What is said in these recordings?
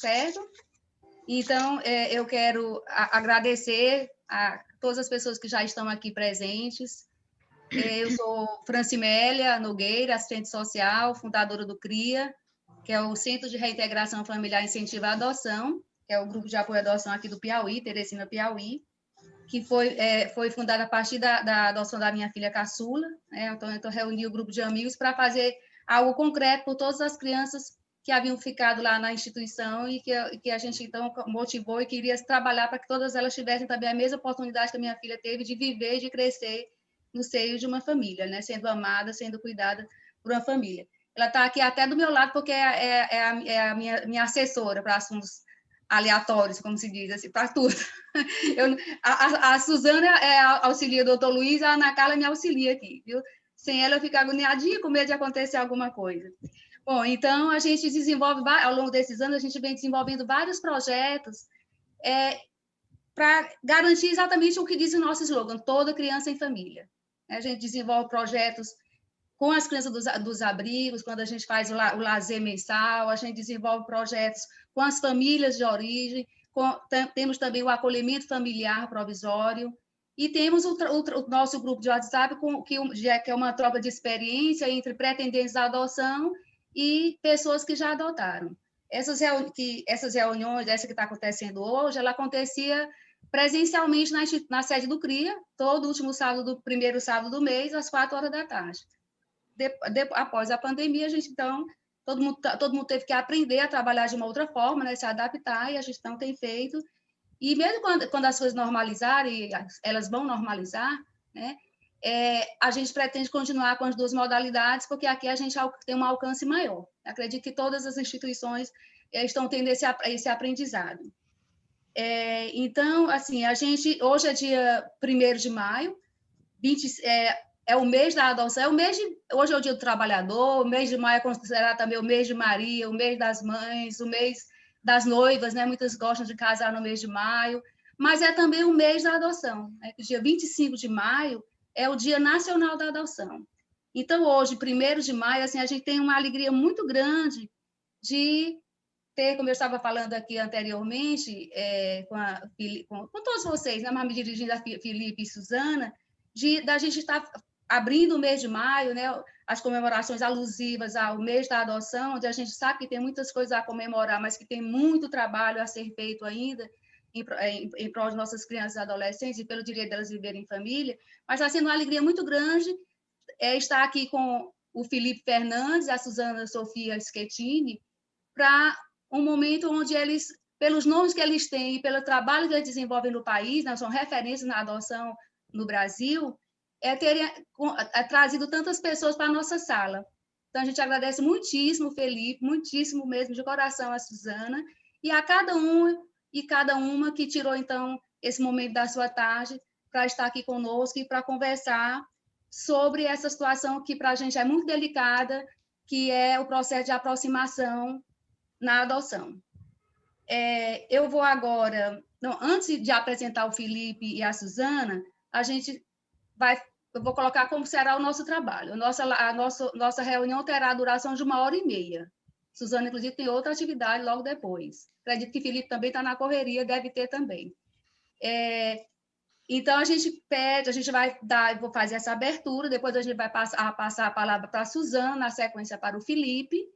certo? Então, eu quero agradecer a todas as pessoas que já estão aqui presentes. Eu sou Francimélia Nogueira, assistente social, fundadora do CRIA, que é o Centro de Reintegração Familiar e Incentivo à Adoção, que é o grupo de apoio à adoção aqui do Piauí, Teresina, Piauí, que foi fundada a partir da adoção da minha filha caçula, né? Então, eu reuni o grupo de amigos para fazer algo concreto por todas as crianças que haviam ficado lá na instituição e que a gente, então, motivou e queria trabalhar para que todas elas tivessem também a mesma oportunidade que a minha filha teve de viver e de crescer no seio de uma família, né? Sendo amada, sendo cuidada por uma família. Ela está aqui até do meu lado, porque é a minha assessora para assuntos aleatórios, como se diz, assim, para tudo. A Suzana auxilia o doutor Luiz, a Ana Carla me auxilia aqui, viu? Sem ela eu fico agoniadinha, com medo de acontecer alguma coisa. Bom, então a gente desenvolve, ao longo desses anos, a gente vem desenvolvendo vários projetos para garantir exatamente o que diz o nosso slogan, toda criança em família. A gente desenvolve projetos com as crianças dos abrigos, quando a gente faz o lazer mensal, a gente desenvolve projetos com as famílias de origem, temos também o acolhimento familiar provisório, e temos o nosso grupo de WhatsApp, que é uma troca de experiência entre pretendentes à adoção e pessoas que já adotaram. Essas reuniões, essa que está acontecendo hoje, ela acontecia presencialmente na sede do CRIA, todo último sábado, primeiro sábado do mês, às 4 horas da tarde. Após a pandemia, a gente, então, todo mundo teve que aprender a trabalhar de uma outra forma, né, se adaptar, e a gente então tem feito. E mesmo quando as coisas normalizarem, elas vão normalizar, né, a gente pretende continuar com as duas modalidades, porque aqui a gente tem um alcance maior. Acredito que todas as instituições estão tendo esse aprendizado. Então, assim, hoje é dia 1º de maio, é o mês da adoção, hoje é o dia do trabalhador, o mês de maio é considerado também o mês de Maria, o mês das mães, o mês das noivas, né? Muitas gostam de casar no mês de maio, mas é também o mês da adoção, né? O dia 25 de maio é o Dia Nacional da Adoção. Então, hoje, 1º de maio, assim, a gente tem uma alegria muito grande de ter, como eu estava falando aqui anteriormente, com todos vocês, né? Mas me dirigindo a Felipe e Suzana, da gente estar abrindo o mês de maio, né, as comemorações alusivas ao mês da adoção, onde a gente sabe que tem muitas coisas a comemorar, mas que tem muito trabalho a ser feito ainda em prol de nossas crianças e adolescentes e pelo direito delas viverem em família, mas está sendo uma alegria muito grande estar aqui com o Felipe Fernandes e a Suzana Sofia Schettini para um momento onde eles, pelos nomes que eles têm e pelo trabalho que eles desenvolvem no país, né, são referências na adoção no Brasil, terem trazido tantas pessoas para a nossa sala. Então, a gente agradece muitíssimo, Felipe, muitíssimo mesmo, de coração, a Suzana, e a cada um e cada uma que tirou, então, esse momento da sua tarde para estar aqui conosco e para conversar sobre essa situação que, para a gente, é muito delicada, que é o processo de aproximação na adoção. Eu vou agora, antes de apresentar o Felipe e a Suzana, eu vou colocar como será o nosso trabalho. Nossa reunião terá a duração de 1h30. Suzana, inclusive, tem outra atividade logo depois. Acredito que Felipe também está na correria, deve ter também. Então, a gente vai vou fazer essa abertura, depois a gente vai passar a palavra para a Suzana, na sequência para o Felipe,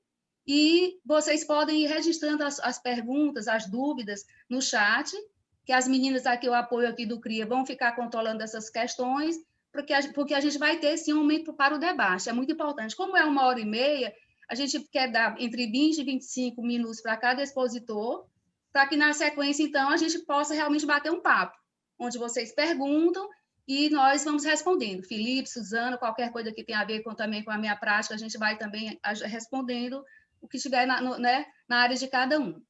e vocês podem ir registrando as perguntas, as dúvidas no chat, que as meninas aqui, o apoio aqui do CRIA, vão ficar controlando essas questões, porque a gente vai ter, sim, um momento para o debate. É muito importante. Como é 1h30, a gente quer dar entre 20 e 25 minutos para cada expositor, para que, na sequência, então, a gente possa realmente bater um papo, onde vocês perguntam e nós vamos respondendo. Felipe, Suzana, qualquer coisa que tenha a ver também com a minha prática, a gente vai também respondendo o que estiver na área de cada um.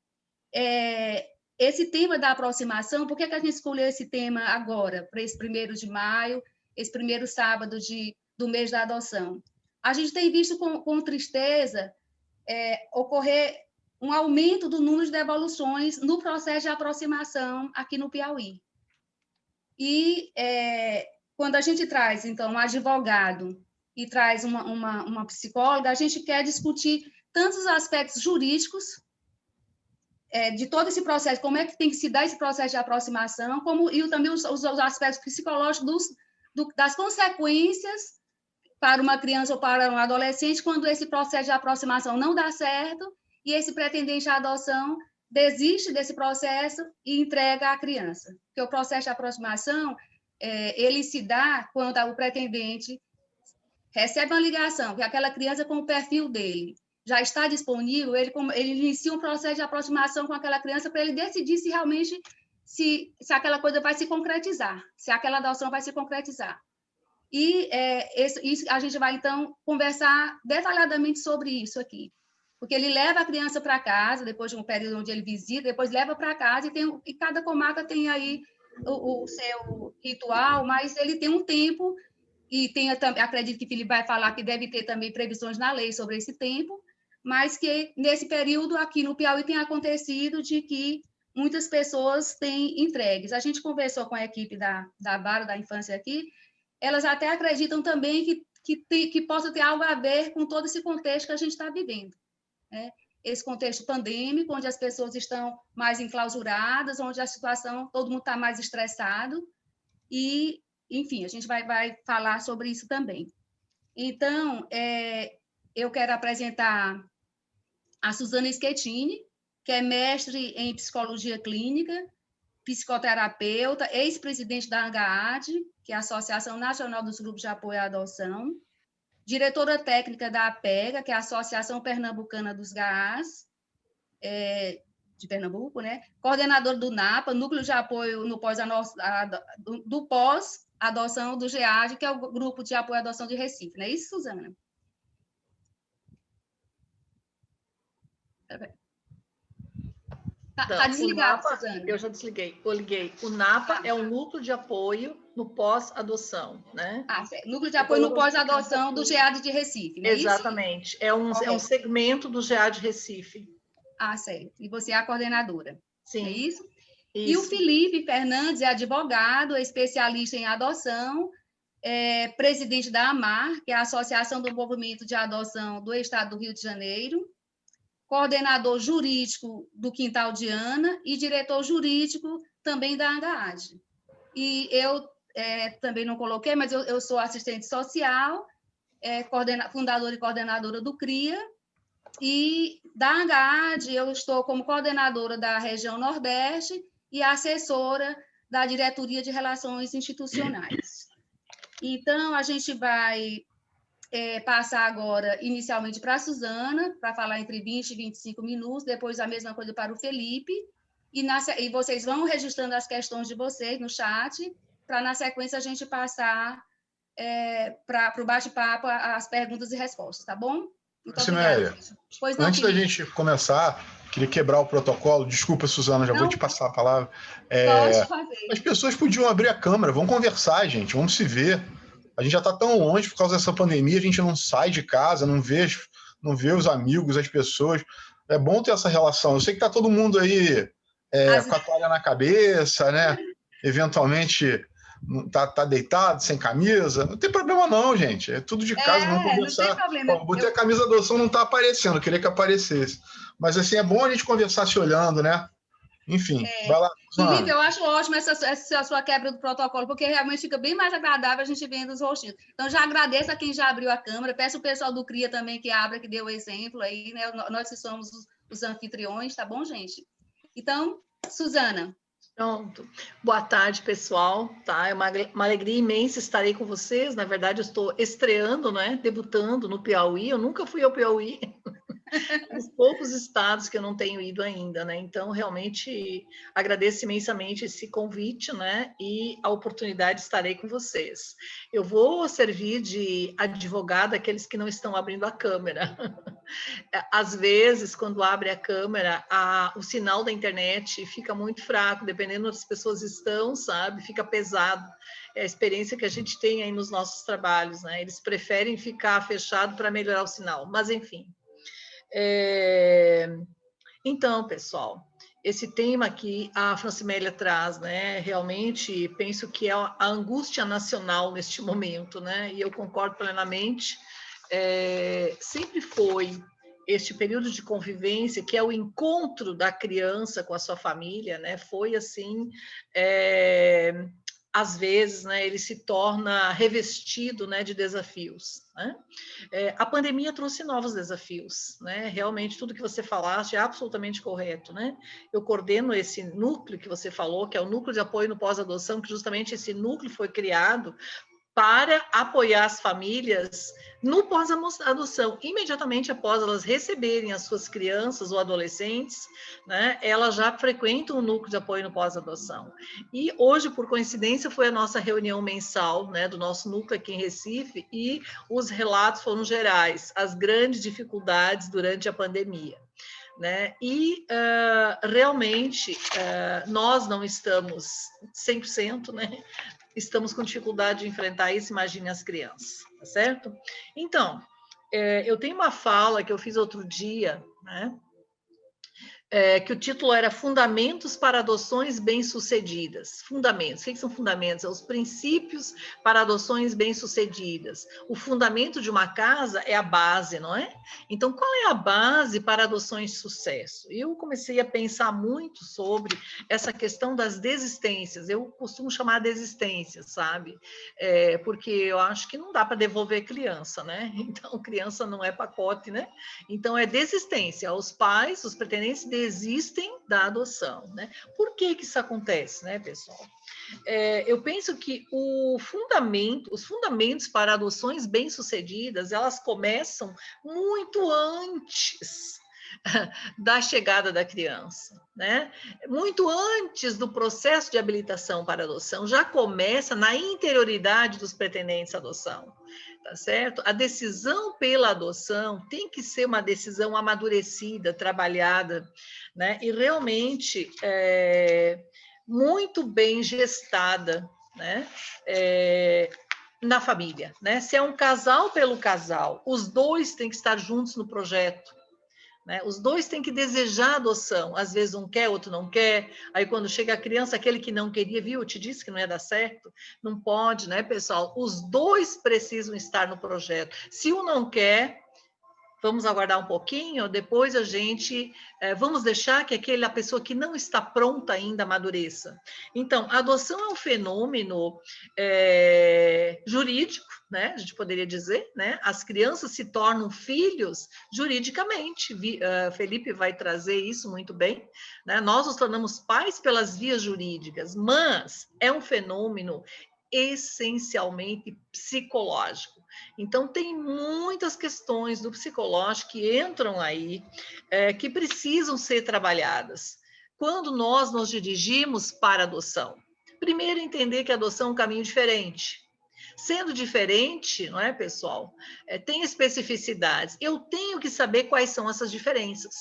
Esse tema da aproximação, por que a gente escolheu esse tema agora, para esse 1º de maio, esse primeiro sábado do mês da adoção? A gente tem visto com tristeza ocorrer um aumento do número de devoluções no processo de aproximação aqui no Piauí. E quando a gente traz, então, um advogado e traz uma psicóloga, a gente quer discutir tantos aspectos jurídicos de todo esse processo, como é que tem que se dar esse processo de aproximação, e também os aspectos psicológicos das consequências para uma criança ou para um adolescente quando esse processo de aproximação não dá certo e esse pretendente à adoção desiste desse processo e entrega à criança. Porque o processo de aproximação, ele se dá quando o pretendente recebe uma ligação, que aquela criança com o perfil dele já está disponível, ele inicia um processo de aproximação com aquela criança para ele decidir se realmente se aquela coisa vai se concretizar, se aquela adoção vai se concretizar. E a gente vai, então, conversar detalhadamente sobre isso aqui. Porque ele leva a criança para casa, depois de um período onde ele visita, depois leva para casa, e cada comarca tem aí o seu ritual, mas ele tem um tempo, e acredito que Felipe vai falar que deve ter também previsões na lei sobre esse tempo, mas que nesse período aqui no Piauí tem acontecido de que muitas pessoas têm entregues. A gente conversou com a equipe da Vara da Infância aqui, elas até acreditam também que possa ter algo a ver com todo esse contexto que a gente está vivendo, né? Esse contexto pandêmico, onde as pessoas estão mais enclausuradas, onde a situação, todo mundo está mais estressado, e, enfim, a gente vai falar sobre isso também. Então, eu quero apresentar a Suzana Schettini, que é mestre em psicologia clínica, psicoterapeuta, ex-presidente da ANGAAD, que é a Associação Nacional dos Grupos de Apoio à Adoção, diretora técnica da APEGA, que é a Associação Pernambucana dos GAAs, de Pernambuco, né? Coordenadora do NAPA, Núcleo de Apoio do Pós-Adoção do GEAD, que é o Grupo de Apoio à Adoção de Recife. Não é isso, Suzana? Tá desligado, NAPA, Suzana. Eu já desliguei, eu liguei. O NAPA é um núcleo de apoio no pós-adoção, né? Certo. Núcleo de apoio no pós-adoção do GEAD de Recife, não é Exatamente. Isso? É um segmento do GEAD de Recife. Certo. E você é a coordenadora. Sim. É isso? Isso. E o Felipe Fernandes é advogado, especialista em adoção, presidente da AMAR, que é a Associação do Movimento de Adoção do Estado do Rio de Janeiro, coordenador jurídico do Quintal de Ana e diretor jurídico também da ANGAAD. E eu também não coloquei, mas eu sou assistente social, fundadora e coordenadora do CRIA, e da ANGAAD eu estou como coordenadora da região Nordeste e assessora da Diretoria de Relações Institucionais. Então, a gente vai passar agora, inicialmente, para a Suzana, para falar entre 20 e 25 minutos, depois a mesma coisa para o Felipe, e vocês vão registrando as questões de vocês no chat, para, na sequência, a gente passar para o bate-papo as perguntas e respostas, tá bom? Muito obrigada. Antes da gente começar, queria quebrar o protocolo. Desculpa, Suzana, já vou te passar a palavra. Pode fazer. As pessoas podiam abrir a câmera, vamos conversar, gente, vamos se ver. A gente já está tão longe por causa dessa pandemia, a gente não sai de casa, não vê os amigos, as pessoas. É bom ter essa relação. Eu sei que está todo mundo aí com a toalha na cabeça, né? Eventualmente tá deitado, sem camisa. Não tem problema não, gente. É tudo de casa, vamos conversar. Não tem problema. Botei a camisa da adoção, não está aparecendo, eu queria que aparecesse. Mas assim, é bom a gente conversar se olhando, né? Enfim, vai lá. Felipe, eu acho ótimo essa sua quebra do protocolo, porque realmente fica bem mais agradável a gente vendo os rostinhos. Então, já agradeço a quem já abriu a câmera, peço o pessoal do CRIA também que abra, que deu o exemplo aí, né? Nós que somos os anfitriões, tá bom, gente? Então, Suzana. Pronto. Boa tarde, pessoal. Tá? É uma alegria imensa estar aí com vocês. Na verdade, eu estou estreando, né? Debutando no Piauí. Eu nunca fui ao Piauí. Os poucos estados que eu não tenho ido ainda, né? Então, realmente, agradeço imensamente esse convite, né? E a oportunidade de estar aí com vocês. Eu vou servir de advogada àqueles que não estão abrindo a câmera. Às vezes, quando abre a câmera, o sinal da internet fica muito fraco, dependendo das pessoas estão, sabe? Fica pesado. É a experiência que a gente tem aí nos nossos trabalhos, né? Eles preferem ficar fechado para melhorar o sinal, mas enfim. Então, pessoal, esse tema que a Francimélia traz, né, realmente penso que é a angústia nacional neste momento, né, e eu concordo plenamente, sempre foi este período de convivência, que é o encontro da criança com a sua família, né, foi assim, às vezes, né, ele se torna revestido, né, de desafios, né? A pandemia trouxe novos desafios, né? Realmente tudo que você falaste é absolutamente correto, né? Eu coordeno esse núcleo que você falou, que é o núcleo de apoio no pós-adoção, que justamente esse núcleo foi criado para apoiar as famílias no pós-adoção. Imediatamente após elas receberem as suas crianças ou adolescentes, né, elas já frequentam o núcleo de apoio no pós-adoção. E hoje, por coincidência, foi a nossa reunião mensal, né, do nosso núcleo aqui em Recife, e os relatos foram gerais, as grandes dificuldades durante a pandemia. Né? E realmente nós não estamos 100%, né? Estamos com dificuldade de enfrentar isso, imagine as crianças, tá certo? Então, eu tenho uma fala que eu fiz outro dia, né? Que o título era Fundamentos para Adoções Bem-Sucedidas. Fundamentos. O que são fundamentos? São os princípios para adoções bem-sucedidas. O fundamento de uma casa é a base, não é? Então, qual é a base para adoções de sucesso? Eu comecei a pensar muito sobre essa questão das desistências. Eu costumo chamar desistências, sabe? Porque eu acho que não dá para devolver criança, né? Então, criança não é pacote, né? Então, é desistência. Os pais, os pretendentes desistem da adoção, né? Por que isso acontece, né, pessoal? Eu penso que os fundamentos para adoções bem-sucedidas, elas começam muito antes da chegada da criança, né? Muito antes do processo de habilitação para adoção, já começa na interioridade dos pretendentes à adoção. Tá certo? A decisão pela adoção tem que ser uma decisão amadurecida, trabalhada, né? E realmente muito bem gestada, né? Na família, né? Se é um casal pelo casal, os dois têm que estar juntos no projeto. Né? Os dois têm que desejar a adoção. Às vezes um quer, outro não quer. Aí quando chega a criança, aquele que não queria, viu? Eu te disse que não ia dar certo. Não pode, né, pessoal? Os dois precisam estar no projeto. Se um não quer, vamos aguardar um pouquinho, depois a gente vamos deixar que a pessoa que não está pronta ainda amadureça. Então, a adoção é um fenômeno jurídico, né? A gente poderia dizer, né? As crianças se tornam filhos juridicamente. Felipe vai trazer isso muito bem, né? Nós nos tornamos pais pelas vias jurídicas, mas é um fenômeno essencialmente psicológico. Então, tem muitas questões do psicológico que entram aí, que precisam ser trabalhadas. Quando nós nos dirigimos para a adoção, primeiro entender que a adoção é um caminho diferente. Sendo diferente, não é, pessoal? Tem especificidades. Eu tenho que saber quais são essas diferenças.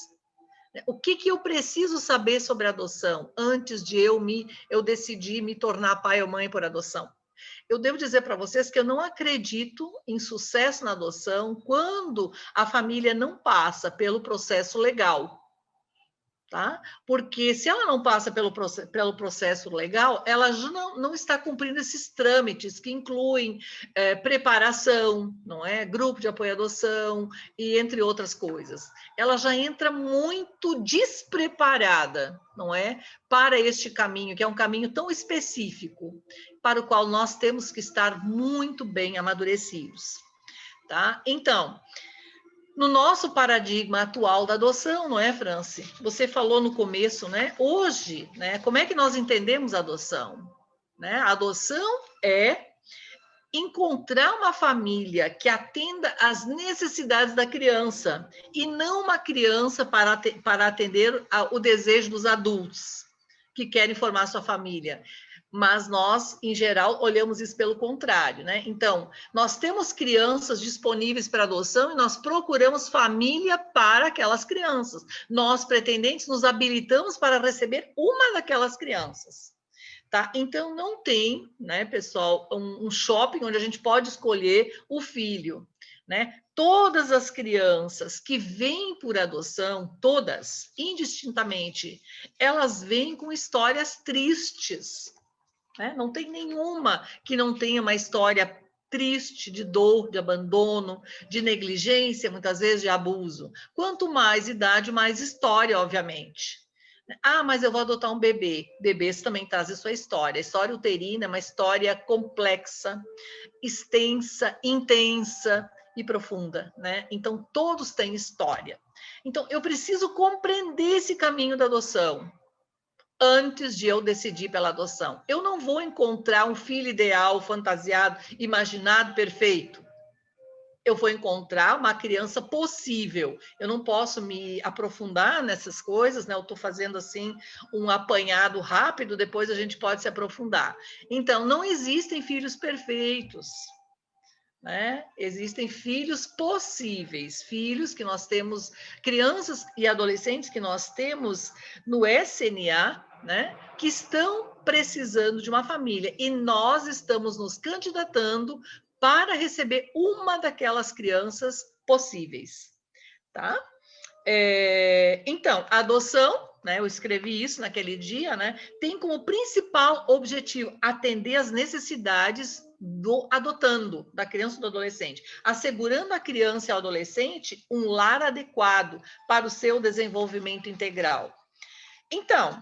O que eu preciso saber sobre a adoção antes de eu decidir me tornar pai ou mãe por adoção? Eu devo dizer para vocês que eu não acredito em sucesso na adoção quando a família não passa pelo processo legal. Tá? Porque se ela não passa pelo processo legal, ela já não está cumprindo esses trâmites que incluem preparação, não é? Grupo de apoio à adoção e entre outras coisas. Ela já entra muito despreparada, não é? Para este caminho, que é um caminho tão específico, para o qual nós temos que estar muito bem amadurecidos. Tá? Então, no nosso paradigma atual da adoção, não é, Franci? Você falou no começo, né? Hoje, né? Como é que nós entendemos a adoção? Né? A adoção é encontrar uma família que atenda às necessidades da criança e não uma criança para atender o desejo dos adultos que querem formar sua família. Mas nós, em geral, olhamos isso pelo contrário, né? Então, nós temos crianças disponíveis para adoção e nós procuramos família para aquelas crianças. Nós, pretendentes, nos habilitamos para receber uma daquelas crianças. Tá? Então, não tem, né, pessoal, um shopping onde a gente pode escolher o filho, né? Todas as crianças que vêm por adoção, todas, indistintamente, elas vêm com histórias tristes, né? Não tem nenhuma que não tenha uma história triste, de dor, de abandono, de negligência, muitas vezes de abuso. Quanto mais idade, mais história, obviamente. Ah, mas eu vou adotar um bebê. Bebês também trazem sua história. A história uterina é uma história complexa, extensa, intensa e profunda, né? Então, todos têm história. Então, eu preciso compreender esse caminho da adoção antes de eu decidir pela adoção. Eu não vou encontrar um filho ideal, fantasiado, imaginado, perfeito. Eu vou encontrar uma criança possível. Eu não posso me aprofundar nessas coisas, né? Eu estou fazendo assim um apanhado rápido, depois a gente pode se aprofundar. Então, não existem filhos perfeitos, né? Existem filhos possíveis, filhos que nós temos, crianças e adolescentes que nós temos no SNA, né? Que estão precisando de uma família e nós estamos nos candidatando para receber uma daquelas crianças possíveis, tá? Então, a adoção, né, eu escrevi isso naquele dia, né, tem como principal objetivo atender às necessidades do adotando, da criança ou do adolescente, assegurando à criança e ao adolescente um lar adequado para o seu desenvolvimento integral. Então,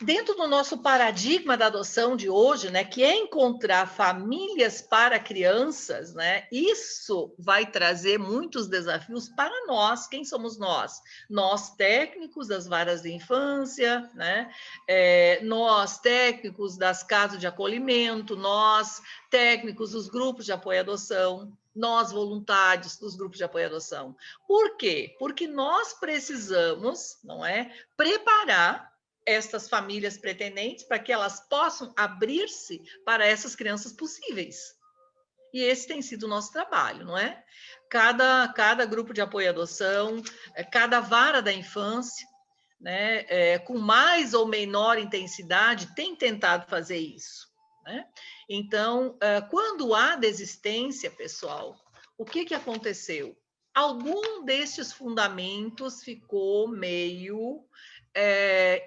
dentro do nosso paradigma da adoção de hoje, né, que é encontrar famílias para crianças, né, isso vai trazer muitos desafios para nós. Quem somos nós? Nós, técnicos das varas de infância, né, nós, técnicos das casas de acolhimento, nós, técnicos dos grupos de apoio à adoção, nós, voluntários dos grupos de apoio à adoção. Por quê? Porque nós precisamos, não é, preparar estas famílias pretendentes para que elas possam abrir-se para essas crianças possíveis. E esse tem sido o nosso trabalho, não é? Cada grupo de apoio à adoção, cada vara da infância, né, com mais ou menor intensidade, tem tentado fazer isso, né? Então, quando há desistência, pessoal, o que aconteceu? Algum destes fundamentos ficou meio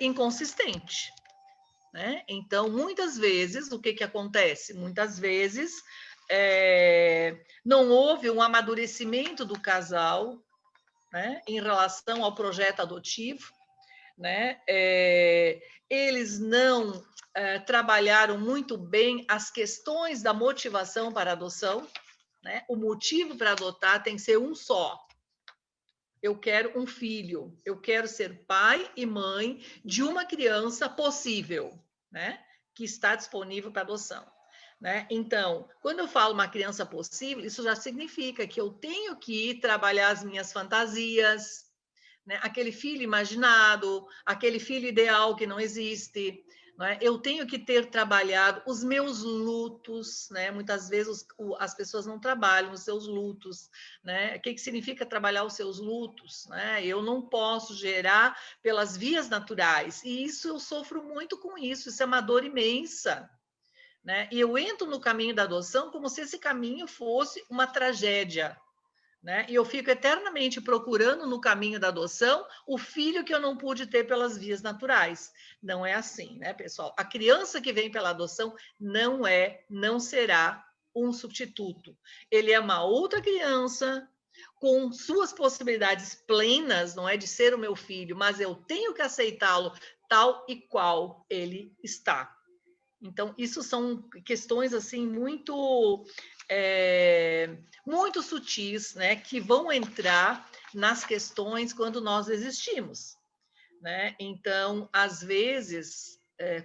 inconsistente, né? Então, muitas vezes, o que acontece? Muitas vezes não houve um amadurecimento do casal, né, em relação ao projeto adotivo, né? Eles não trabalharam muito bem as questões da motivação para a adoção, né? O motivo para adotar tem que ser um só. Eu quero um filho, eu quero ser pai e mãe de uma criança possível, né? Que está disponível para adoção, né? Então, quando eu falo uma criança possível, isso já significa que eu tenho que trabalhar as minhas fantasias, né? Aquele filho imaginado, aquele filho ideal que não existe, né? Eu tenho que ter trabalhado os meus lutos, né? Muitas vezes as pessoas não trabalham os seus lutos, né? O que significa trabalhar os seus lutos, né? Eu não posso gerar pelas vias naturais, e isso eu sofro muito com isso é uma dor imensa, né? E eu entro no caminho da adoção como se esse caminho fosse uma tragédia, né? E eu fico eternamente procurando no caminho da adoção o filho que eu não pude ter pelas vias naturais. Não é assim, né, pessoal? A criança que vem pela adoção não será um substituto. Ele é uma outra criança com suas possibilidades plenas, não é de ser o meu filho, mas eu tenho que aceitá-lo tal e qual ele está. Então, isso são questões assim muito muito sutis, né, que vão entrar nas questões quando nós existimos, né? Então, às vezes,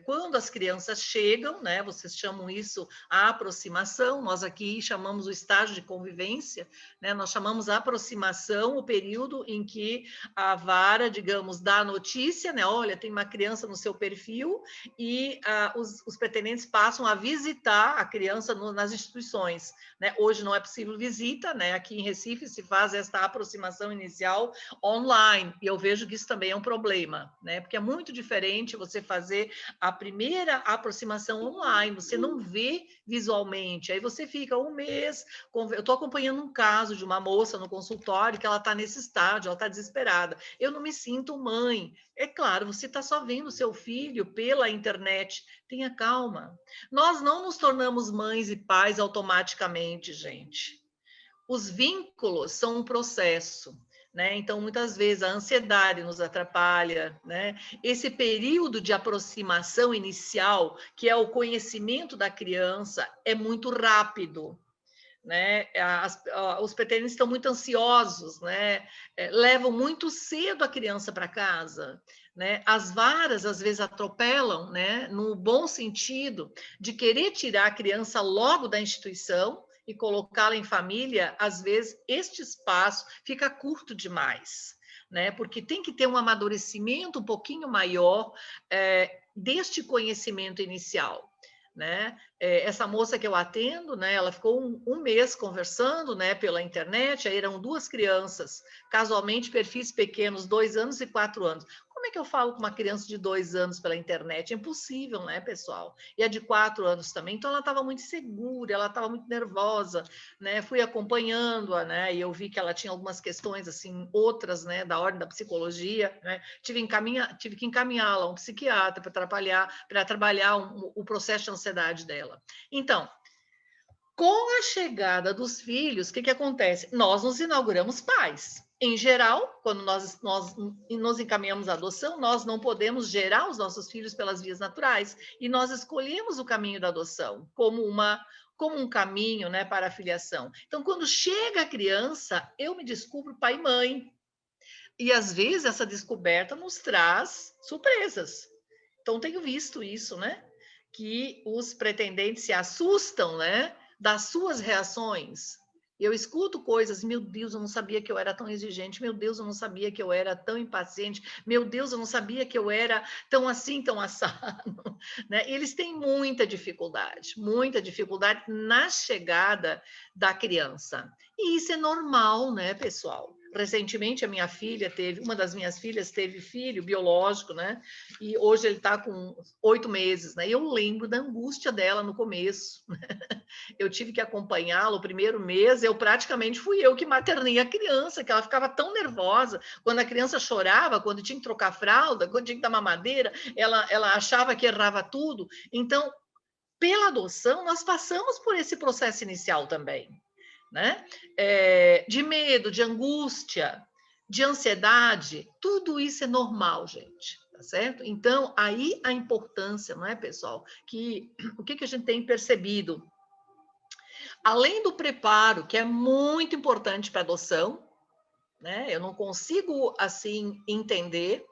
quando as crianças chegam, né, vocês chamam isso a aproximação, nós aqui chamamos o estágio de convivência, né, nós chamamos a aproximação o período em que a vara, digamos, dá a notícia, né, olha, tem uma criança no seu perfil, e os pretendentes passam a visitar a criança nas instituições, né? Hoje não é possível visita, né? Aqui em Recife se faz esta aproximação inicial online, e eu vejo que isso também é um problema, né? Porque é muito diferente você fazer A primeira aproximação online, você não vê visualmente, aí você fica um mês, eu estou acompanhando um caso de uma moça no consultório que ela está nesse estágio, ela está desesperada, eu não me sinto mãe. É claro, você está só vendo seu filho pela internet, tenha calma. Nós não nos tornamos mães e pais automaticamente, gente. Os vínculos são um processo, né? Então, muitas vezes, a ansiedade nos atrapalha, né? Esse período de aproximação inicial, que é o conhecimento da criança, é muito rápido, né? Os pretendentes estão muito ansiosos, né? Levam muito cedo a criança para casa, né? As varas às vezes atropelam, né? No bom sentido de querer tirar a criança logo da instituição e colocá-la em família. Às vezes este espaço fica curto demais, né? Porque tem que ter um amadurecimento um pouquinho maior deste conhecimento inicial. Né? Essa moça que eu atendo, né, ela ficou um mês conversando, né, pela internet, aí eram 2 crianças, casualmente perfis pequenos, 2 anos e 4 anos. Como é que eu falo com uma criança de 2 anos pela internet? É impossível, né, pessoal? E a de 4 anos também. Então, ela estava muito insegura, ela estava muito nervosa, né? Fui acompanhando-a, né? E eu vi que ela tinha algumas questões, assim, outras, né, da ordem da psicologia, né? Tive que encaminhá-la a um psiquiatra para trabalhar o processo de ansiedade dela. Então, com a chegada dos filhos, o que acontece? Nós nos inauguramos pais. Em geral, quando nós nos encaminhamos à adoção, nós não podemos gerar os nossos filhos pelas vias naturais, e nós escolhemos o caminho da adoção como um caminho, né, para a filiação. Então, quando chega a criança, eu me descubro pai e mãe. E, às vezes, essa descoberta nos traz surpresas. Então, tenho visto isso, né? Que os pretendentes se assustam, né, das suas reações. Eu escuto coisas, meu Deus, eu não sabia que eu era tão exigente, meu Deus, eu não sabia que eu era tão impaciente, meu Deus, eu não sabia que eu era tão assim, tão assado. Né? Eles têm muita dificuldade na chegada da criança. E isso é normal, né, pessoal? Recentemente, uma das minhas filhas teve filho biológico, né? E hoje ele está com 8 meses, né? E eu lembro da angústia dela no começo. Eu tive que acompanhá-la o primeiro mês, praticamente fui eu que maternei a criança, que ela ficava tão nervosa. Quando a criança chorava, quando tinha que trocar fralda, quando tinha que dar mamadeira, ela achava que errava tudo. Então, pela adoção, nós passamos por esse processo inicial também. Né? De medo, de angústia, de ansiedade, tudo isso é normal, gente, tá certo? Então, aí a importância, não é, pessoal? O que a gente tem percebido? Além do preparo, que é muito importante para a adoção, né? Eu não consigo, assim, entender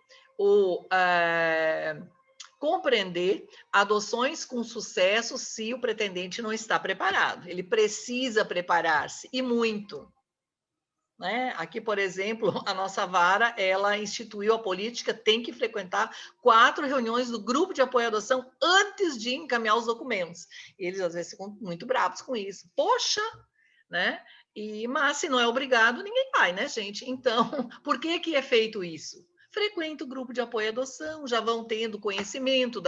compreender adoções com sucesso se o pretendente não está preparado. Ele precisa preparar-se, e muito. Né? Aqui, por exemplo, a nossa vara, ela instituiu a política, tem que frequentar 4 reuniões do grupo de apoio à adoção antes de encaminhar os documentos. Eles, às vezes, ficam muito bravos com isso. Poxa! Né? Mas, se não é obrigado, ninguém vai, né, gente? Então, por que é feito isso? Frequenta o grupo de apoio à adoção, já vão tendo conhecimento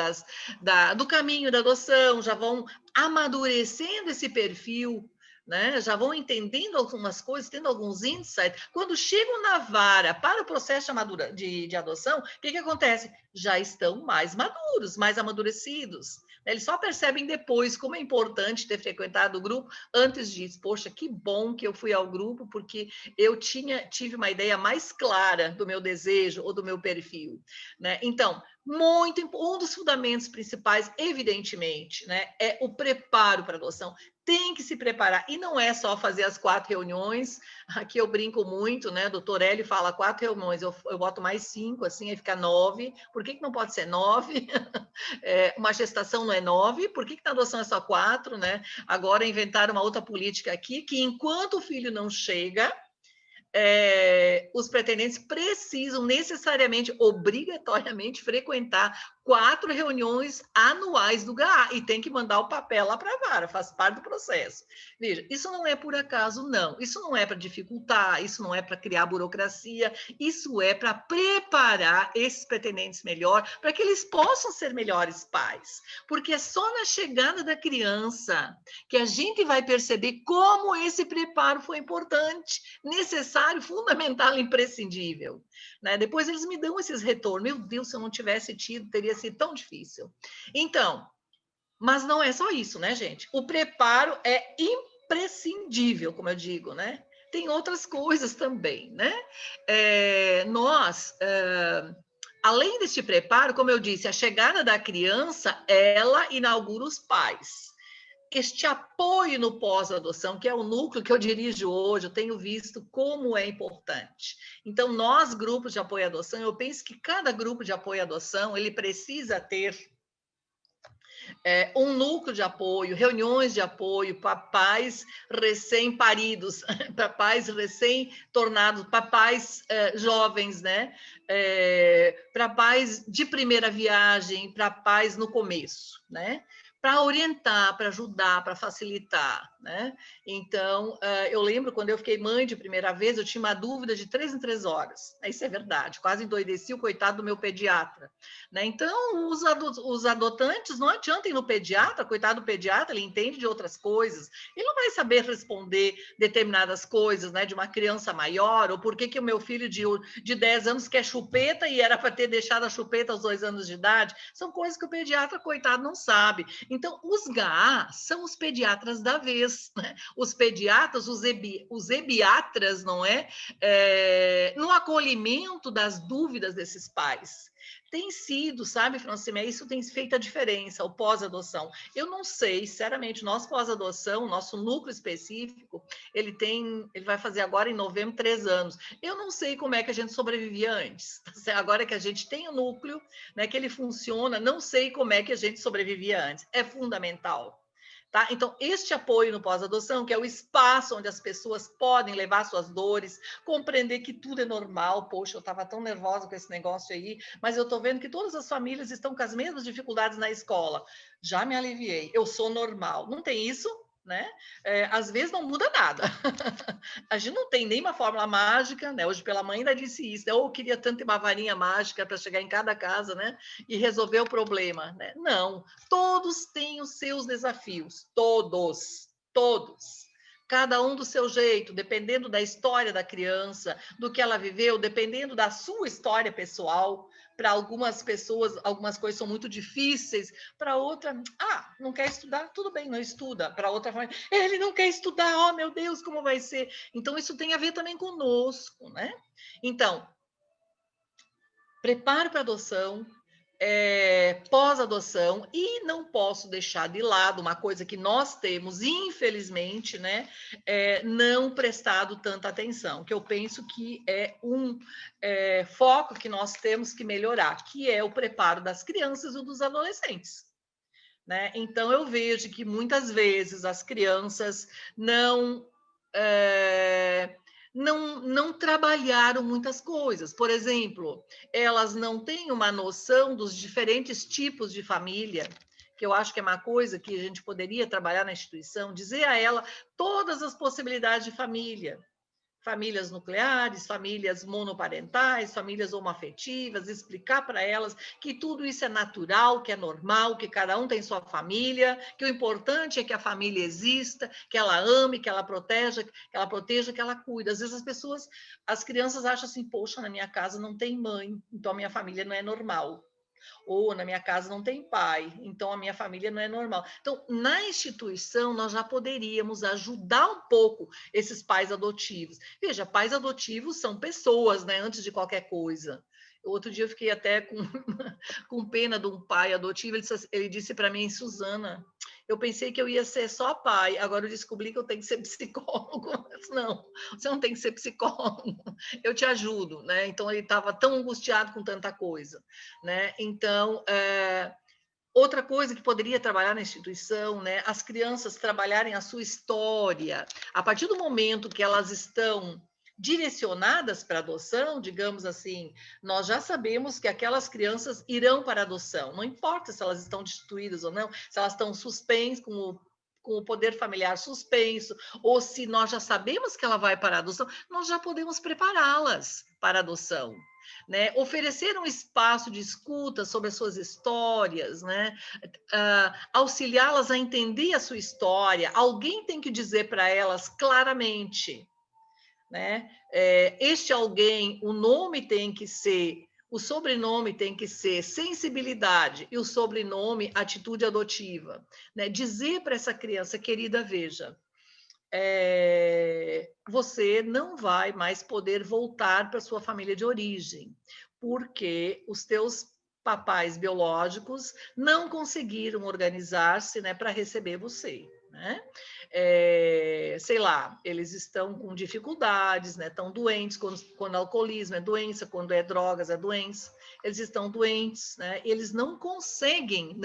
do caminho da adoção, já vão amadurecendo esse perfil, né? Já vão entendendo algumas coisas, tendo alguns insights. Quando chegam na vara para o processo de adoção, o que acontece? Já estão mais maduros, mais amadurecidos. Eles só percebem depois como é importante ter frequentado o grupo antes disso. Poxa, que bom que eu fui ao grupo, porque eu tive uma ideia mais clara do meu desejo ou do meu perfil. Né? Então, um dos fundamentos principais, evidentemente, né, é o preparo para a adoção. Tem que se preparar, e não é só fazer as 4 reuniões, aqui eu brinco muito, né, doutor Hélio fala 4 reuniões, eu boto mais 5, assim, aí fica 9, por que não pode ser 9? Uma gestação não é 9, por que na adoção é só 4, né? Agora inventaram uma outra política aqui, que enquanto o filho não chega, os pretendentes precisam necessariamente, obrigatoriamente, frequentar 4 reuniões anuais do GAA e tem que mandar o papel lá para a vara, faz parte do processo. Veja, isso não é por acaso, não. Isso não é para dificultar, isso não é para criar burocracia, isso é para preparar esses pretendentes melhor, para que eles possam ser melhores pais. Porque é só na chegada da criança que a gente vai perceber como esse preparo foi importante, necessário, fundamental, imprescindível. Né? Depois eles me dão esses retornos. Meu Deus, se eu não tivesse tido, teria sido tão difícil. Então, mas não é só isso, né, gente? O preparo é imprescindível, como eu digo, né? Tem outras coisas também, né? Além deste preparo, como eu disse, a chegada da criança, ela inaugura os pais. Este apoio no pós-adoção, que é o núcleo que eu dirijo hoje, eu tenho visto como é importante. Então, nós, grupos de apoio à adoção, eu penso que cada grupo de apoio à adoção, ele precisa ter um núcleo de apoio, reuniões de apoio para pais recém-paridos, para pais recém-tornados, para pais jovens, né? Para pais de primeira viagem, para pais no começo, né? Para orientar, para ajudar, para facilitar, né? Então, eu lembro quando eu fiquei mãe de primeira vez, eu tinha uma dúvida de 3 em 3 horas. Isso é verdade, quase endoideci o coitado do meu pediatra, né? Então, os adotantes não adianta ir no pediatra, coitado do pediatra, ele entende de outras coisas, ele não vai saber responder determinadas coisas, né? De uma criança maior, ou por que o meu filho de 10 anos quer chupeta e era para ter deixado a chupeta aos 2 anos de idade. São coisas que o pediatra, coitado, não sabe. Então, os GAA são os pediatras da vez, né? Os pediatras, os ebiatras, não é? No acolhimento das dúvidas desses pais. Tem sido, sabe, Francimé, isso tem feito a diferença, o pós-adoção. Eu não sei, sinceramente, nosso pós-adoção, nosso núcleo específico, ele vai fazer agora em novembro 3 anos. Eu não sei como é que a gente sobrevivia antes. Agora que a gente tem o núcleo, né, que ele funciona, não sei como é que a gente sobrevivia antes. É fundamental. Tá? Então, este apoio no pós-adoção, que é o espaço onde as pessoas podem levar suas dores, compreender que tudo é normal. Poxa, eu estava tão nervosa com esse negócio aí, mas eu estou vendo que todas as famílias estão com as mesmas dificuldades na escola. Já me aliviei, eu sou normal. Não tem isso? Né? Às vezes não muda nada. A gente não tem nenhuma fórmula mágica, né? Hoje pela manhã ainda disse isso, né? Eu queria tanto ter uma varinha mágica para chegar em cada casa, né? E resolver o problema, né? Não, todos têm os seus desafios, todos. Cada um do seu jeito, dependendo da história da criança, do que ela viveu, dependendo da sua história pessoal. Para algumas pessoas, algumas coisas são muito difíceis, para outra, não quer estudar, tudo bem, não estuda. Para outra, ele não quer estudar, oh meu Deus, como vai ser? Então, isso tem a ver também conosco, né? Então, preparo para adoção, pós-adoção, e não posso deixar de lado uma coisa que nós temos, infelizmente, né, não prestado tanta atenção, que eu penso que é um foco que nós temos que melhorar, que é o preparo das crianças e dos adolescentes. Né? Então, eu vejo que muitas vezes as crianças não trabalharam muitas coisas. Por exemplo, elas não têm uma noção dos diferentes tipos de família, que eu acho que é uma coisa que a gente poderia trabalhar na instituição, dizer a ela todas as possibilidades de família. Famílias nucleares, famílias monoparentais, famílias homoafetivas, explicar para elas que tudo isso é natural, que é normal, que cada um tem sua família, que o importante é que a família exista, que ela ame, que ela proteja, que ela cuide. Às vezes as crianças acham assim, poxa, na minha casa não tem mãe, então a minha família não é normal. Ou na minha casa não tem pai, então a minha família não é normal. Então, na instituição, nós já poderíamos ajudar um pouco esses pais adotivos. Veja, pais adotivos são pessoas, né, antes de qualquer coisa. Outro dia eu fiquei até com pena de um pai adotivo, ele disse para mim, Suzana, eu pensei que eu ia ser só pai, agora eu descobri que eu tenho que ser psicólogo. Mas não, você não tem que ser psicólogo, eu te ajudo, né? Então, ele estava tão angustiado com tanta coisa, né? Então, outra coisa que poderia trabalhar na instituição, né? As crianças trabalharem a sua história. A partir do momento que elas estão direcionadas para adoção, digamos assim, nós já sabemos que aquelas crianças irão para adoção, não importa se elas estão destituídas ou não, se elas estão suspensas, com o poder familiar suspenso, ou se nós já sabemos que ela vai para a adoção, nós já podemos prepará-las para a adoção. Né? Oferecer um espaço de escuta sobre as suas histórias, né? Auxiliá-las a entender a sua história. Alguém tem que dizer para elas claramente, né? Este alguém, o nome tem que ser, o sobrenome tem que ser sensibilidade e o sobrenome atitude adotiva, né? Dizer para essa criança, querida, veja, você não vai mais poder voltar para sua família de origem, porque os teus papais biológicos não conseguiram organizar-se, né, para receber você. Né? Sei lá, eles estão com dificuldades, né? Estão doentes, quando alcoolismo é doença, quando é drogas é doença, eles estão doentes, né? Eles não conseguem,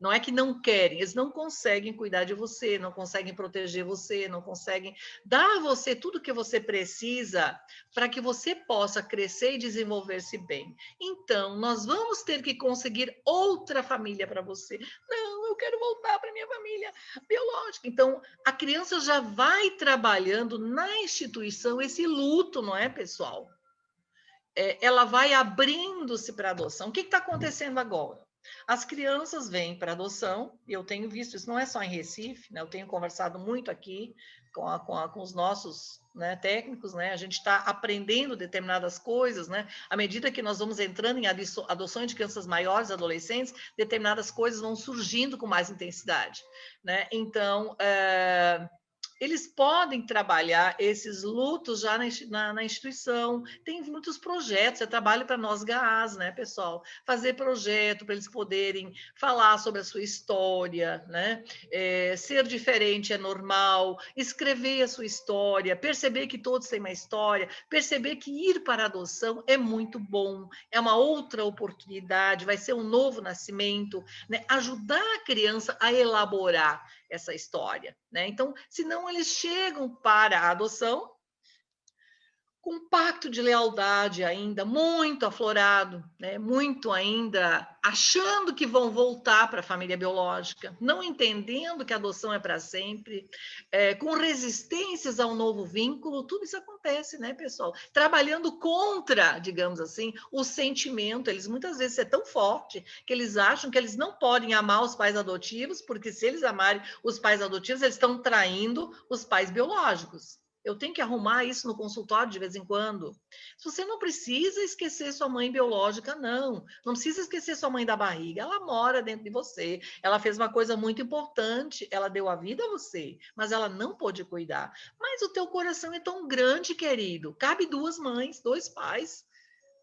não é que não querem, eles não conseguem cuidar de você, não conseguem proteger você, não conseguem dar a você tudo que você precisa para que você possa crescer e desenvolver-se bem. Então, nós vamos ter que conseguir outra família para você. Não, eu quero voltar para minha família biológica. Então, a criança já vai trabalhando na instituição esse luto, não é, pessoal? Ela vai abrindo-se para a adoção. O que está acontecendo agora? As crianças vêm para adoção, e eu tenho visto isso, não é só em Recife, né? Eu tenho conversado muito aqui com os nossos, né, técnicos, né? A gente está aprendendo determinadas coisas, né? À medida que nós vamos entrando em adoções de crianças maiores, adolescentes, determinadas coisas vão surgindo com mais intensidade, né? Então, eles podem trabalhar esses lutos já na instituição. Tem muitos projetos, eu trabalho para nós GAAs, né, pessoal? Fazer projeto para eles poderem falar sobre a sua história, né? Ser diferente é normal, escrever a sua história, perceber que todos têm uma história, perceber que ir para a adoção é muito bom, é uma outra oportunidade, vai ser um novo nascimento, né? Ajudar a criança a elaborar essa história, né? Então, senão eles chegam para a adoção com um pacto de lealdade ainda muito aflorado, né? Muito ainda achando que vão voltar para a família biológica, não entendendo que a adoção é para sempre, com resistências ao novo vínculo, tudo isso acontece, né, pessoal? Trabalhando contra, digamos assim, o sentimento, eles muitas vezes é tão forte que eles acham que eles não podem amar os pais adotivos, porque se eles amarem os pais adotivos, eles estão traindo os pais biológicos. Eu tenho que arrumar isso no consultório de vez em quando. Você não precisa esquecer sua mãe biológica, não. Não precisa esquecer sua mãe da barriga. Ela mora dentro de você. Ela fez uma coisa muito importante. Ela deu a vida a você, mas ela não pôde cuidar. Mas o teu coração é tão grande, querido. Cabe 2 mães, 2 pais.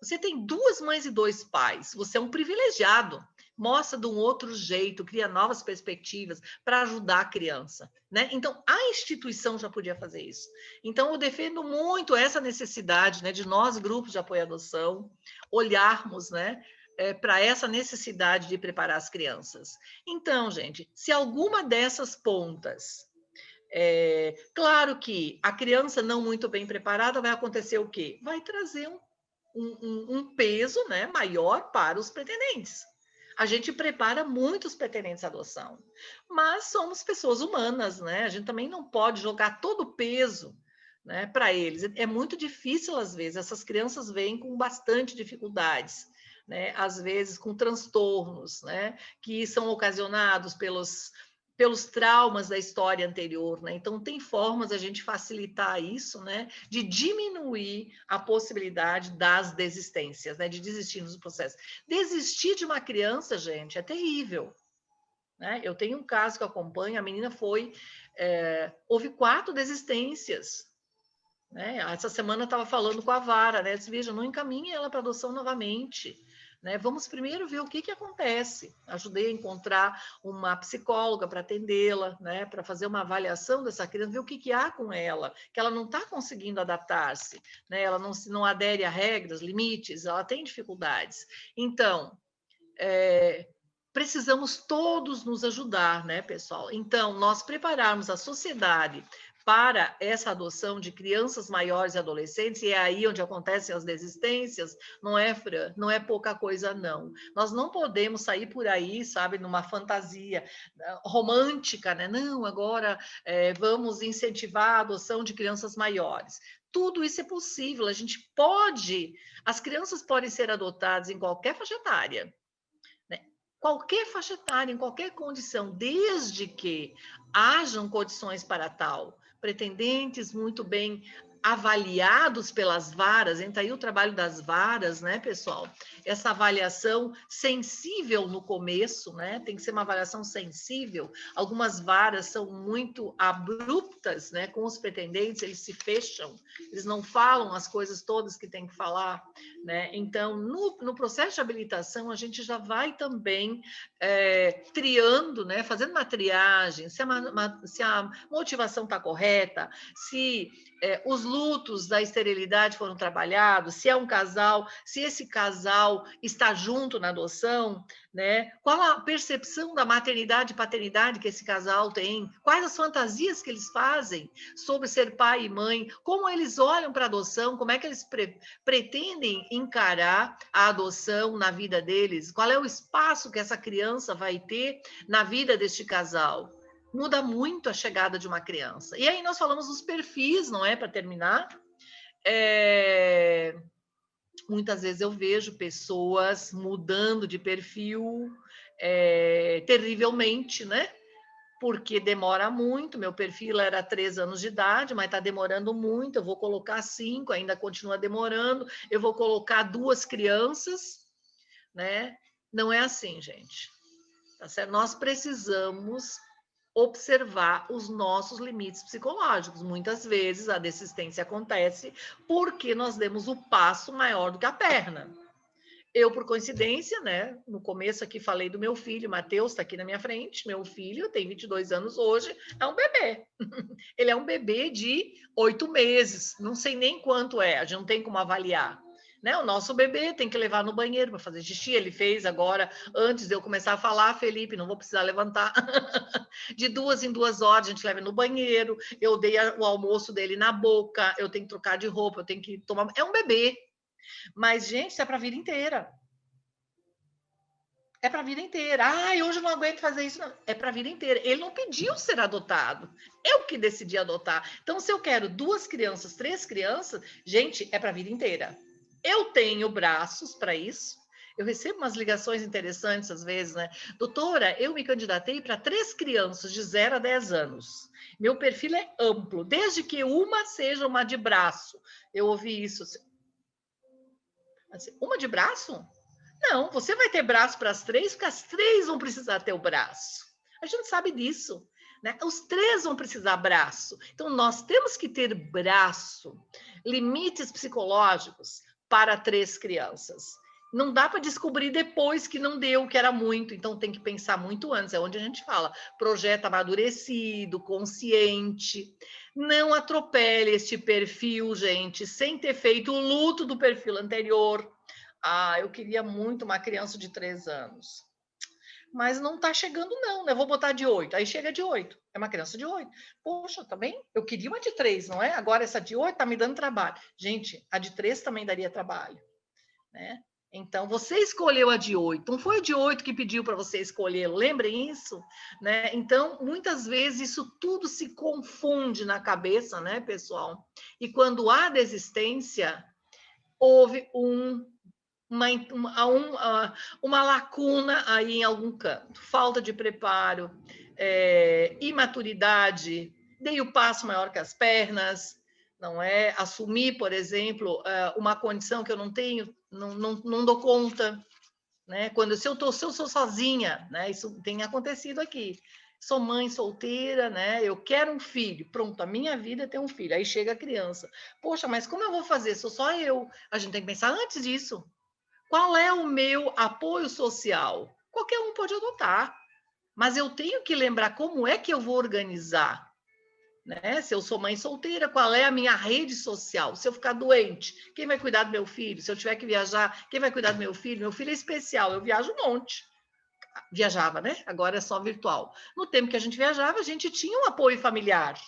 Você tem 2 mães e 2 pais. Você é um privilegiado. Mostra de um outro jeito, cria novas perspectivas para ajudar a criança, né? Então, a instituição já podia fazer isso. Então, eu defendo muito essa necessidade, né, de nós, grupos de apoio à adoção, olharmos, né, para essa necessidade de preparar as crianças. Então, gente, se alguma dessas pontas claro que a criança não muito bem preparada vai acontecer o quê? Vai trazer um peso, né, maior para os pretendentes. A gente prepara muitos pretendentes à adoção, mas somos pessoas humanas, né? A gente também não pode jogar todo o peso, né, para eles. É muito difícil, às vezes, essas crianças vêm com bastante dificuldades, né? Às vezes com transtornos, né, que são ocasionados pelos traumas da história anterior, né? Então, tem formas a gente facilitar isso, né? De diminuir a possibilidade das desistências, né? De desistir no processo. Desistir de uma criança, gente, é terrível, né? Eu tenho um caso que eu acompanho, a menina houve 4 desistências, né? Essa semana eu estava falando com a Vara, né? Eu disse, veja, não encaminhe ela para adoção novamente, né? Vamos primeiro ver o que acontece. Ajudei a encontrar uma psicóloga para atendê-la, né? Para fazer uma avaliação dessa criança, ver o que há com ela, que ela não está conseguindo adaptar-se, né? Ela não adere a regras, limites, ela tem dificuldades. Então, precisamos todos nos ajudar, né, pessoal? Então, nós prepararmos a sociedade para essa adoção de crianças maiores e adolescentes, e é aí onde acontecem as desistências, não é, Fran? Não é pouca coisa, não. Nós não podemos sair por aí, sabe, numa fantasia romântica, né? Não, agora vamos incentivar a adoção de crianças maiores. Tudo isso é possível, a gente pode, as crianças podem ser adotadas em qualquer faixa etária, né? Qualquer faixa etária, em qualquer condição, desde que hajam condições para tal, pretendentes muito bem avaliados pelas varas, entra aí o trabalho das varas, né, pessoal? Essa avaliação sensível no começo, né? Tem que ser uma avaliação sensível. Algumas varas são muito abruptas, né? Com os pretendentes, eles se fecham, eles não falam as coisas todas que tem que falar, né? Então, no processo de habilitação, a gente já vai também triando, né? Fazendo uma triagem, se a motivação está correta, se os lutos da esterilidade foram trabalhados, se é um casal, se esse casal está junto na adoção, né? Qual a percepção da maternidade e paternidade que esse casal tem, quais as fantasias que eles fazem sobre ser pai e mãe, como eles olham para a adoção, como é que eles pretendem encarar a adoção na vida deles, qual é o espaço que essa criança vai ter na vida deste casal. Muda muito a chegada de uma criança. E aí nós falamos dos perfis, não é? Para terminar. Muitas vezes eu vejo pessoas mudando de perfil terrivelmente, né? Porque demora muito. Meu perfil era 3 anos de idade, mas está demorando muito. Eu vou colocar 5, ainda continua demorando. Eu vou colocar 2 crianças, né? Não é assim, gente. Tá certo? Nós precisamos observar os nossos limites psicológicos. Muitas vezes a desistência acontece porque nós demos o passo maior do que a perna. Eu, por coincidência, né, no começo aqui falei do meu filho, Matheus está aqui na minha frente, meu filho tem 22 anos hoje, é um bebê. Ele é um bebê de 8 meses, não sei nem quanto é, a gente não tem como avaliar. Né? O nosso bebê tem que levar no banheiro para fazer xixi, ele fez agora, antes de eu começar a falar, Felipe, não vou precisar levantar. De 2 em 2 horas a gente leva no banheiro, eu dei o almoço dele na boca, eu tenho que trocar de roupa, eu tenho que tomar... É um bebê. Mas, gente, isso é para a vida inteira. É para a vida inteira. Hoje eu não aguento fazer isso. Não. É para a vida inteira. Ele não pediu ser adotado. Eu que decidi adotar. Então, se eu quero 2 crianças, 3 crianças, gente, é para a vida inteira. Eu tenho braços para isso. Eu recebo umas ligações interessantes às vezes, né? Doutora, eu me candidatei para 3 crianças de 0 a 10 anos. Meu perfil é amplo, desde que uma seja uma de braço. Eu ouvi isso. Assim, uma de braço? Não, você vai ter braço para as 3, porque as 3 vão precisar ter o braço. A gente sabe disso, né? Os 3 vão precisar braço. Então, nós temos que ter braço, limites psicológicos para 3 crianças. Não dá para descobrir depois que não deu, que era muito. Então, tem que pensar muito antes. É onde a gente fala. Projeto amadurecido, consciente. Não atropele este perfil, gente, sem ter feito o luto do perfil anterior. Eu queria muito uma criança de 3 anos. Mas não está chegando, não, né? Vou botar de 8. Aí chega de 8. É uma criança de 8. Poxa, tá bem? Eu queria uma de 3, não é? Agora essa de 8 está me dando trabalho. Gente, a de 3 também daria trabalho, né? Então, você escolheu a de 8. Não foi a de 8 que pediu para você escolher. Lembrem isso, né? Então, muitas vezes, isso tudo se confunde na cabeça, né, pessoal? E quando há desistência, houve uma lacuna aí em algum canto. Falta de preparo, imaturidade, dei o passo maior que as pernas, não é? Assumir, por exemplo, uma condição que eu não tenho, não dou conta, né? Se eu sou sozinha, né? Isso tem acontecido aqui. Sou mãe solteira, né? Eu quero um filho. Pronto, a minha vida é ter um filho. Aí chega a criança. Poxa, mas como eu vou fazer? Sou só eu. A gente tem que pensar antes disso. Qual é o meu apoio social? Qualquer um pode adotar. Mas eu tenho que lembrar como é que eu vou organizar. Né? Se eu sou mãe solteira, qual é a minha rede social? Se eu ficar doente, quem vai cuidar do meu filho? Se eu tiver que viajar, quem vai cuidar do meu filho? Meu filho é especial, eu viajo um monte. Viajava, né? Agora é só virtual. No tempo que a gente viajava, a gente tinha um apoio familiar.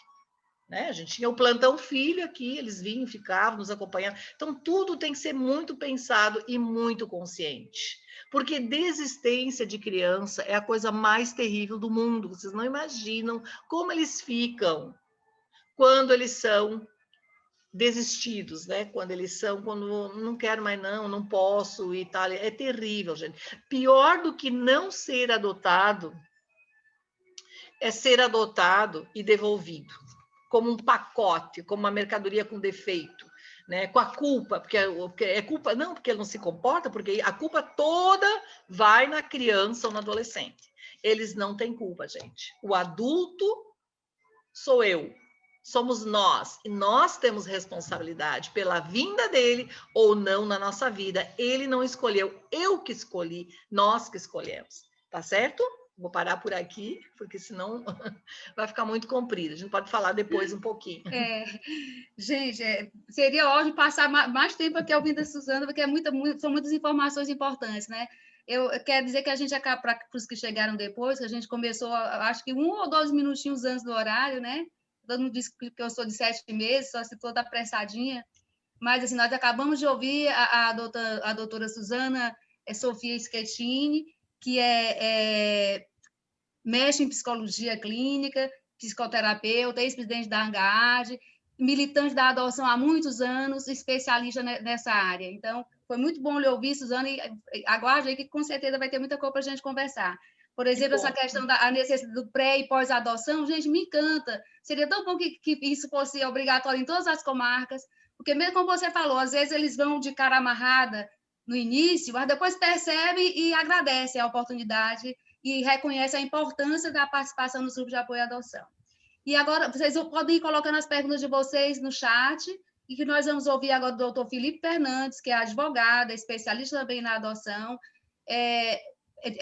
né? A gente tinha o plantão filho aqui, eles vinham, ficavam, nos acompanhando. Então, tudo tem que ser muito pensado e muito consciente. Porque desistência de criança é a coisa mais terrível do mundo. Vocês não imaginam como eles ficam quando eles são desistidos, né? Quando não quero mais não posso e tal. É terrível, gente. Pior do que não ser adotado é ser adotado e devolvido como um pacote, como uma mercadoria com defeito, né? Com a culpa, porque é culpa, não porque ele não se comporta, porque a culpa toda vai na criança ou no adolescente. Eles não têm culpa, gente. O adulto sou eu, somos nós, e nós temos responsabilidade pela vinda dele ou não na nossa vida. Ele não escolheu, eu que escolhi, nós que escolhemos, tá certo? Vou parar por aqui, porque senão vai ficar muito comprido. A gente pode falar depois um pouquinho. Gente, seria ótimo passar mais tempo aqui ouvindo a Suzana, porque são muitas informações importantes, né? Eu quero dizer que a gente acaba, para os que chegaram depois, que a gente começou, acho que 1 ou 2 minutinhos antes do horário, né? Todo mundo disse que eu sou de 7 meses, só se toda apressadinha. Mas, assim, nós acabamos de ouvir a doutora Suzana Sofia Schettini, que mexe em psicologia clínica, psicoterapeuta, ex-presidente da ANGAAD, militante da adoção há muitos anos, especialista nessa área. Então, foi muito bom lhe ouvir, Suzana, e aguarde aí que com certeza vai ter muita coisa para a gente conversar. Por exemplo, essa questão da necessidade do pré e pós-adoção, gente, me encanta. Seria tão bom que isso fosse obrigatório em todas as comarcas, porque mesmo como você falou, às vezes eles vão de cara amarrada no início, mas depois percebem e agradecem a oportunidade e reconhecem a importância da participação nos grupos de apoio à adoção. E agora, vocês podem ir colocando as perguntas de vocês no chat, e que nós vamos ouvir agora do doutor Felipe Fernandes, que é advogado, especialista também na adoção, é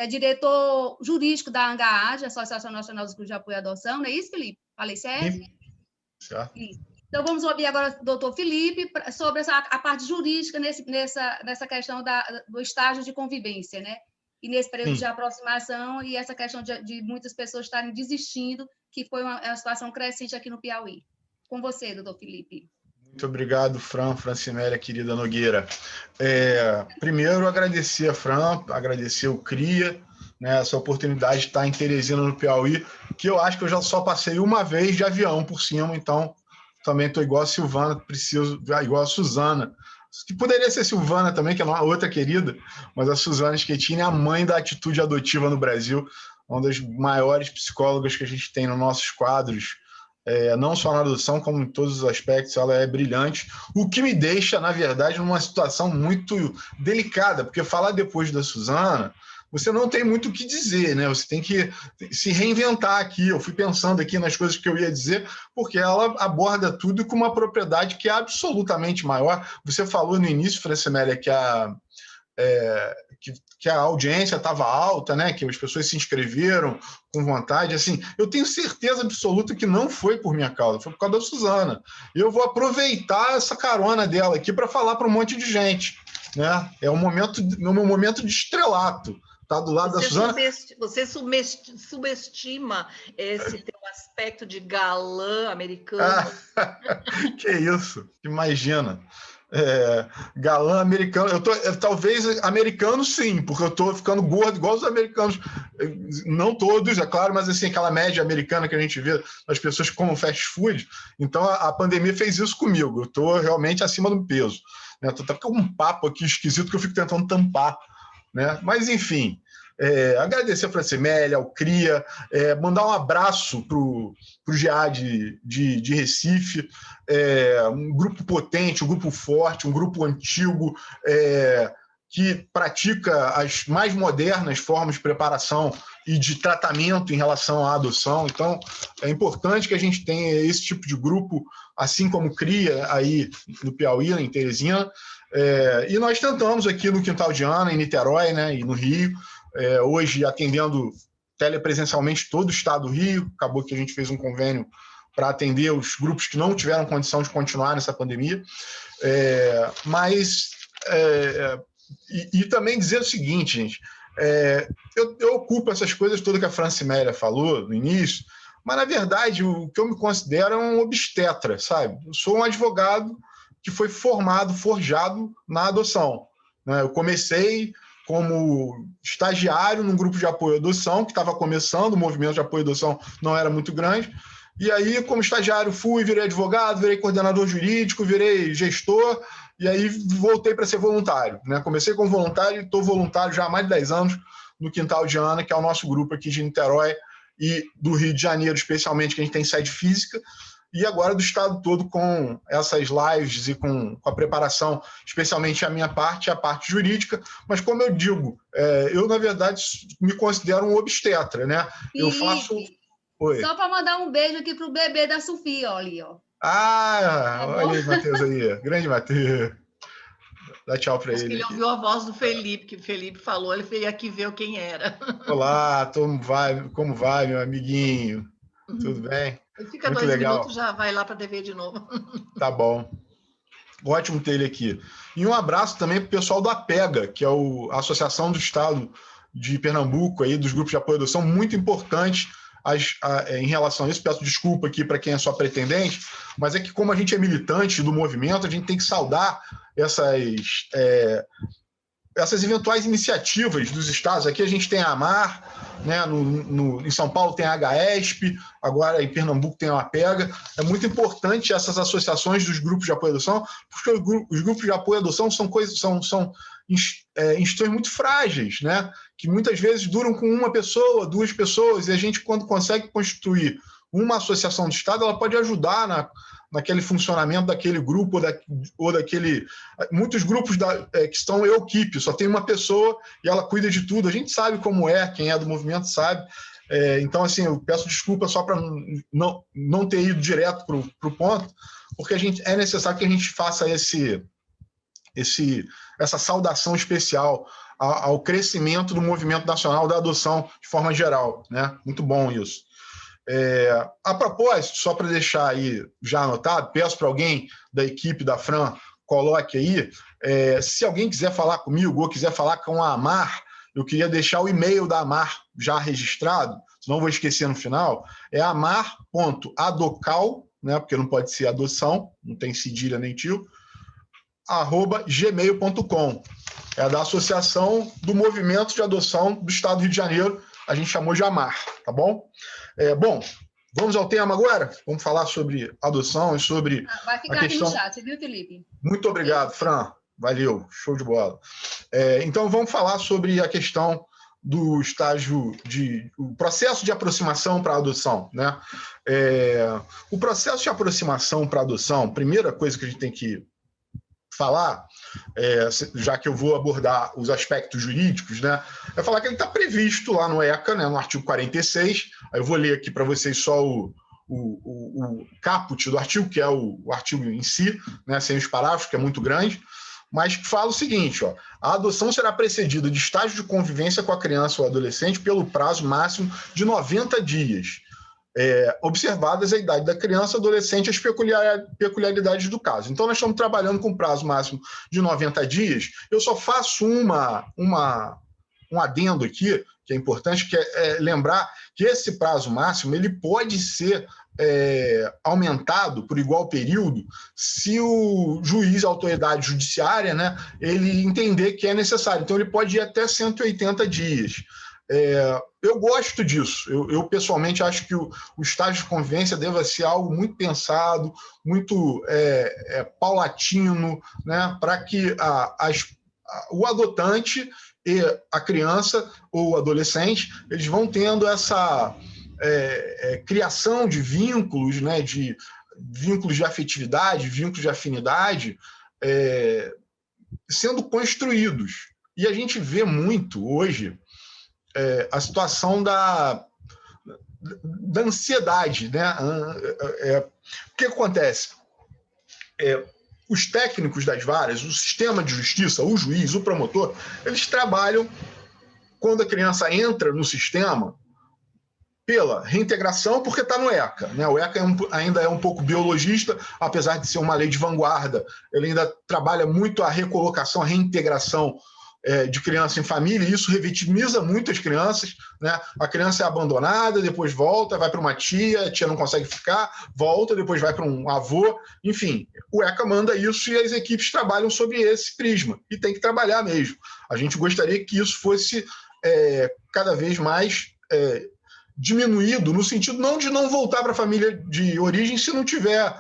diretor jurídico da ANGAAD, Associação Nacional dos Grupos de Apoio à Adoção, não é isso, Felipe? Falei certo? Certo. Isso. Então, vamos ouvir agora o doutor Felipe sobre a parte jurídica nessa questão do estágio de convivência, né? E nesse período de aproximação e essa questão de muitas pessoas estarem desistindo, que foi uma situação crescente aqui no Piauí. Com você, doutor Felipe. Muito obrigado, Francimélia, querida Nogueira. Primeiro, agradecer a Fran, agradecer o CRIA, né, essa oportunidade de estar em Teresina, no Piauí, que eu acho que eu já só passei uma vez de avião por cima, então também estou igual a Silvana, igual a Suzana, que poderia ser Silvana também, que é uma outra querida, mas a Suzana Schettini é a mãe da atitude adotiva no Brasil, uma das maiores psicólogas que a gente tem nos nossos quadros, não só na adoção, como em todos os aspectos, ela é brilhante, o que me deixa, na verdade, numa situação muito delicada, porque falar depois da Suzana, você não tem muito o que dizer, né? Você tem que se reinventar aqui. Eu fui pensando aqui nas coisas que eu ia dizer, porque ela aborda tudo com uma propriedade que é absolutamente maior. Você falou no início, Francimélia, que a audiência estava alta, né? Que as pessoas se inscreveram com vontade. Assim, eu tenho certeza absoluta que não foi por minha causa, foi por causa da Suzana. Eu vou aproveitar essa carona dela aqui para falar para um monte de gente, né? É o meu momento de estrelato. Tá do lado da Suzana. Você subestima esse teu aspecto de galã americano. Que isso, imagina. Galã americano. Talvez americano, sim, porque eu estou ficando gordo igual os americanos. Não todos, é claro, mas assim, aquela média americana que a gente vê das pessoas que comem fast food. Então, a pandemia fez isso comigo. Eu estou realmente acima do peso. Estou até com um papo aqui esquisito que eu fico tentando tampar. Né? Mas, enfim, agradecer a Francimélia, ao CRIA, mandar um abraço para o GA de Recife, um grupo potente, um grupo forte, um grupo antigo, que pratica as mais modernas formas de preparação e de tratamento em relação à adoção. Então, é importante que a gente tenha esse tipo de grupo, assim como o CRIA aí no Piauí, em Teresina. E nós tentamos aqui no Quintal de Ana, em Niterói, né, e no Rio, hoje atendendo telepresencialmente todo o estado do Rio. Acabou que a gente fez um convênio para atender os grupos que não tiveram condição de continuar nessa pandemia. E também dizer o seguinte, gente, eu ocupo essas coisas todas que a Francimélia falou no início, Mas, na verdade, o que eu me considero é um obstetra, sabe? Eu sou um advogado que foi formado, forjado na adoção, né? Eu comecei como estagiário num grupo de apoio à adoção, que estava começando, o movimento de apoio à adoção não era muito grande, e aí, como estagiário, virei advogado, virei coordenador jurídico, virei gestor, e aí voltei para ser voluntário, né? Comecei como voluntário e estou voluntário já há mais de 10 anos no Quintal de Ana, que é o nosso grupo aqui de Niterói e do Rio de Janeiro, especialmente, que a gente tem sede física, e agora do estado todo com essas lives e com a preparação, especialmente a minha parte, a parte jurídica. Mas, como eu digo, eu, na verdade, me considero um obstetra, né? Eu faço... Oi. Só para mandar um beijo aqui para o bebê da Sofia, olha ali, ó. Olha aí, Matheus aí. Grande Matheus. Dá tchau para ele. Acho que ele ouviu a voz do Felipe, que o Felipe falou, ele veio aqui ver quem era. Olá, como vai, meu amiguinho? Tudo bem? Ele fica muito 2 legal. Minutos, já vai lá para TV de novo. Tá bom. Ótimo ter ele aqui. E um abraço também para o pessoal do APEGA, que é a Associação do Estado de Pernambuco, aí, dos grupos de apoio à adoção, muito importante em relação a isso. Peço desculpa aqui para quem é só pretendente, mas é que, como a gente é militante do movimento, a gente tem que saudar essas eventuais iniciativas dos estados. Aqui a gente tem a AMAR, né? Em São Paulo tem a HESP, agora em Pernambuco tem a APEGA. É muito importante essas associações dos grupos de apoio à adoção, porque os grupos de apoio à adoção são instituições muito frágeis, né? Que muitas vezes duram com uma pessoa, 2 pessoas, e a gente, quando consegue constituir uma associação de Estado, ela pode ajudar naquele funcionamento daquele grupo ou daquele... Muitos grupos que estão equipe, só tem uma pessoa e ela cuida de tudo. A gente sabe como é, quem é do movimento sabe. Então, assim, eu peço desculpa só para não ter ido direto para o ponto, porque é necessário que a gente faça essa saudação especial ao crescimento do movimento nacional da adoção de forma geral, né? Muito bom isso. A propósito, só para deixar aí já anotado, peço para alguém da equipe da Fran, coloque aí, se alguém quiser falar comigo ou quiser falar com a AMAR, eu queria deixar o e-mail da AMAR já registrado, senão vou esquecer no final, é amar.adocal, né, porque não pode ser adoção, não tem cedilha nem tio, @gmail.com. É da Associação do Movimento de Adoção do Estado do Rio de Janeiro, a gente chamou de AMAR, tá bom? Bom, vamos ao tema agora? Vamos falar sobre adoção e sobre vai ficar a questão... aqui no chat, viu, Felipe? Muito obrigado, Fran. Valeu, show de bola. Então, vamos falar sobre a questão do o processo de aproximação para a adoção, né? O processo de aproximação para a adoção, primeira coisa que a gente tem que falar, já que eu vou abordar os aspectos jurídicos, né, é falar que ele está previsto lá no ECA, né, no artigo 46. Aí eu vou ler aqui para vocês só o caput do artigo, que é o artigo em si, né, sem os parágrafos, que é muito grande, mas que fala o seguinte: a adoção será precedida de estágio de convivência com a criança ou adolescente pelo prazo máximo de 90 dias. Observadas a idade da criança, adolescente e as peculiaridades do caso. Então, nós estamos trabalhando com prazo máximo de 90 dias. Eu só faço um adendo aqui, que é importante, que é lembrar que esse prazo máximo ele pode ser aumentado por igual período se o juiz, a autoridade judiciária, né, ele entender que é necessário. Então, ele pode ir até 180 dias. Eu gosto disso. Eu pessoalmente acho que o estágio de convivência deve ser algo muito pensado, muito paulatino, né, para que o adotante e a criança ou o adolescente eles vão tendo essa criação de vínculos, né, de vínculos de afetividade, vínculos de afinidade sendo construídos. E a gente vê muito hoje a situação da ansiedade, né? O que acontece? Os técnicos das varas, o sistema de justiça, o juiz, o promotor, eles trabalham quando a criança entra no sistema pela reintegração, porque está no ECA, né? O ECA ainda é um pouco biologista, apesar de ser uma lei de vanguarda, ele ainda trabalha muito a recolocação, a reintegração de criança em família, e isso revitimiza muito as crianças, né? A criança é abandonada, depois volta, vai para uma tia, a tia não consegue ficar, volta, depois vai para um avô, enfim, o ECA manda isso e as equipes trabalham sobre esse prisma, e tem que trabalhar mesmo. A gente gostaria que isso fosse cada vez mais diminuído, no sentido não de não voltar para a família de origem se não tiver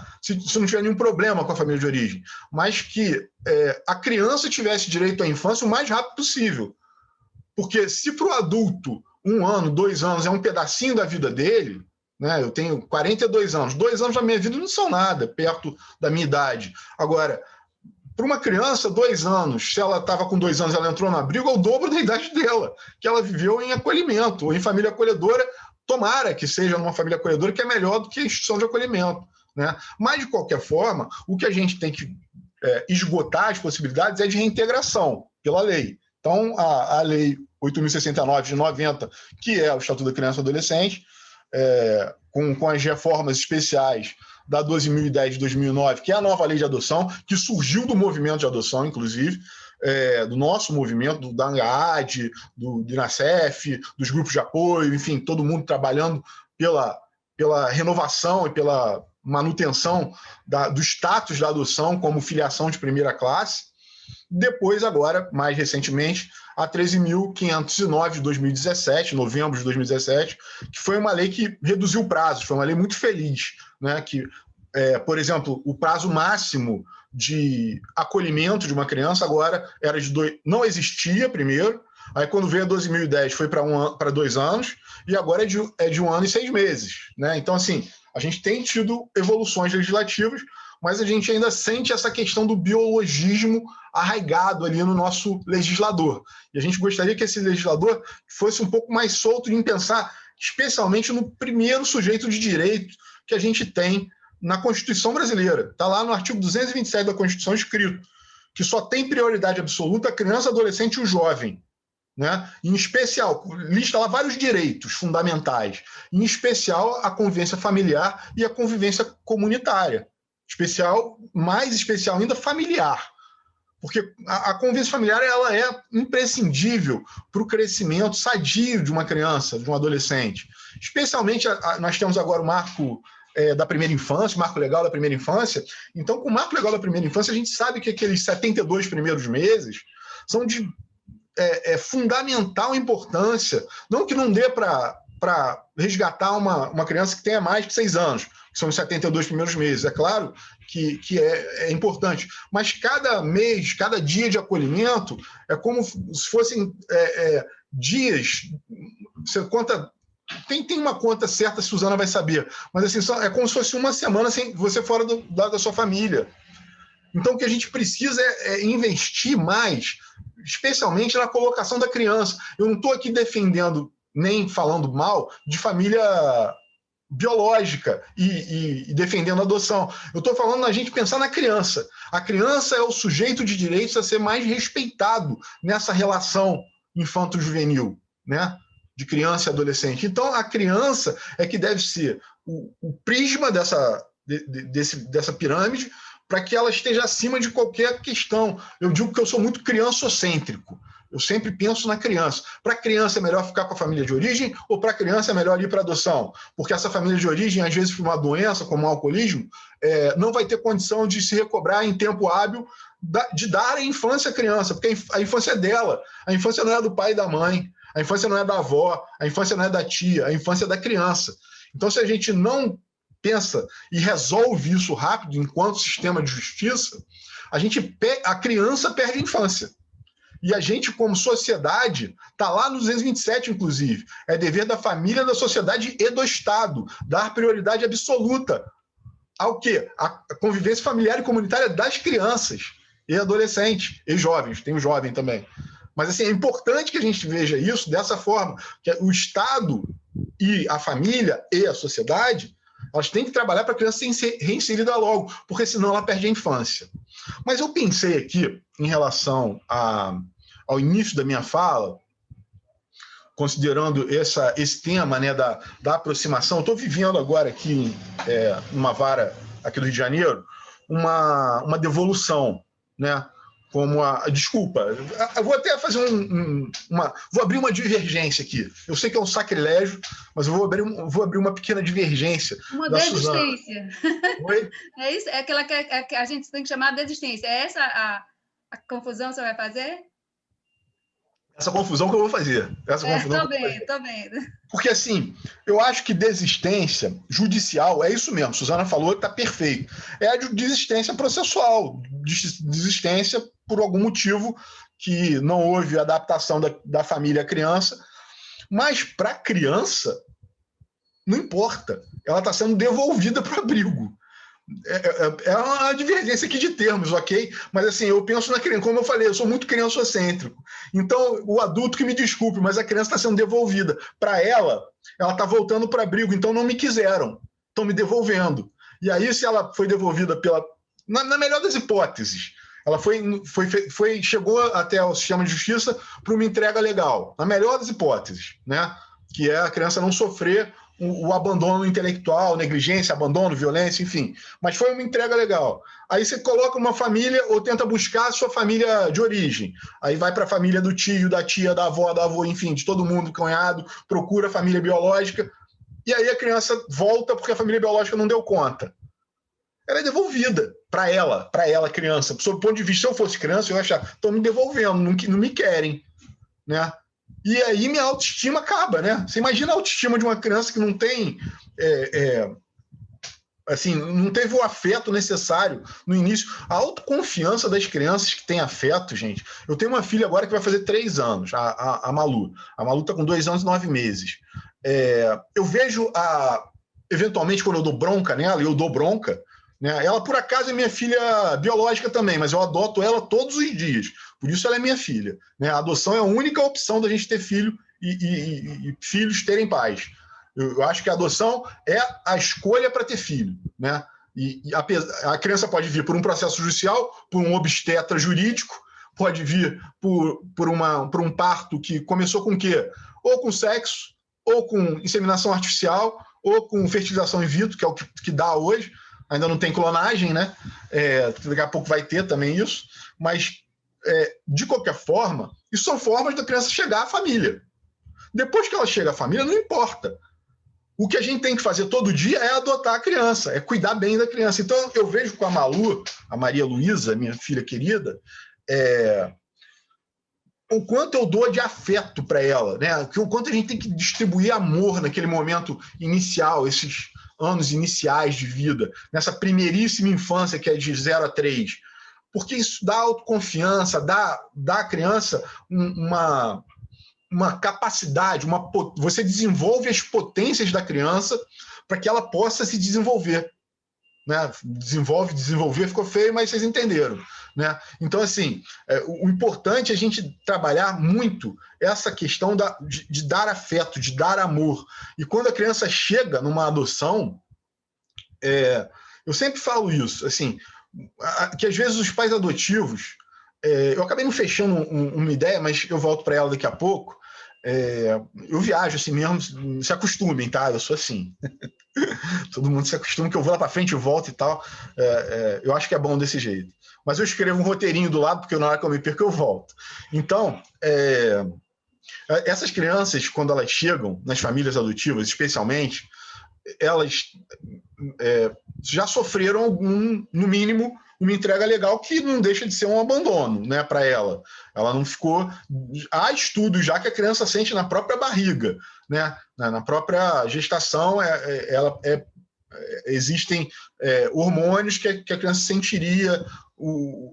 nenhum problema com a família de origem, mas que a criança tivesse direito à infância o mais rápido possível. Porque se para o adulto 1 ano, 2 anos é um pedacinho da vida dele, né? Eu tenho 42 anos, 2 anos da minha vida não são nada perto da minha idade. Agora, para uma criança, 2 anos, se ela estava com 2 anos, ela entrou no abrigo, é o dobro da idade dela, que ela viveu em acolhimento, ou em família acolhedora. Tomara que seja numa família acolhedora, que é melhor do que a instituição de acolhimento, né? Mas, de qualquer forma, o que a gente tem que esgotar as possibilidades é de reintegração pela lei. Então, a Lei 8.069 de 90, que é o Estatuto da Criança e do Adolescente, com as reformas especiais da 12.010 de 2009, que é a nova lei de adoção, que surgiu do movimento de adoção, inclusive, do nosso movimento, da ANGAAD, do INASEF, dos grupos de apoio, enfim, todo mundo trabalhando pela renovação e pela manutenção do status da adoção como filiação de primeira classe. Depois, agora, mais recentemente, a 13.509 de 2017, novembro de 2017, que foi uma lei que reduziu prazos, foi uma lei muito feliz, né? Que, por exemplo, o prazo máximo de acolhimento de uma criança agora era não existia primeiro, aí quando veio a 12.010 foi para 2 anos, e agora é de 1 ano e 6 meses, né? Então, assim, a gente tem tido evoluções legislativas, mas a gente ainda sente essa questão do biologismo arraigado ali no nosso legislador. E a gente gostaria que esse legislador fosse um pouco mais solto em pensar, especialmente no primeiro sujeito de direito que a gente tem na Constituição brasileira. Está lá no artigo 227 da Constituição escrito que só tem prioridade absoluta a criança, adolescente e o jovem, né? Em especial, lista lá vários direitos fundamentais, em especial a convivência familiar e a convivência comunitária. Mais especial ainda, familiar. Porque a convivência familiar ela é imprescindível para o crescimento sadio de uma criança, de um adolescente. Especialmente, nós temos agora o marco da primeira infância, o marco legal da primeira infância. Então, com o marco legal da primeira infância, a gente sabe que aqueles 72 primeiros meses são de fundamental importância. Não que não dê para resgatar uma criança que tenha mais de 6 anos, que são os 72 primeiros meses. É claro que é importante, mas cada mês, cada dia de acolhimento é como se fossem dias. Você conta. Tem uma conta certa, a Suzana vai saber, mas assim, é como se fosse uma semana sem você fora da sua família. Então, o que a gente precisa é investir mais, especialmente na colocação da criança. Eu não estou aqui defendendo, nem falando mal, de família biológica e defendendo a adoção. Eu estou falando na gente pensar na criança. A criança é o sujeito de direitos a ser mais respeitado nessa relação infanto-juvenil, né? De criança e adolescente. Então, a criança é que deve ser o prisma dessa pirâmide para que ela esteja acima de qualquer questão. Eu digo que eu sou muito criançocêntrico. Eu sempre penso na criança. Para a criança é melhor ficar com a família de origem ou para a criança é melhor ir para a adoção? Porque essa família de origem, às vezes, por uma doença, como o alcoolismo, não vai ter condição de se recobrar em tempo hábil de dar a infância à criança, porque a infância é dela. A infância não é do pai e da mãe. A infância não é da avó, a infância não é da tia, a infância é da criança. Então, se a gente não pensa e resolve isso rápido enquanto sistema de justiça, a criança perde a infância. E a gente, como sociedade, está lá no 227, inclusive. É dever da família, da sociedade e do Estado dar prioridade absoluta ao quê? A convivência familiar e comunitária das crianças e adolescentes e jovens. Tem o jovem também. Mas assim, é importante que a gente veja isso dessa forma, que o Estado e a família e a sociedade, elas têm que trabalhar para a criança ser reinserida logo, porque senão ela perde a infância. Mas eu pensei aqui, em relação ao início da minha fala, considerando esse tema, né, da aproximação, eu estou vivendo agora aqui, numa vara aqui do Rio de Janeiro, uma devolução, né? como desculpa, eu vou até fazer vou abrir uma divergência aqui. Eu sei que é um sacrilégio, mas eu vou abrir uma pequena divergência. Uma desistência. Oi? É isso? É aquela que a gente tem que chamar de desistência. É essa a confusão que você vai fazer? Essa confusão que eu vou fazer. Tô vendo. Porque, assim, eu acho que desistência judicial é isso mesmo. Suzana falou que está perfeito. É a desistência processual, desistência por algum motivo que não houve adaptação da família à criança. Mas, para a criança, não importa. Ela está sendo devolvida para o abrigo. É uma divergência aqui de termos, ok? Mas assim, eu penso na criança, como eu falei, eu sou muito criançocêntrico. Então, o adulto que me desculpe, mas a criança está sendo devolvida. Para ela está voltando para abrigo, então não me quiseram, estão me devolvendo. E aí, se ela foi devolvida na melhor das hipóteses, ela chegou até o sistema de justiça para uma entrega legal, na melhor das hipóteses, né? Que é a criança não sofrer o abandono intelectual, negligência, abandono, violência, enfim. Mas foi uma entrega legal. Aí você coloca uma família ou tenta buscar a sua família de origem. Aí vai para a família do tio, da tia, da avó, enfim, de todo mundo, cunhado, procura a família biológica. E aí a criança volta porque a família biológica não deu conta. Ela é devolvida para ela, criança. Sob o ponto de vista, se eu fosse criança, eu ia achar, estão me devolvendo, não me querem, né? E aí minha autoestima acaba, né? Você imagina a autoestima de uma criança que não tem, assim, não teve o afeto necessário no início. A autoconfiança das crianças que têm afeto, gente. Eu tenho uma filha agora que vai fazer 3 anos, a Malu. A Malu está com 2 anos e 9 meses. Eu vejo, eventualmente, quando eu dou bronca nela, e eu dou bronca, né? Ela, por acaso, é minha filha biológica também, mas eu adoto ela todos os dias. Por isso ela é minha filha, né? A adoção é a única opção da gente ter filho e filhos terem pais. Eu acho que a adoção é a escolha para ter filho, né? E a criança pode vir por um processo judicial, por um obstetra jurídico, pode vir por um parto que começou com o quê? Ou com sexo, ou com inseminação artificial, ou com fertilização in vitro, que é o que dá hoje. Ainda não tem clonagem, né? Daqui a pouco vai ter também isso, mas de qualquer forma, isso são formas da criança chegar à família. Depois que ela chega à família, não importa. O que a gente tem que fazer todo dia é adotar a criança, é cuidar bem da criança. Então, eu vejo com a Malu, a Maria Luísa, minha filha querida, o quanto eu dou de afeto para ela, né? O quanto a gente tem que distribuir amor naquele momento inicial, esses anos iniciais de vida, nessa primeiríssima infância que é de 0 a 3. Porque isso dá autoconfiança, dá à criança uma capacidade, você desenvolve as potências da criança para que ela possa se desenvolver. Né? Desenvolver ficou feio, mas vocês entenderam. Né? Então, assim, o importante é a gente trabalhar muito essa questão de dar afeto, de dar amor. E quando a criança chega numa adoção, eu sempre falo isso, assim, que às vezes os pais adotivos, eu acabei não fechando uma ideia, mas eu volto para ela daqui a pouco. Eu viajo assim mesmo, se acostumem, tá? Eu sou assim. Todo mundo se acostuma que eu vou lá para frente e volto e tal. Eu acho que é bom desse jeito. Mas eu escrevo um roteirinho do lado, porque na hora que eu me perco, eu volto. Então, essas crianças, quando elas chegam nas famílias adotivas, especialmente, elas já sofreram no mínimo, uma entrega legal que não deixa de ser um abandono, né, para ela. Ela não ficou... Há estudos já que a criança sente na própria barriga, né, na própria gestação, existem hormônios que a criança sentiria,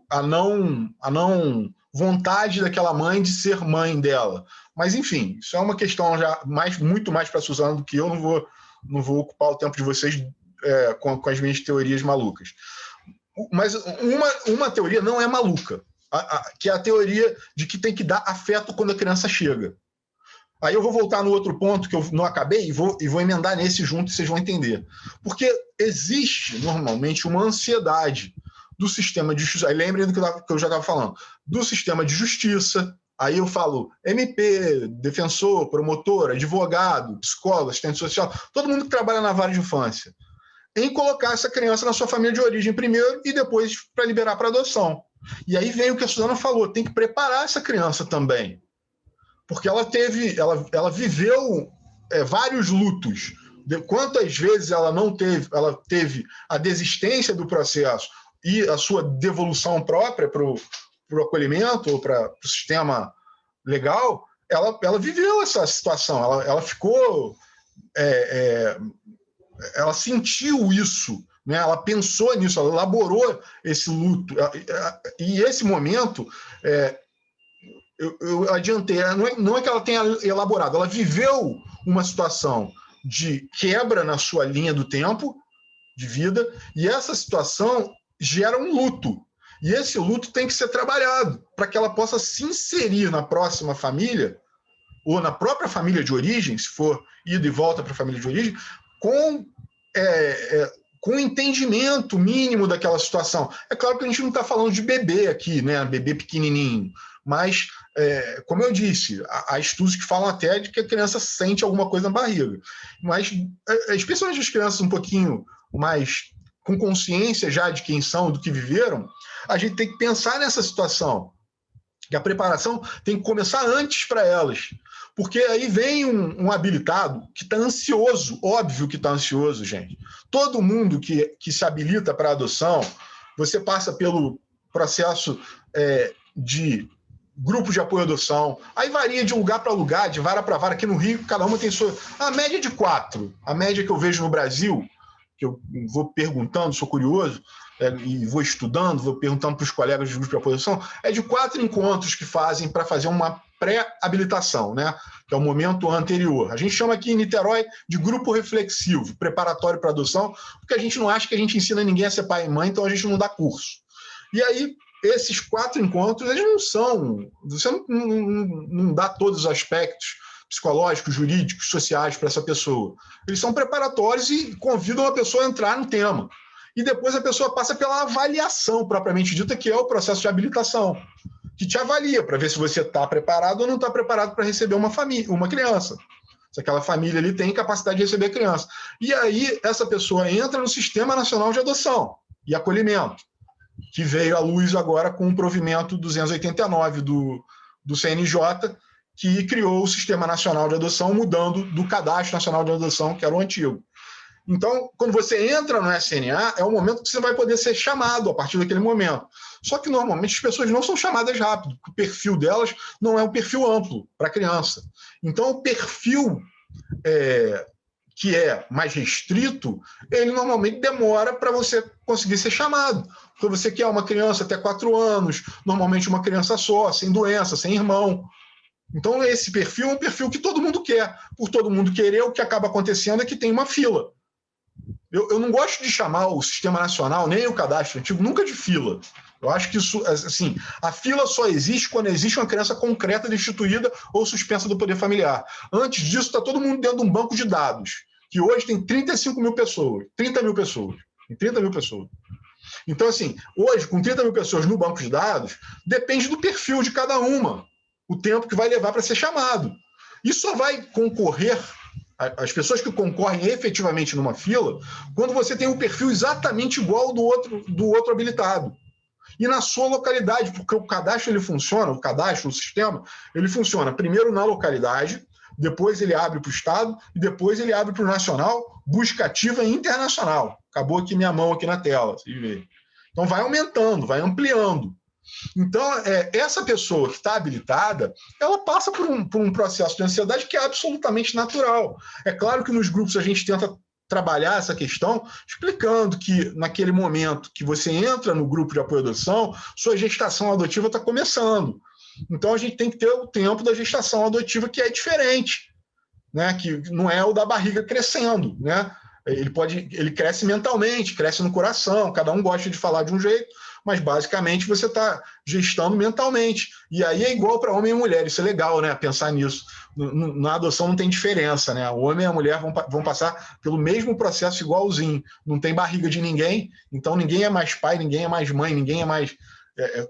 a não vontade daquela mãe de ser mãe dela. Mas, enfim, isso é uma questão já muito mais para a Suzana do que eu. Não vou ocupar o tempo de vocês com as minhas teorias malucas. Mas uma teoria não é maluca, que é a teoria de que tem que dar afeto quando a criança chega. Aí eu vou voltar no outro ponto que eu não acabei e vou emendar nesse junto e vocês vão entender. Porque existe, normalmente, uma ansiedade do sistema de justiça. Aí lembrem do que eu já estava falando. Do sistema de justiça. Aí eu falo MP, defensor, promotor, advogado, psicólogo, assistente social, todo mundo que trabalha na vara de infância, em colocar essa criança na sua família de origem primeiro e depois para liberar para adoção. E aí vem o que a Suzana falou, tem que preparar essa criança também. Porque ela viveu vários lutos. Quantas vezes ela teve a desistência do processo e a sua devolução própria para o acolhimento ou para o sistema legal, ela viveu essa situação, ela ficou... ela sentiu isso, né? Ela pensou nisso, ela elaborou esse luto. E esse momento... Eu adiantei, não é que ela tenha elaborado, ela viveu uma situação de quebra na sua linha do tempo de vida, e essa situação gera um luto. E esse luto tem que ser trabalhado para que ela possa se inserir na próxima família, ou na própria família de origem, se for ida e volta para a família de origem, com o entendimento mínimo daquela situação. É claro que a gente não está falando de bebê aqui, né? Bebê pequenininho, mas, como eu disse, há estudos que falam até de que a criança sente alguma coisa na barriga. Mas, especialmente as crianças um pouquinho mais com consciência já de quem são, do que viveram, a gente tem que pensar nessa situação. E a preparação tem que começar antes para elas. Porque aí vem um habilitado que está ansioso, óbvio que está ansioso, gente. Todo mundo que se habilita para adoção, você passa pelo processo de grupo de apoio à adoção, aí varia de lugar para lugar, de vara para vara. Aqui no Rio, cada uma tem sua... A média de 4. A média que eu vejo no Brasil, que eu vou perguntando, sou curioso, e vou estudando, vou perguntando para os colegas de grupo de apoio à adoção, é de 4 encontros que fazem para fazer uma pré-habilitação, né? Que é o momento anterior. A gente chama aqui em Niterói de grupo reflexivo, preparatório para adoção, porque a gente não acha que a gente ensina ninguém a ser pai e mãe, então a gente não dá curso. E aí, esses 4 encontros, eles não são... Você não dá todos os aspectos psicológicos, jurídicos, sociais para essa pessoa. Eles são preparatórios e convidam a pessoa a entrar no tema. E depois a pessoa passa pela avaliação, propriamente dita, que é o processo de habilitação, que te avalia para ver se você está preparado ou não está preparado para receber uma criança. Se aquela família ali tem capacidade de receber criança. E aí essa pessoa entra no Sistema Nacional de Adoção e Acolhimento, que veio à luz agora com o provimento 289 do CNJ, que criou o Sistema Nacional de Adoção, mudando do Cadastro Nacional de Adoção, que era o antigo. Então, quando você entra no SNA, é o momento que você vai poder ser chamado a partir daquele momento. Só que, normalmente, as pessoas não são chamadas rápido, porque o perfil delas não é um perfil amplo para a criança. Então, o perfil que é mais restrito, ele normalmente demora para você conseguir ser chamado. Porque você quer uma criança até 4 anos, normalmente uma criança só, sem doença, sem irmão. Então, esse perfil é um perfil que todo mundo quer. Por todo mundo querer, o que acaba acontecendo é que tem uma fila. Eu não gosto de chamar o Sistema Nacional, nem o cadastro antigo, nunca de fila. Eu acho que isso, assim, a fila só existe quando existe uma criança concreta destituída ou suspensa do poder familiar. Antes disso, está todo mundo dentro de um banco de dados, que hoje tem 35 mil pessoas, 30 mil pessoas. Tem 30 mil pessoas. Então, assim, hoje, com 30 mil pessoas no banco de dados, depende do perfil de cada uma, o tempo que vai levar para ser chamado. Isso só vai concorrer... As pessoas que concorrem efetivamente numa fila, quando você tem um perfil exatamente igual ao do outro habilitado. E na sua localidade, porque o cadastro ele funciona, o cadastro, o sistema, ele funciona primeiro na localidade, depois ele abre para o Estado e depois ele abre para o nacional, busca ativa e internacional. Acabou aqui minha mão aqui na tela, vocês veem. Então vai aumentando, vai ampliando. Então, essa pessoa que está habilitada, ela passa por um processo de ansiedade que é absolutamente natural. É claro que nos grupos a gente tenta trabalhar essa questão, explicando que naquele momento que você entra no grupo de apoio à adoção, sua gestação adotiva está começando. Então, a gente tem que ter o tempo da gestação adotiva, que é diferente, né? Que não é o da barriga crescendo, né? Ele cresce mentalmente, cresce no coração, cada um gosta de falar de um jeito, mas basicamente você está gestando mentalmente. E aí é igual para homem e mulher, isso é legal, né? Pensar nisso. Na adoção não tem diferença, né? O homem e a mulher vão passar pelo mesmo processo igualzinho. Não tem barriga de ninguém, então ninguém é mais pai, ninguém é mais mãe, ninguém é mais...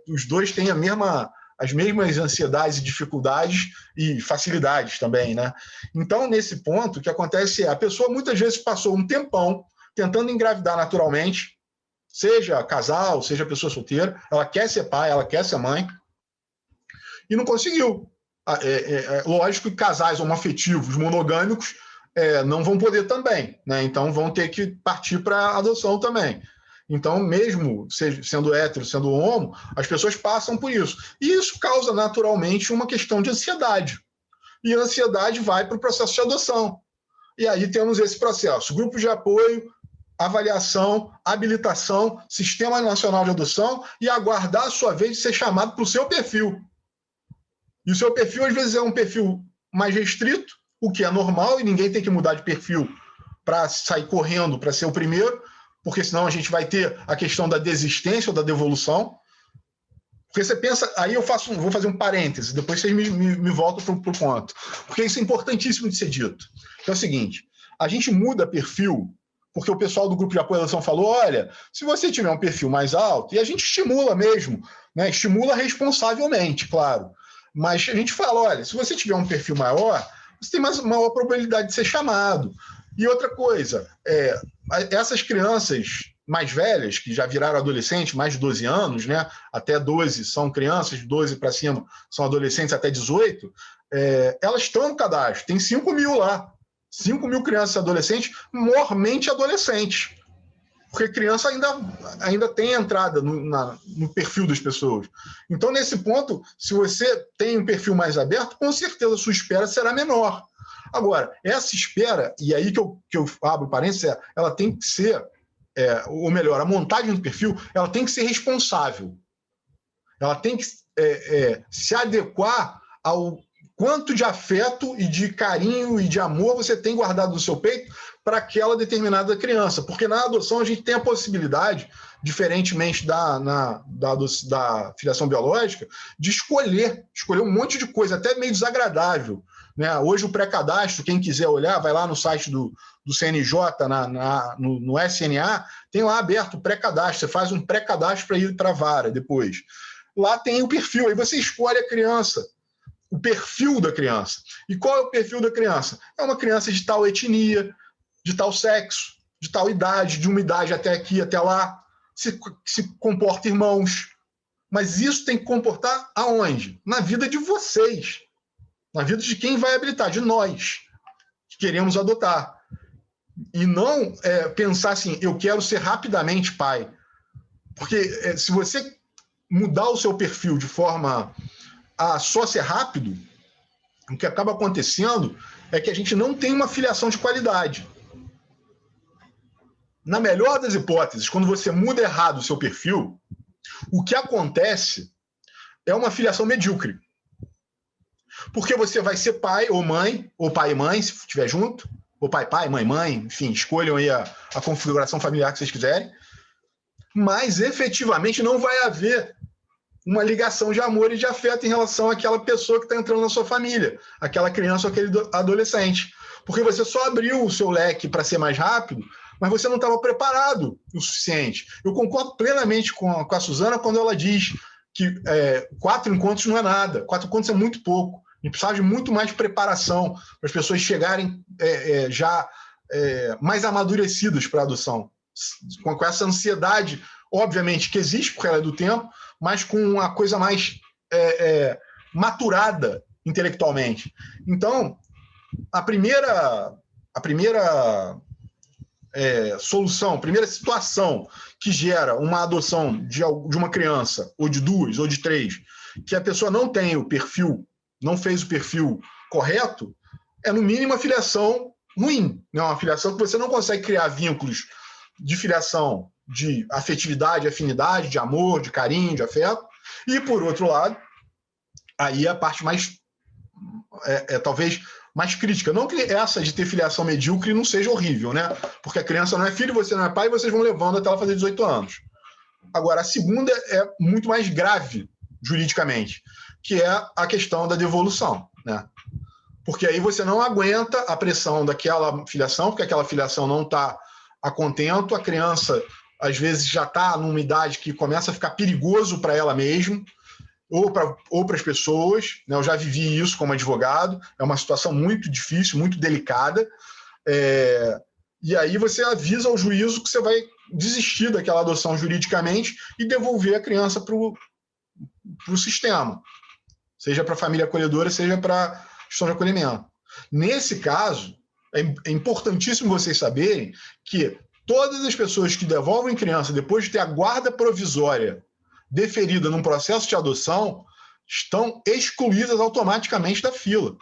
os dois têm as mesmas ansiedades e dificuldades e facilidades também, né? Então, nesse ponto, o que acontece é a pessoa muitas vezes passou um tempão tentando engravidar naturalmente, seja casal, seja pessoa solteira, ela quer ser pai, ela quer ser mãe, e não conseguiu. Lógico que casais homoafetivos, monogâmicos, não vão poder também, né? Então vão ter que partir para a adoção também. Então, mesmo sendo hétero, sendo homo, as pessoas passam por isso. E isso causa naturalmente uma questão de ansiedade. E a ansiedade vai para o processo de adoção. E aí temos esse processo: grupo de apoio, avaliação, habilitação, Sistema Nacional de Adoção, e aguardar a sua vez de ser chamado para o seu perfil. E o seu perfil, às vezes, é um perfil mais restrito, o que é normal, e ninguém tem que mudar de perfil para sair correndo para ser o primeiro, porque senão a gente vai ter a questão da desistência ou da devolução. Porque você pensa, aí vou fazer um parêntese, depois vocês me voltam para o ponto, porque isso é importantíssimo de ser dito. É o seguinte: a gente muda perfil, porque o pessoal do grupo de apoio à adoção falou, olha, se você tiver um perfil mais alto, e a gente estimula mesmo, né? Estimula responsavelmente, claro, mas a gente fala, olha, se você tiver um perfil maior, você tem maior probabilidade de ser chamado. E outra coisa, essas crianças mais velhas, que já viraram adolescentes, mais de 12 anos, né? Até 12 são crianças, de 12 para cima são adolescentes até 18, elas estão no cadastro, tem 5 mil lá, 5 mil crianças e adolescentes, mormente adolescentes, porque criança ainda tem entrada no perfil das pessoas. Então, nesse ponto, se você tem um perfil mais aberto, com certeza a sua espera será menor. Agora, essa espera, e aí que eu abro parênteses, ela tem que ser, ou melhor, a montagem do perfil, ela tem que ser responsável. Ela tem que se adequar ao quanto de afeto e de carinho e de amor você tem guardado no seu peito para aquela determinada criança. Porque na adoção a gente tem a possibilidade, diferentemente da filiação biológica, de escolher um monte de coisa, até meio desagradável, né? Hoje o pré-cadastro, quem quiser olhar, vai lá no site do CNJ, no SNA, tem lá aberto o pré-cadastro, você faz um pré-cadastro para ir para a vara depois. Lá tem o perfil, aí você escolhe a criança, o perfil da criança. E qual é o perfil da criança? É uma criança de tal etnia, de tal sexo, de tal idade, de uma idade até aqui, até lá, se comporta irmãos. Mas isso tem que comportar aonde? Na vida de vocês. Na vida de quem vai habilitar, de nós, que queremos adotar. E não pensar assim, eu quero ser rapidamente pai. Porque se você mudar o seu perfil de forma a só ser rápido, o que acaba acontecendo é que a gente não tem uma filiação de qualidade. Na melhor das hipóteses, quando você muda errado o seu perfil, o que acontece é uma filiação medíocre. Porque você vai ser pai ou mãe, ou pai e mãe, se estiver junto, ou pai, mãe, enfim, escolham aí a configuração familiar que vocês quiserem, mas efetivamente não vai haver uma ligação de amor e de afeto em relação àquela pessoa que está entrando na sua família, aquela criança ou aquele adolescente. Porque você só abriu o seu leque para ser mais rápido, mas você não estava preparado o suficiente. Eu concordo plenamente com a Suzana quando ela diz que 4 encontros não é nada, 4 encontros é muito pouco. A gente precisava de muito mais preparação para as pessoas chegarem já mais amadurecidas para a adoção, com essa ansiedade, obviamente, que existe, porque ela é do tempo, mas com uma coisa mais maturada intelectualmente. Então, a primeira solução, a primeira situação que gera uma adoção de uma criança, ou de 2, ou de 3, que a pessoa não tem o perfil, não fez o perfil correto, é no mínimo uma filiação ruim, né? Uma filiação que você não consegue criar vínculos de filiação, de afetividade, afinidade, de amor, de carinho, de afeto. E, por outro lado, aí a parte mais, talvez, mais crítica. Não que essa de ter filiação medíocre não seja horrível, né? Porque a criança não é filho, você não é pai, e vocês vão levando até ela fazer 18 anos. Agora, a segunda é muito mais grave, juridicamente, que é a questão da devolução, né? Porque aí você não aguenta a pressão daquela filiação, porque aquela filiação não está a contento, a criança, às vezes, já está numa idade que começa a ficar perigoso para ela mesma, ou para as pessoas, né? Eu já vivi isso como advogado, é uma situação muito difícil, muito delicada, e aí você avisa ao juízo que você vai desistir daquela adoção juridicamente e devolver a criança para o sistema, seja para a família acolhedora, seja para a instituição de acolhimento. Nesse caso, é importantíssimo vocês saberem que todas as pessoas que devolvem criança depois de ter a guarda provisória deferida num processo de adoção estão excluídas automaticamente da fila.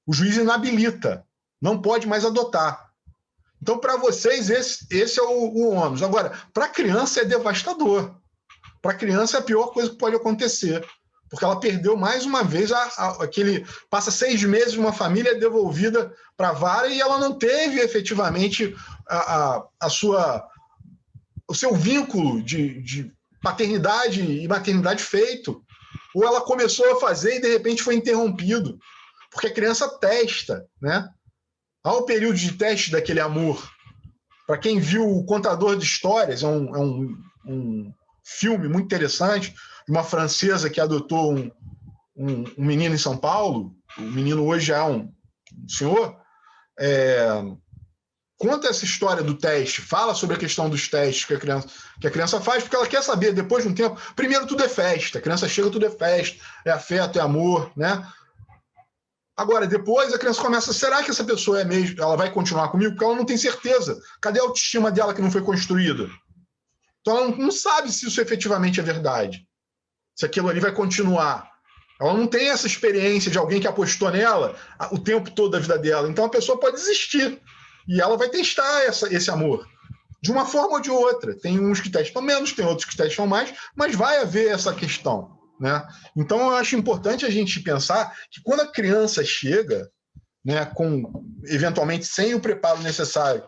O juiz inabilita, não pode mais adotar. Então, para vocês, esse é o ônus. Agora, para a criança é devastador. Para a criança é a pior coisa que pode acontecer, porque ela perdeu mais uma vez passa 6 meses de uma família devolvida para a vara e ela não teve efetivamente o seu vínculo de paternidade e maternidade feito. Ou ela começou a fazer e de repente foi interrompido, porque a criança testa, né? Há um período de teste daquele amor. Para quem viu O Contador de Histórias, é um filme muito interessante, de uma francesa que adotou um menino em São Paulo. O menino hoje já é um senhor. Conta essa história do teste, fala sobre a questão dos testes que a criança faz, porque ela quer saber, depois de um tempo, primeiro tudo é festa, a criança chega, tudo é festa, é afeto, é amor, né? Agora, depois a criança começa, será que essa pessoa ela vai continuar comigo? Porque ela não tem certeza. Cadê a autoestima dela que não foi construída? Então ela não sabe se isso efetivamente é verdade, se aquilo ali vai continuar. Ela não tem essa experiência de alguém que apostou nela o tempo todo da vida dela. Então a pessoa pode desistir e ela vai testar esse amor de uma forma ou de outra. Tem uns que testam menos, tem outros que testam mais, mas vai haver essa questão, né? Então eu acho importante a gente pensar que quando a criança chega, né, eventualmente sem o preparo necessário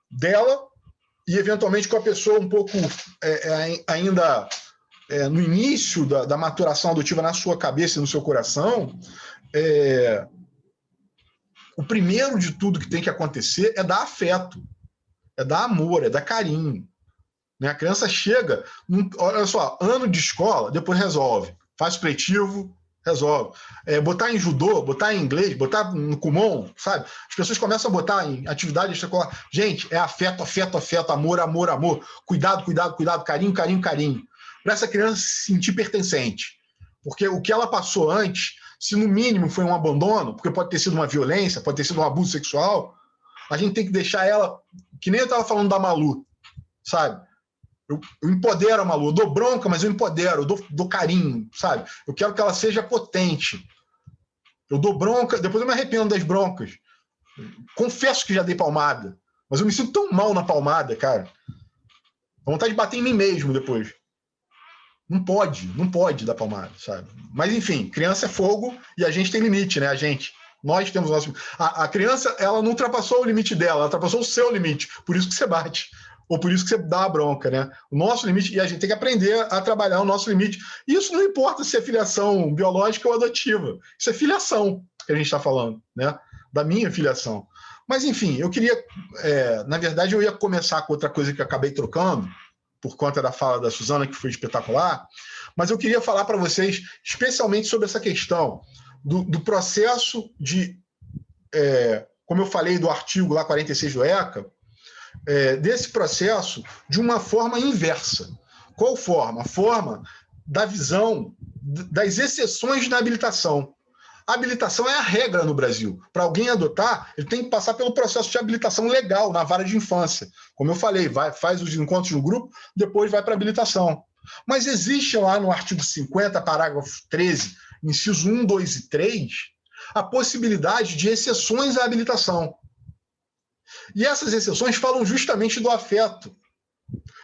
dela e eventualmente com a pessoa um pouco ainda no início da maturação adotiva na sua cabeça e no seu coração, o primeiro de tudo que tem que acontecer é dar afeto, é dar amor, é dar carinho. Né? A criança chega, olha só, ano de escola, depois resolve. Faz supletivo, resolve. Botar em judô, botar em inglês, botar no Kumon, sabe? As pessoas começam a botar em atividade extraescolar. Gente, é afeto, afeto, afeto, amor, amor, amor. Cuidado, cuidado, cuidado, carinho, carinho, carinho. Para essa criança se sentir pertencente. Porque o que ela passou antes, se no mínimo foi um abandono, porque pode ter sido uma violência, pode ter sido um abuso sexual, a gente tem que deixar ela, que nem eu estava falando da Malu, sabe? Eu empodero a Malu, eu dou bronca, mas eu empodero, eu dou carinho, sabe? Eu quero que ela seja potente. Eu dou bronca, depois eu me arrependo das broncas. Confesso que já dei palmada, mas eu me sinto tão mal na palmada, cara. Dá vontade de bater em mim mesmo depois. Não pode dar palmada, sabe? Mas, enfim, criança é fogo e a gente tem limite, né? Nós temos o nosso... A criança, ela não ultrapassou o limite dela, ela ultrapassou o seu limite. Por isso que você bate. Ou por isso que você dá a bronca, né? O nosso limite, e a gente tem que aprender a trabalhar o nosso limite. E isso não importa se é filiação biológica ou adotiva. Isso é filiação que a gente está falando, né? Da minha filiação. Mas, enfim, eu queria... na verdade, eu ia começar com outra coisa que eu acabei trocando, por conta da fala da Suzana, que foi espetacular, mas eu queria falar para vocês especialmente sobre essa questão do processo de, como eu falei do artigo lá 46 do ECA, desse processo de uma forma inversa. Qual forma? A forma da visão das exceções na habilitação. A habilitação é a regra no Brasil. Para alguém adotar, ele tem que passar pelo processo de habilitação legal na vara de infância. Como eu falei, faz os encontros no grupo, depois vai para a habilitação. Mas existe lá no artigo 50, parágrafo 13, inciso 1, 2 e 3, a possibilidade de exceções à habilitação. E essas exceções falam justamente do afeto.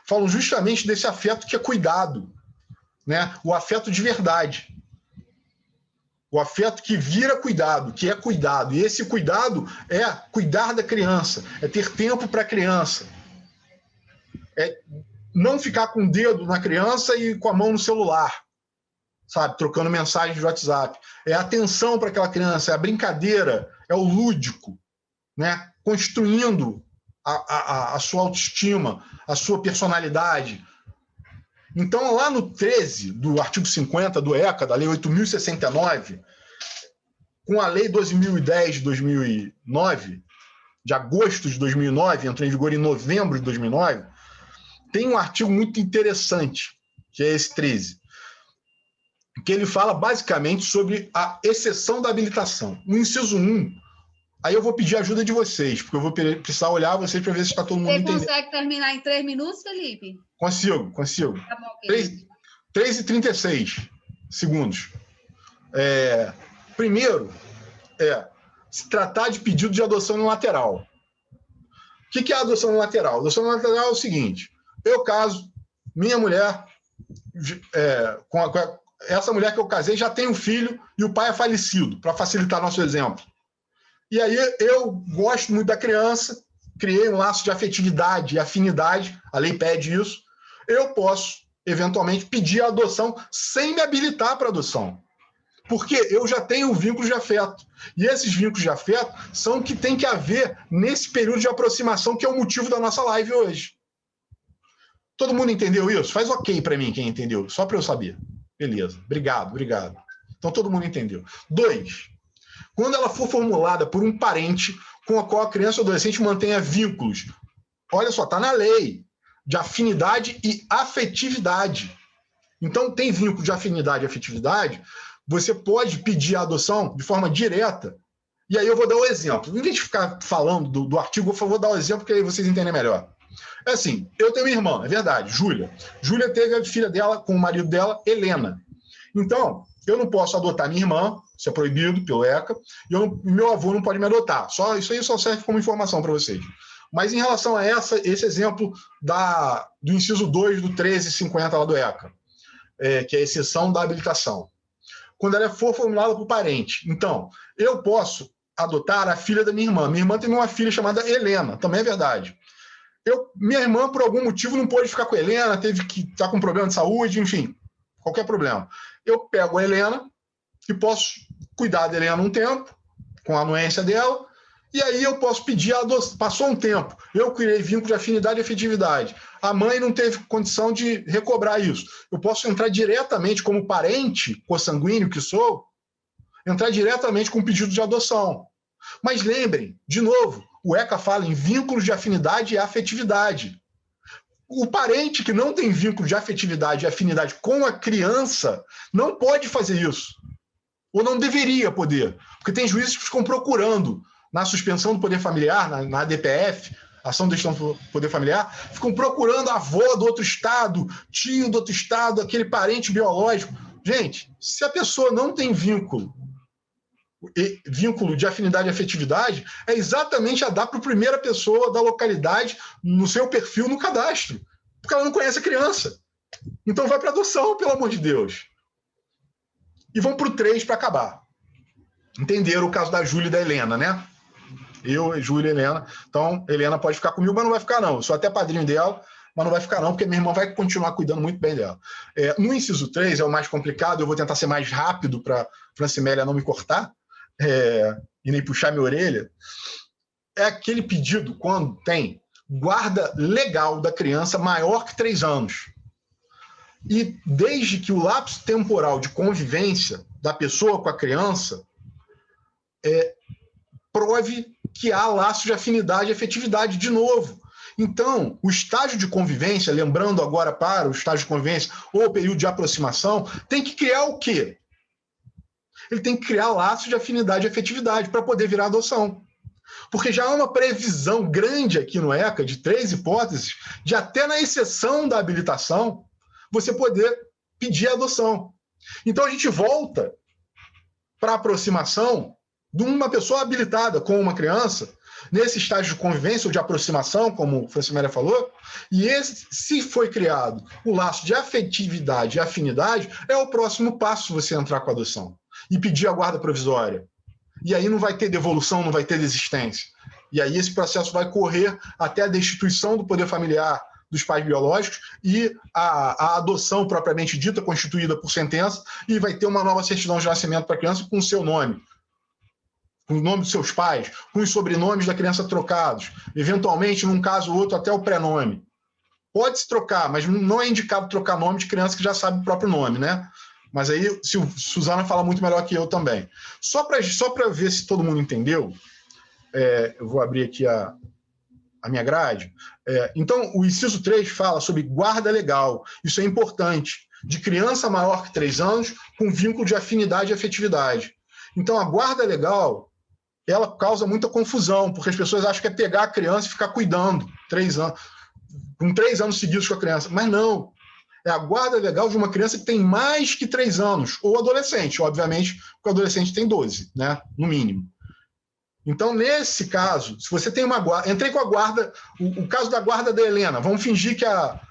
Falam justamente desse afeto que é cuidado, né? O afeto de verdade. O afeto que vira cuidado, que é cuidado. E esse cuidado é cuidar da criança, é ter tempo para a criança. É não ficar com o dedo na criança e com a mão no celular, sabe? Trocando mensagens de WhatsApp. É a atenção para aquela criança, é a brincadeira, é o lúdico, né? Construindo a sua autoestima, a sua personalidade. Então, lá no 13 do artigo 50 do ECA, da Lei 8.069, com a Lei 12.010 de 2009, de agosto de 2009, entrou em vigor em novembro de 2009, tem um artigo muito interessante, que é esse 13, que ele fala basicamente sobre a exceção da habilitação. No inciso 1, aí eu vou pedir ajuda de vocês, porque eu vou precisar olhar vocês para ver se está todo mundo entendendo. Você consegue terminar em 3 minutos, Felipe? Consigo. Tá bom, 3 e 36 segundos. Primeiro, se tratar de pedido de adoção unilateral. O que é a adoção unilateral? A adoção unilateral é o seguinte: eu caso, minha mulher, essa mulher que eu casei já tem um filho e o pai é falecido, para facilitar nosso exemplo. E aí eu gosto muito da criança, criei um laço de afetividade e afinidade, a lei pede isso, eu posso, eventualmente, pedir a adoção sem me habilitar para adoção. Porque eu já tenho vínculos de afeto. E esses vínculos de afeto são o que tem que haver nesse período de aproximação, que é o motivo da nossa live hoje. Todo mundo entendeu isso? Faz ok para mim quem entendeu, só para eu saber. Beleza, obrigado. Então todo mundo entendeu. 2, quando ela for formulada por um parente com a qual a criança ou adolescente mantenha vínculos, olha só, está na lei, de afinidade e afetividade. Então tem vínculo de afinidade e afetividade, você pode pedir a adoção de forma direta. E aí eu vou dar o exemplo. Em vez de ficar falando do artigo, eu vou dar o exemplo que aí vocês entendem melhor. É assim, eu tenho uma irmã, é verdade, Júlia. Júlia teve a filha dela com o marido dela, Helena. Então, eu não posso adotar minha irmã, isso é proibido pelo ECA, e meu avô não pode me adotar. Isso aí só serve como informação para vocês. Mas em relação a esse exemplo do inciso 2 do 1350 lá do ECA, que é a exceção da habilitação, quando ela for formulada por parente. Então, eu posso adotar a filha da minha irmã. Minha irmã tem uma filha chamada Helena, também é verdade. Minha irmã, por algum motivo, não pôde ficar com a Helena, teve que estar com um problema de saúde, enfim, qualquer problema. Eu pego a Helena e posso cuidar da Helena um tempo, com a anuência dela, e aí eu posso pedir a adoção. Passou um tempo, eu criei vínculo de afinidade e afetividade. A mãe não teve condição de recobrar isso. Eu posso entrar diretamente, como parente consanguíneo que sou, entrar diretamente com pedido de adoção. Mas lembrem, de novo, o ECA fala em vínculos de afinidade e afetividade. O parente que não tem vínculo de afetividade e afinidade com a criança não pode fazer isso. Ou não deveria poder. Porque tem juízes que ficam procurando, na suspensão do poder familiar, na ADPF, ação de extinção do poder familiar, ficam procurando a avó do outro estado, tio do outro estado, aquele parente biológico. Gente, se a pessoa não tem vínculo de afinidade e afetividade, é exatamente a dar para a primeira pessoa da localidade no seu perfil no cadastro, porque ela não conhece a criança. Então vai para adoção, pelo amor de Deus. E vamos para o 3 para acabar. Entenderam o caso da Júlia e da Helena, né? Eu, Júlia e Helena. Então, Helena pode ficar comigo, mas não vai ficar não. Eu sou até padrinho dela, mas não vai ficar não, porque minha irmã vai continuar cuidando muito bem dela. No inciso 3 é o mais complicado, eu vou tentar ser mais rápido para Francimélia não me cortar, e nem puxar minha orelha. É aquele pedido quando tem guarda legal da criança maior que 3 anos. E desde que o lapso temporal de convivência da pessoa com a criança prove que há laço de afinidade e afetividade de novo. Então, o estágio de convivência, lembrando agora para o estágio de convivência ou o período de aproximação, tem que criar o quê? Ele tem que criar laços de afinidade e afetividade para poder virar adoção. Porque já há uma previsão grande aqui no ECA, de 3 hipóteses, de até na exceção da habilitação, você poder pedir a adoção. Então, a gente volta para a aproximação de uma pessoa habilitada com uma criança, nesse estágio de convivência ou de aproximação, como o Francimélia falou, e se foi criado o laço de afetividade e afinidade, é o próximo passo você entrar com a adoção e pedir a guarda provisória. E aí não vai ter devolução, não vai ter desistência. E aí esse processo vai correr até a destituição do poder familiar dos pais biológicos e a adoção propriamente dita, constituída por sentença, e vai ter uma nova certidão de nascimento para a criança com o seu nome, com o nome dos seus pais, com os sobrenomes da criança trocados, eventualmente, num caso ou outro, até o prenome. Pode-se trocar, mas não é indicado trocar nome de criança que já sabe o próprio nome, né? Mas aí, Suzana fala muito melhor que eu também. Só para ver se todo mundo entendeu, eu vou abrir aqui a minha grade. Então, o inciso 3 fala sobre guarda legal. Isso é importante. De criança maior que 3 anos, com vínculo de afinidade e afetividade. Então, a guarda legal, ela causa muita confusão, porque as pessoas acham que é pegar a criança e ficar cuidando 3 anos, com 3 anos seguidos com a criança. Mas não. É a guarda legal de uma criança que tem mais que 3 anos, ou adolescente, obviamente, porque o adolescente tem 12, né? No mínimo. Então, nesse caso, se você tem uma guarda... Entrei com a guarda... O caso da guarda da Helena. Vamos fingir que a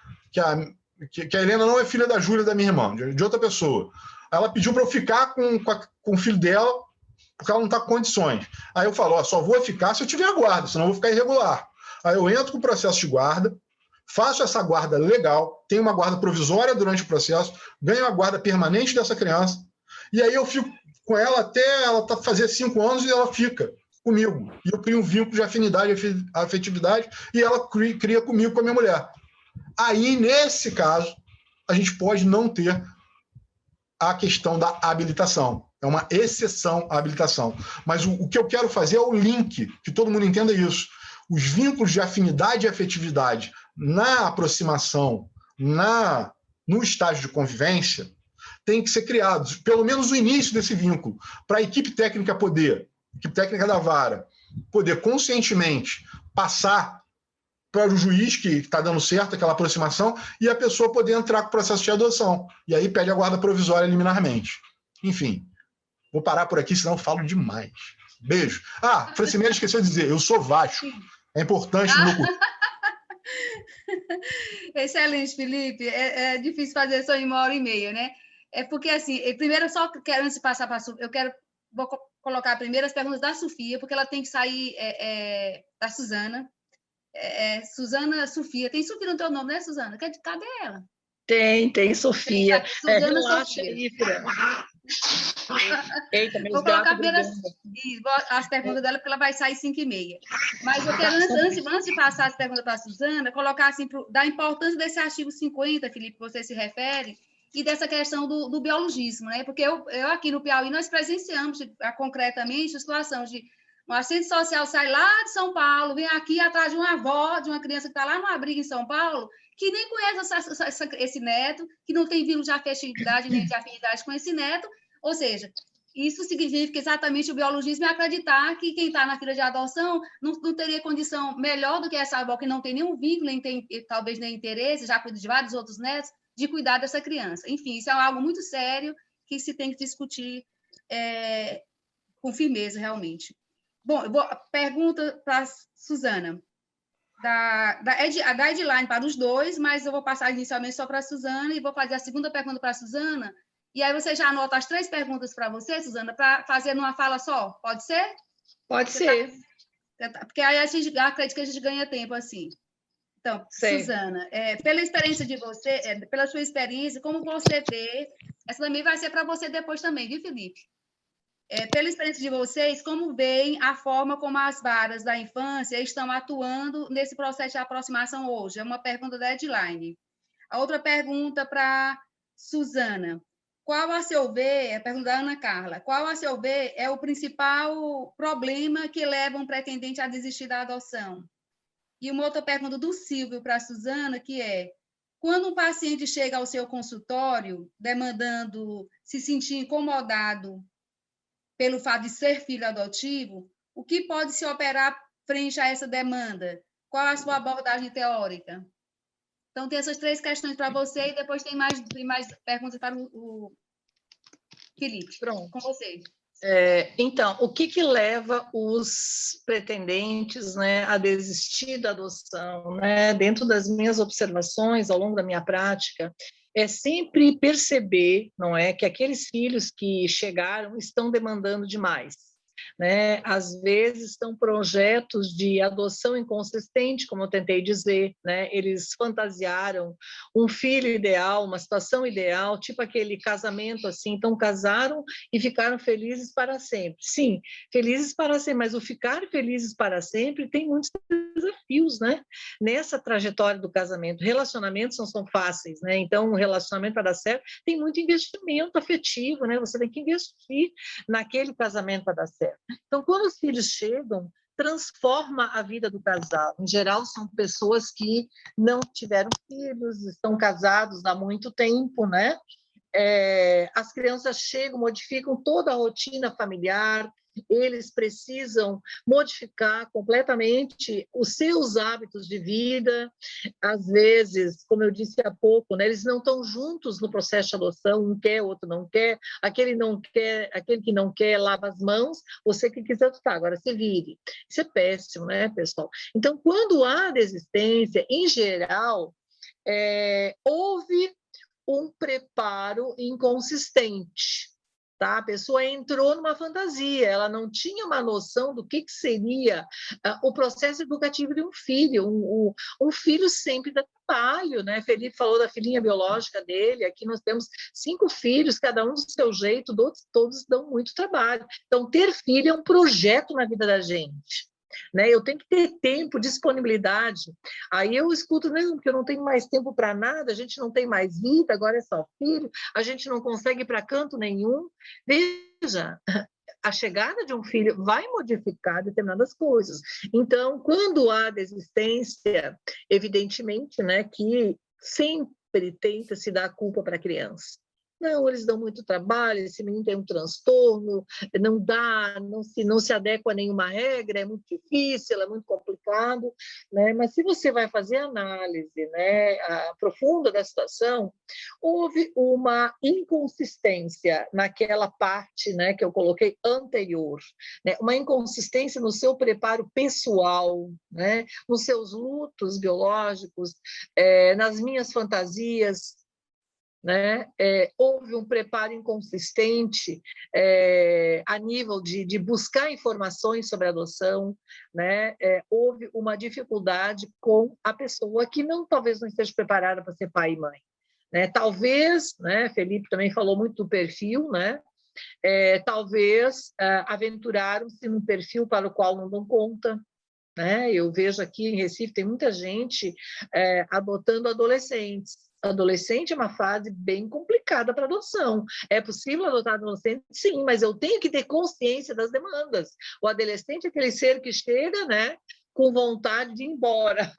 Helena não é filha da Júlia, da minha irmã, de outra pessoa. Ela pediu para eu ficar com o filho dela, porque ela não está com condições. Aí eu falo, só vou ficar se eu tiver a guarda, senão eu vou ficar irregular. Aí eu entro com o processo de guarda, faço essa guarda legal, tenho uma guarda provisória durante o processo, ganho a guarda permanente dessa criança, e aí eu fico com ela até ela fazer 5 anos e ela fica comigo. E eu crio um vínculo de afinidade e afetividade e ela cria comigo, com a minha mulher. Aí, nesse caso, a gente pode não ter a questão da habilitação. É uma exceção à habilitação. Mas o que eu quero fazer é o link, que todo mundo entenda isso. Os vínculos de afinidade e afetividade na aproximação, no estágio de convivência, tem que ser criados, pelo menos o início desse vínculo, para a equipe técnica da vara, poder conscientemente passar para o juiz que está dando certo aquela aproximação e a pessoa poder entrar com o processo de adoção. E aí pede a guarda provisória liminarmente. Enfim, vou parar por aqui, senão eu falo demais. Beijo. Francimeira esqueceu de dizer, eu sou Vasco. É importante no meu curso. Excelente, Felipe. É difícil fazer só em 1h30, né? É porque, assim, primeiro eu só quero, antes de passar para a Sofia, vou colocar primeiro as perguntas da Sofia, porque ela tem que sair da Suzana. Suzana Sofia. Tem Sofia no teu nome, né, Suzana? Cadê ela? Tem Sofia. Suzana Sofia. Aí, eita, vou colocar primeiro as perguntas dela, porque ela vai sair 5h30. Mas eu quero, antes de passar as perguntas para a Suzana, colocar assim, da importância desse artigo 50, Felipe, que você se refere, e dessa questão do biologismo, né? Porque eu aqui no Piauí, nós presenciamos concretamente a situação de um assistente social sai lá de São Paulo, vem aqui atrás de uma avó, de uma criança que está lá no abrigo em São Paulo, que nem conhece esse neto, que não tem vínculo de afetividade nem de afinidade com esse neto. Ou seja, isso significa exatamente o biologismo é acreditar que quem está na fila de adoção não teria condição melhor do que essa avó que não tem nenhum vínculo, nem tem, talvez nem interesse, já cuida de vários outros netos, de cuidar dessa criança. Enfim, isso é algo muito sério que se tem que discutir com firmeza, realmente. Bom, pergunta para a Suzana. A guideline para os dois, mas eu vou passar inicialmente só para a Suzana e vou fazer a segunda pergunta para a Suzana. E aí você já anota as 3 perguntas para você, Suzana, para fazer numa fala só. Pode ser? Pode ser. Porque aí a gente acredita que a gente ganha tempo assim. Então, sei. Suzana, pela experiência de você, pela sua experiência, como você vê, essa também vai ser para você depois também, viu, Felipe? Pela experiência de vocês, como veem a forma como as varas da infância estão atuando nesse processo de aproximação hoje? É uma pergunta da Edline. A outra pergunta para Suzana. Qual, a seu ver, a pergunta da Ana Carla, qual, a seu ver, é o principal problema que leva um pretendente a desistir da adoção? E uma outra pergunta do Silvio para a Suzana, que é, quando um paciente chega ao seu consultório demandando, se sentir incomodado pelo fato de ser filho adotivo, o que pode se operar frente a essa demanda? Qual a sua abordagem teórica? Então, tem essas 3 questões para você e depois tem mais perguntas para o Felipe. Pronto. Com você. Então, o que leva os pretendentes, né, a desistir da adoção? Né? Dentro das minhas observações, ao longo da minha prática, é sempre perceber, não é, que aqueles filhos que chegaram estão demandando demais. Né? Às vezes são projetos de adoção inconsistente, como eu tentei dizer, né? Eles fantasiaram um filho ideal, uma situação ideal, tipo aquele casamento assim, então casaram e ficaram felizes para sempre. Sim, felizes para sempre, mas o ficar felizes para sempre tem muitos desafios, né? Nessa trajetória do casamento. Relacionamentos não são fáceis, né? Então, um relacionamento para dar certo tem muito investimento afetivo, né? Você tem que investir naquele casamento para dar certo. Então, quando os filhos chegam, transforma a vida do casal. Em geral, são pessoas que não tiveram filhos, estão casados há muito tempo, né? As crianças chegam, modificam toda a rotina familiar, eles precisam modificar completamente os seus hábitos de vida. Às vezes, como eu disse há pouco, né, eles não estão juntos no processo de adoção, um quer, o outro não quer, aquele não quer, aquele que não quer lava as mãos, você que quiser adotar, agora se vire. Isso é péssimo, né, pessoal? Então, quando há desistência, em geral, houve um preparo inconsistente. Tá? A pessoa entrou numa fantasia, ela não tinha uma noção do que seria o processo educativo de um filho. Um filho sempre dá trabalho, né? Felipe falou da filhinha biológica dele, aqui nós temos 5 filhos, cada um do seu jeito, todos dão muito trabalho. Então, ter filho é um projeto na vida da gente. Né? Eu tenho que ter tempo, disponibilidade. Aí eu escuto, não, porque eu não tenho mais tempo para nada, a gente não tem mais vida, agora é só filho, a gente não consegue ir para canto nenhum. Veja, a chegada de um filho vai modificar determinadas coisas. Então, quando há desistência, evidentemente, né, que sempre tenta se dar a culpa para a criança. Não, eles dão muito trabalho, esse menino tem um transtorno, não dá, não se adequa a nenhuma regra, é muito difícil, é muito complicado, né? Mas se você vai fazer análise, né, profunda da situação, houve uma inconsistência naquela parte, né, que eu coloquei anterior, né? Uma inconsistência no seu preparo pessoal, né? Nos seus lutos biológicos, nas minhas fantasias, né? Houve um preparo inconsistente a nível de buscar informações sobre a adoção, né? Houve uma dificuldade com a pessoa que talvez não esteja preparada para ser pai e mãe, né? Talvez, né? Felipe também falou muito do perfil, né? Talvez aventuraram-se num perfil para o qual não dão conta. Né? Eu vejo aqui em Recife, tem muita gente adotando adolescentes. Adolescente é uma fase bem complicada para adoção. É possível adotar adolescente? Sim, mas eu tenho que ter consciência das demandas. O adolescente é aquele ser que chega, né, com vontade de ir embora.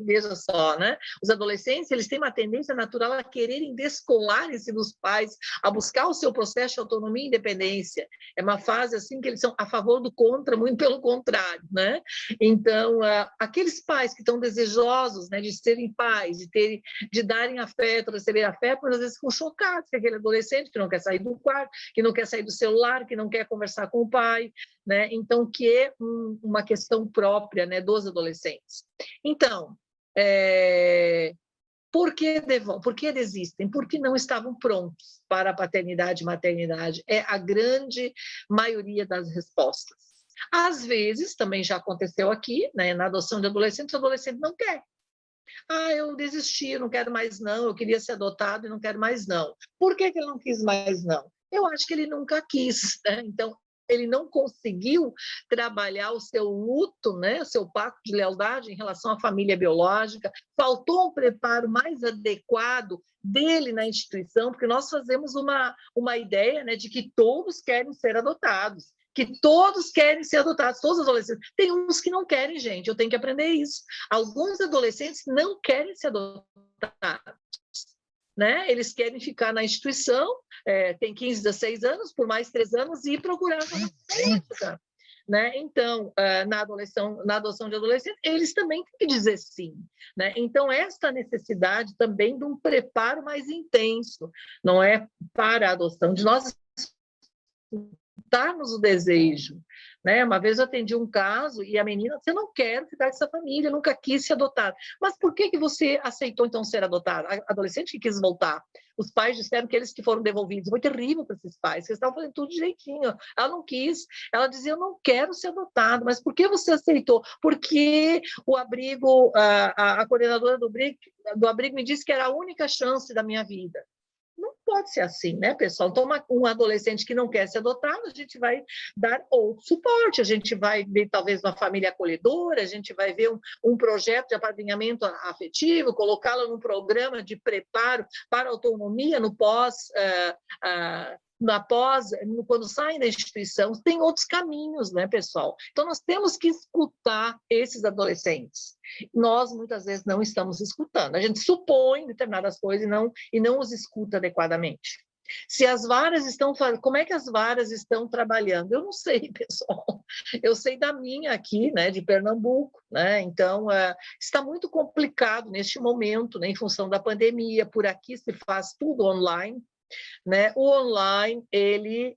Veja só, né? Os adolescentes, eles têm uma tendência natural a quererem descolarem-se dos pais, a buscar o seu processo de autonomia e independência. É uma fase assim que eles são a favor do contra, muito pelo contrário, né? Então, aqueles pais que estão desejosos, né, de serem pais, de darem afeto, receber afeto, mas às vezes ficam chocados com aquele adolescente que não quer sair do quarto, que não quer sair do celular, que não quer conversar com o pai, né? Então, que é uma questão própria, né, dos adolescentes. Então, por que desistem? Porque não estavam prontos para a paternidade e maternidade. É a grande maioria das respostas. Às vezes, também já aconteceu aqui, né, na adoção de adolescentes, o adolescente não quer. Eu desisti, eu não quero mais não, eu queria ser adotado e não quero mais não. Por que ele não quis mais não? Eu acho que ele nunca quis, né? Então, ele não conseguiu trabalhar o seu luto, né, o seu pacto de lealdade em relação à família biológica, faltou um preparo mais adequado dele na instituição, porque nós fazemos uma ideia, né, de que todos querem ser adotados, que todos querem ser adotados, todos os adolescentes. Tem uns que não querem, gente, eu tenho que aprender isso. Alguns adolescentes não querem ser adotados. Né? Eles querem ficar na instituição, tem 15, 16 anos, por mais 3 anos, e procurar uma política. Né? Então, na adoção de adolescentes, eles também têm que dizer sim. Né? Então, esta necessidade também de um preparo mais intenso, não é para a adoção, de nós darmos o desejo. Né? Uma vez eu atendi um caso e a menina disse, eu não quero ficar com essa família, nunca quis ser adotada. Mas por que você aceitou, então, ser adotada? A adolescente que quis voltar. Os pais disseram que eles que foram devolvidos. Foi terrível para esses pais, eles estavam fazendo tudo direitinho. Ela não quis. Ela dizia, eu não quero ser adotada. Mas por que você aceitou? Porque o abrigo, a coordenadora do abrigo me disse que era a única chance da minha vida. Não pode ser assim, né, pessoal? Então, um adolescente que não quer ser adotado, a gente vai dar outro suporte, a gente vai ver, talvez, uma família acolhedora, a gente vai ver um projeto de apadrinhamento afetivo, colocá-lo num programa de preparo para a autonomia no quando saem da instituição, tem outros caminhos, né, pessoal? Então, nós temos que escutar esses adolescentes. Nós, muitas vezes, não estamos escutando. A gente supõe determinadas coisas e não os escuta adequadamente. Se as varas estão fazendo, como é que as varas estão trabalhando? Eu não sei, pessoal. Eu sei da minha aqui, né, de Pernambuco, né? Então, está muito complicado neste momento, né, em função da pandemia. Por aqui se faz tudo online, né? O online, ele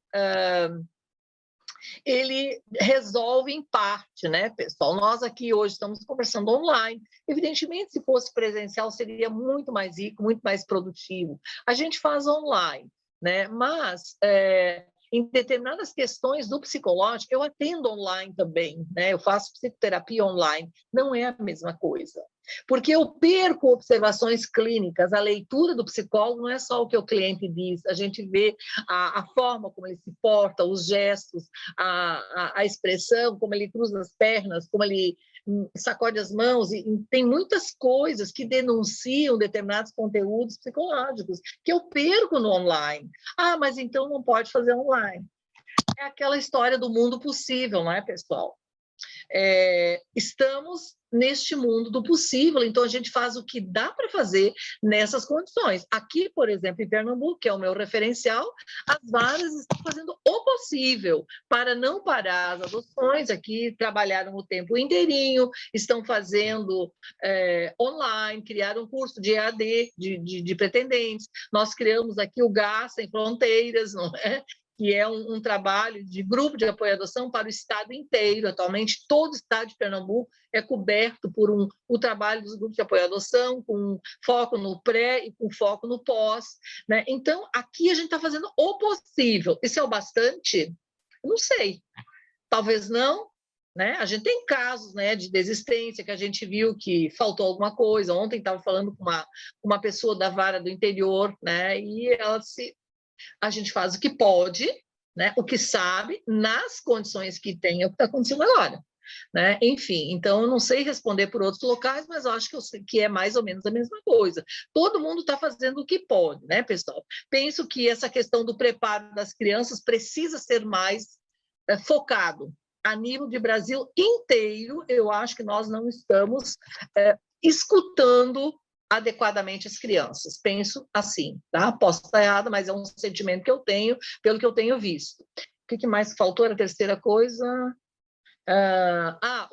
resolve em parte, né, pessoal? Nós aqui hoje estamos conversando online. Evidentemente, se fosse presencial, seria muito mais rico, muito mais produtivo. A gente faz online, né? Mas em determinadas questões do psicológico, eu atendo online também, né? Eu faço psicoterapia online. Não é a mesma coisa. Porque eu perco observações clínicas, a leitura do psicólogo não é só o que o cliente diz, a gente vê a forma como ele se porta, os gestos, a expressão, como ele cruza as pernas, como ele sacode as mãos, e tem muitas coisas que denunciam determinados conteúdos psicológicos que eu perco no online. Ah, mas então não pode fazer online. É aquela história do mundo possível, não é, pessoal? Estamos neste mundo do possível, então a gente faz o que dá para fazer nessas condições. Aqui, por exemplo, em Pernambuco, que é o meu referencial, as varas estão fazendo o possível para não parar as adoções. Aqui trabalharam o tempo inteirinho, estão fazendo online, criaram um curso de EAD de pretendentes. Nós criamos aqui o GAS Sem Fronteiras, não é? Que é um trabalho de grupo de apoio à adoção para o estado inteiro. Atualmente, todo o estado de Pernambuco é coberto por o trabalho dos grupos de apoio à adoção, com foco no pré e com foco no pós, né? Então, aqui a gente está fazendo o possível. Isso é o bastante? Não sei. Talvez não, né? A gente tem casos, né, de desistência, que a gente viu que faltou alguma coisa. Ontem estava falando com uma pessoa da vara do interior, né, e a gente faz o que pode, né, o que sabe, nas condições que tem, é o que está acontecendo agora, né? Enfim, então eu não sei responder por outros locais, mas eu acho que eu sei que é mais ou menos a mesma coisa. Todo mundo está fazendo o que pode, né, pessoal? Penso que essa questão do preparo das crianças precisa ser mais focado. A nível de Brasil inteiro, eu acho que nós não estamos escutando adequadamente as crianças. Penso assim, tá? Posso estar errada, mas é um sentimento que eu tenho, pelo que eu tenho visto. O que mais faltou? Era a terceira coisa.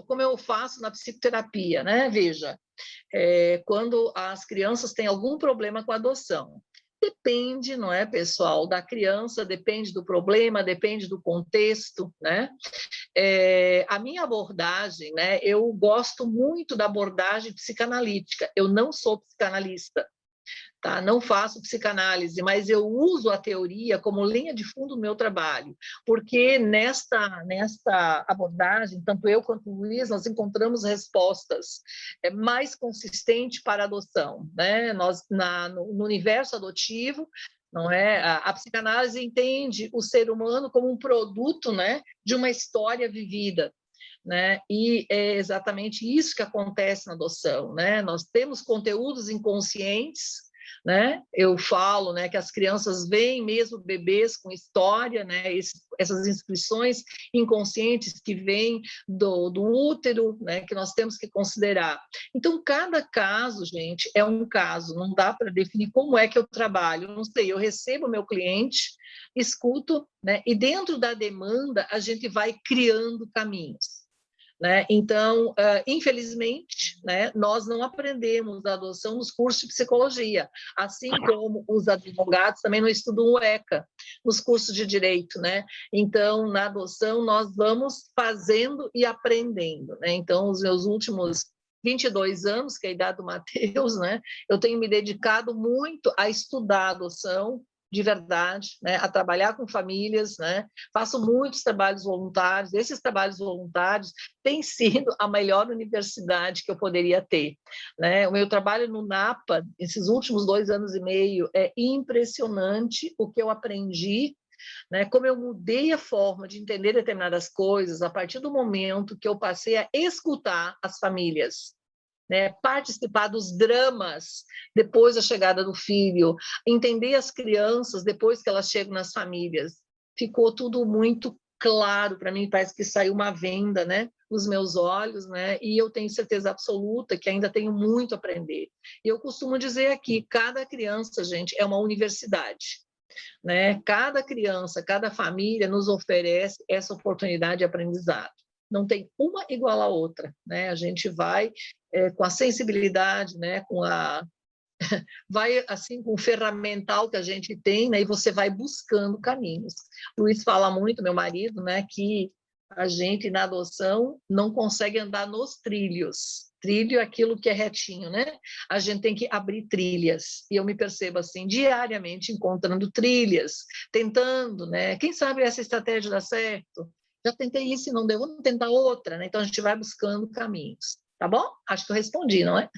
Como eu faço na psicoterapia, né? Veja, quando as crianças têm algum problema com a adoção. Depende, não é, pessoal, da criança, depende do problema, depende do contexto, né? A minha abordagem, né? Eu gosto muito da abordagem psicanalítica. Eu não sou psicanalista, tá? Não faço psicanálise, mas eu uso a teoria como linha de fundo do meu trabalho, porque nesta abordagem, tanto eu quanto o Luiz, nós encontramos respostas mais consistentes para a adoção, né? Nós, no universo adotivo, não é? A psicanálise entende o ser humano como um produto, né, de uma história vivida, né? E é exatamente isso que acontece na adoção, né? Nós temos conteúdos inconscientes, né? Eu falo, né, que as crianças veem mesmo bebês com história, né? Essas inscrições inconscientes que vêm do útero, né? Que nós temos que considerar. Então, cada caso, gente, é um caso. Não dá para definir como é que eu trabalho. Não sei, eu recebo o meu cliente, escuto, né? E dentro da demanda, a gente vai criando caminhos, né? Então, infelizmente, né, nós não aprendemos a adoção nos cursos de psicologia, assim como os advogados também não estudam o ECA nos cursos de direito, né? Então, na adoção, nós vamos fazendo e aprendendo, né? Então, os meus últimos 22 anos, que é a idade do Matheus, né, eu tenho me dedicado muito a estudar a adoção, de verdade, né, a trabalhar com famílias, né, faço muitos trabalhos voluntários, esses trabalhos voluntários têm sido a melhor universidade que eu poderia ter, né, o meu trabalho no NAPA, esses últimos 2 anos e meio, é impressionante o que eu aprendi, né, como eu mudei a forma de entender determinadas coisas a partir do momento que eu passei a escutar as famílias, né, participar dos dramas depois da chegada do filho, entender as crianças depois que elas chegam nas famílias. Ficou tudo muito claro para mim, parece que saiu uma venda, né, dos meus olhos, né, e eu tenho certeza absoluta que ainda tenho muito a aprender. E eu costumo dizer aqui, cada criança, gente, é uma universidade, né? Cada criança, cada família nos oferece essa oportunidade de aprendizado. Não tem uma igual à outra, né? A gente vai com a sensibilidade, né? Vai assim com o ferramental que a gente tem, né? E você vai buscando caminhos. O Luiz fala muito, meu marido, né? Que a gente na adoção não consegue andar nos trilhos. Trilho é aquilo que é retinho, né? A gente tem que abrir trilhas. E eu me percebo assim, diariamente encontrando trilhas, tentando, né? Quem sabe essa estratégia dá certo? Já tentei isso e não deu, vamos tentar outra, né? Então a gente vai buscando caminhos. Tá bom? Acho que eu respondi, não é?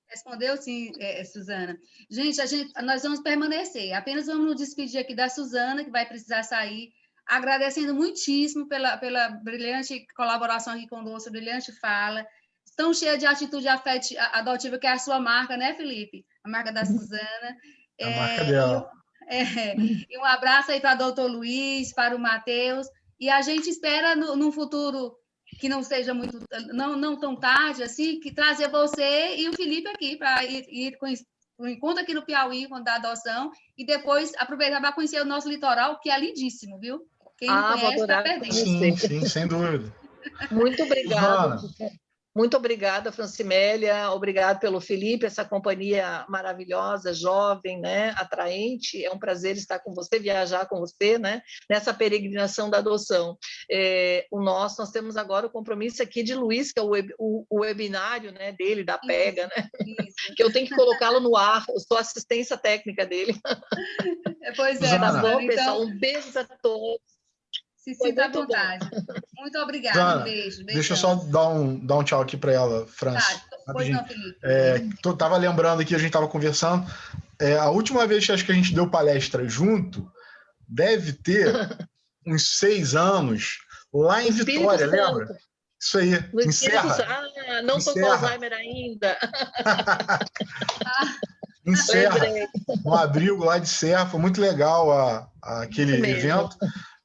Respondeu sim, Suzana. Gente, nós vamos permanecer. Apenas vamos nos despedir aqui da Suzana, que vai precisar sair, agradecendo muitíssimo pela brilhante colaboração aqui conosco, brilhante fala, tão cheia de atitude adotiva, que é a sua marca, né, Felipe? A marca da Suzana. A marca dela. E um abraço aí para o doutor Luiz, para o Matheus, e a gente espera, num futuro que não seja muito, não tão tarde, assim, que trazer você e o Felipe aqui para ir com o encontro aqui no Piauí, quando dá adoção, e depois aproveitar para conhecer o nosso litoral, que é lindíssimo, viu? Quem não conhece está perdendo. Sim, sem dúvida. Muito obrigada. Muito obrigada, Francimélia, obrigado pelo Felipe, essa companhia maravilhosa, jovem, né, atraente, é um prazer estar com você, viajar com você, né, nessa peregrinação da adoção. Nós temos agora o compromisso aqui de Luiz, que é o webinário, né, dele, da PEGA, né, que eu tenho que colocá-lo no ar, eu sou assistência técnica dele. Pois é, tá bom, então, pessoal, um beijo a todos. Se sinta à vontade. Muito obrigada, Zana, um beijo. Deixa eu só dar um tchau aqui para ela, França. Tá, pois não, Felipe. Tava lembrando aqui, a gente estava conversando, a última vez que acho que a gente deu palestra junto, deve ter uns 6 anos, lá em Vitória, lembra? Isso aí, em Serra. Não estou com Alzheimer ainda. Em Serra, no abrigo lá de Serra, foi muito legal aquele evento.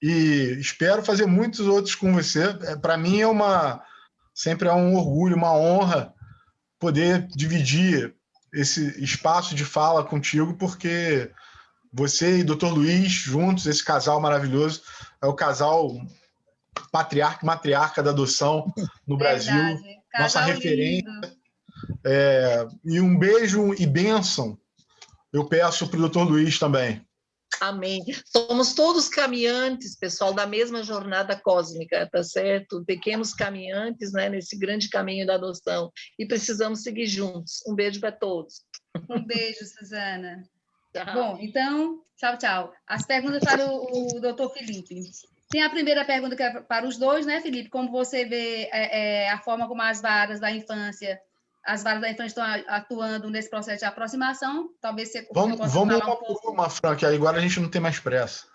E espero fazer muitos outros com você. Para mim sempre é um orgulho, uma honra poder dividir esse espaço de fala contigo, porque você e o Dr. Luiz juntos, esse casal maravilhoso, é o casal patriarca e matriarca da adoção no Brasil, nossa referência. E um beijo e bênção eu peço para o Dr. Luiz também. Amém. Somos todos caminhantes, pessoal, da mesma jornada cósmica, tá certo? Pequenos caminhantes, né, nesse grande caminho da adoção. E precisamos seguir juntos. Um beijo para todos. Um beijo, Suzana. Tchau. Bom, então, tchau. As perguntas para o doutor Felipe. Tem a primeira pergunta que é para os dois, né, Felipe? Como você vê a forma como as varas da infância estão atuando nesse processo de aproximação? Talvez você vamos falar uma por uma, Frank, agora a gente não tem mais pressa.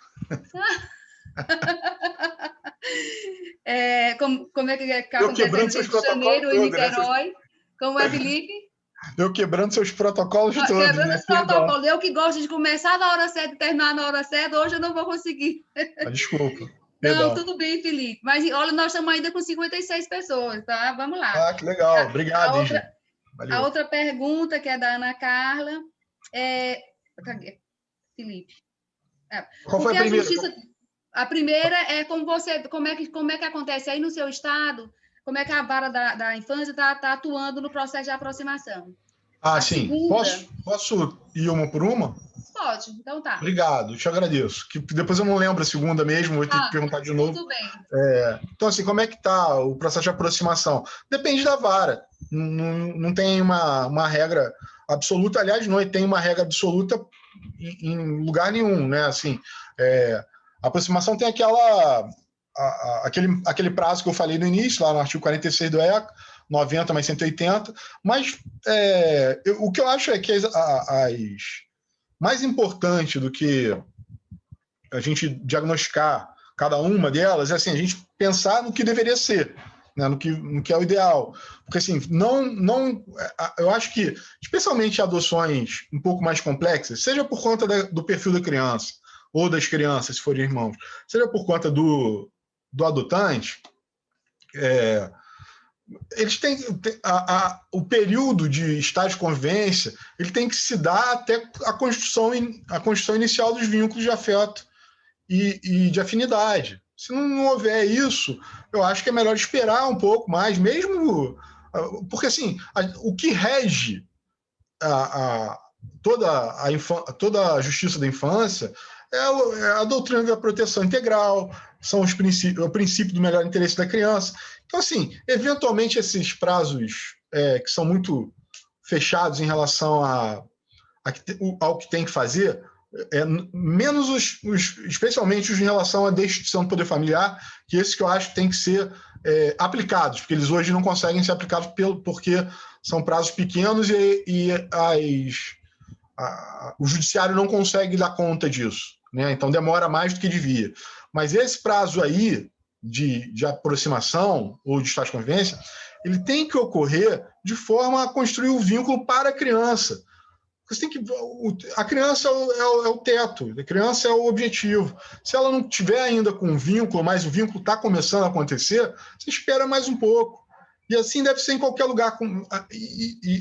Como é que acontece em Rio de Janeiro e Niterói? Né? Como é, Felipe? Eu quebrando seus protocolos todos. Quebrando os protocolos. Eu que gosto de começar na hora certa e terminar na hora certa, hoje eu não vou conseguir. Desculpa. Não, tudo bem, Felipe. Mas, olha, nós estamos ainda com 56 pessoas, tá? Vamos lá. Que legal. Obrigado, A outra pergunta, que é da Ana Carla, Felipe. Qual foi a primeira? A primeira é como é que acontece aí no seu estado, como é que a vara da infância está atuando no processo de aproximação. Sim. Segunda... Posso ir uma por uma? Pode, então tá. Obrigado, te agradeço. Que depois eu não lembro a segunda mesmo, vou ter que perguntar de novo. Tudo bem. Então, assim, como é que está o processo de aproximação? Depende da vara. Não tem uma regra absoluta. Aliás, não tem uma regra absoluta em lugar nenhum, né? Assim, a aproximação tem aquele prazo que eu falei no início, lá no artigo 46 do ECA, 90 mais 180, mas o que eu acho é que as mais importante do que a gente diagnosticar cada uma delas é assim, a gente pensar no que deveria ser, né, no que é o ideal. Porque assim, eu acho que, especialmente adoções um pouco mais complexas, seja por conta do perfil da criança, ou das crianças, se forem irmãos, seja por conta do adotante, eles têm o período de estágio de convivência, ele tem que se dar até a construção inicial dos vínculos de afeto e de afinidade. Se não houver isso, eu acho que é melhor esperar um pouco mais, mesmo porque assim, o que rege toda a justiça da infância é a doutrina da proteção integral, são o princípio do melhor interesse da criança. Então, assim, eventualmente esses prazos que são muito fechados em relação ao que tem que fazer, menos especialmente os em relação à destituição do poder familiar, que esses que eu acho que tem que ser aplicados, porque eles hoje não conseguem ser aplicados porque são prazos pequenos e o judiciário não consegue dar conta disso, né? Então demora mais do que devia. Mas esse prazo aí de aproximação ou de estágio de convivência, ele tem que ocorrer de forma a construir o vínculo para a criança. A criança é o teto, a criança é o objetivo. Se ela não tiver ainda com um vínculo, mas o vínculo está começando a acontecer, você espera mais um pouco. E assim deve ser em qualquer lugar,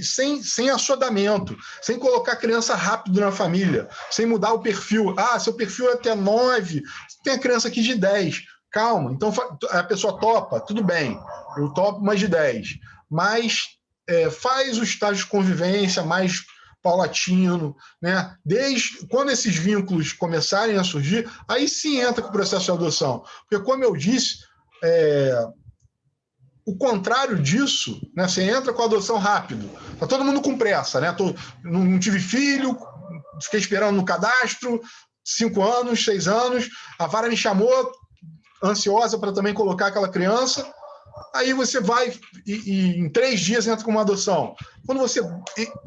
sem assodamento, sem colocar a criança rápido na família, sem mudar o perfil. Seu perfil é até 9, tem a criança aqui de 10. Calma, então a pessoa topa, tudo bem, eu topo mais de 10. Mas faz o estágio de convivência mais paulatino, né? Desde quando esses vínculos começarem a surgir, aí sim entra com o processo de adoção. Porque, como eu disse, o contrário disso, né? Você entra com a adoção rápido. Está todo mundo com pressa, né? Não tive filho, fiquei esperando no cadastro, 5 anos, 6 anos, a vara me chamou, ansiosa para também colocar aquela criança. Aí você vai e em 3 dias entra com uma adoção. Quando você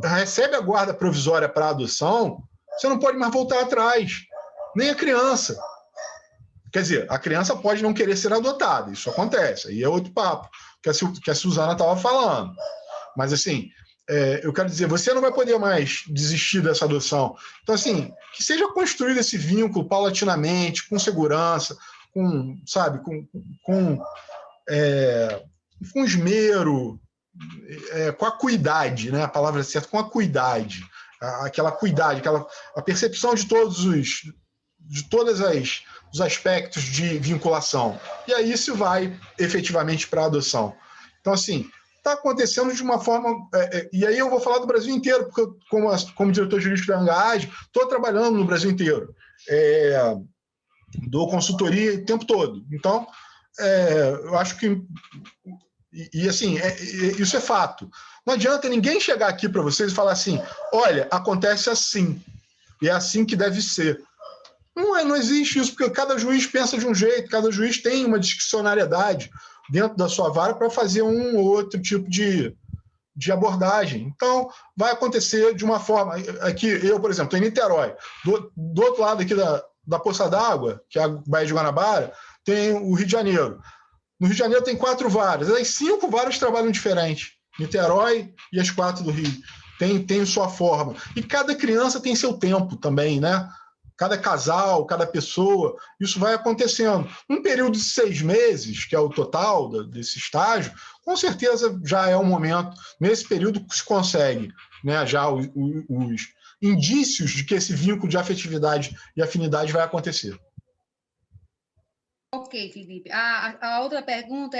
recebe a guarda provisória para a adoção, você não pode mais voltar atrás, nem a criança. Quer dizer, a criança pode não querer ser adotada, isso acontece, aí é outro papo, que a Suzana estava falando. Mas, assim, eu quero dizer, você não vai poder mais desistir dessa adoção. Então, assim, que seja construído esse vínculo paulatinamente, com segurança, com esmero, com acuidade, né? A palavra certa, com acuidade. Aquela cuidade, a percepção de todos os aspectos de vinculação. E aí isso vai efetivamente para a adoção. Então, assim, está acontecendo de uma forma... e aí eu vou falar do Brasil inteiro, porque como diretor jurídico da ANGAAD, estou trabalhando no Brasil inteiro. Dou consultoria o tempo todo. Então, eu acho que... assim, isso é fato. Não adianta ninguém chegar aqui para vocês e falar assim, olha, acontece assim, e é assim que deve ser. Não existe isso, porque cada juiz pensa de um jeito, cada juiz tem uma discricionariedade dentro da sua vara para fazer um ou outro tipo de abordagem. Então, vai acontecer de uma forma... Aqui, eu, por exemplo, estou em Niterói. Do outro lado aqui da Poça d'Água, que é a Baía de Guanabara, tem o Rio de Janeiro. No Rio de Janeiro tem 4 varas. As 5 varas trabalham diferente. Niterói e as 4 do Rio. Tem sua forma. E cada criança tem seu tempo também, né? Cada casal, cada pessoa, isso vai acontecendo. Um período de 6 meses, que é o total desse estágio, com certeza já é um momento, nesse período que se consegue, né, já os indícios de que esse vínculo de afetividade e afinidade vai acontecer. Ok, Felipe. A outra pergunta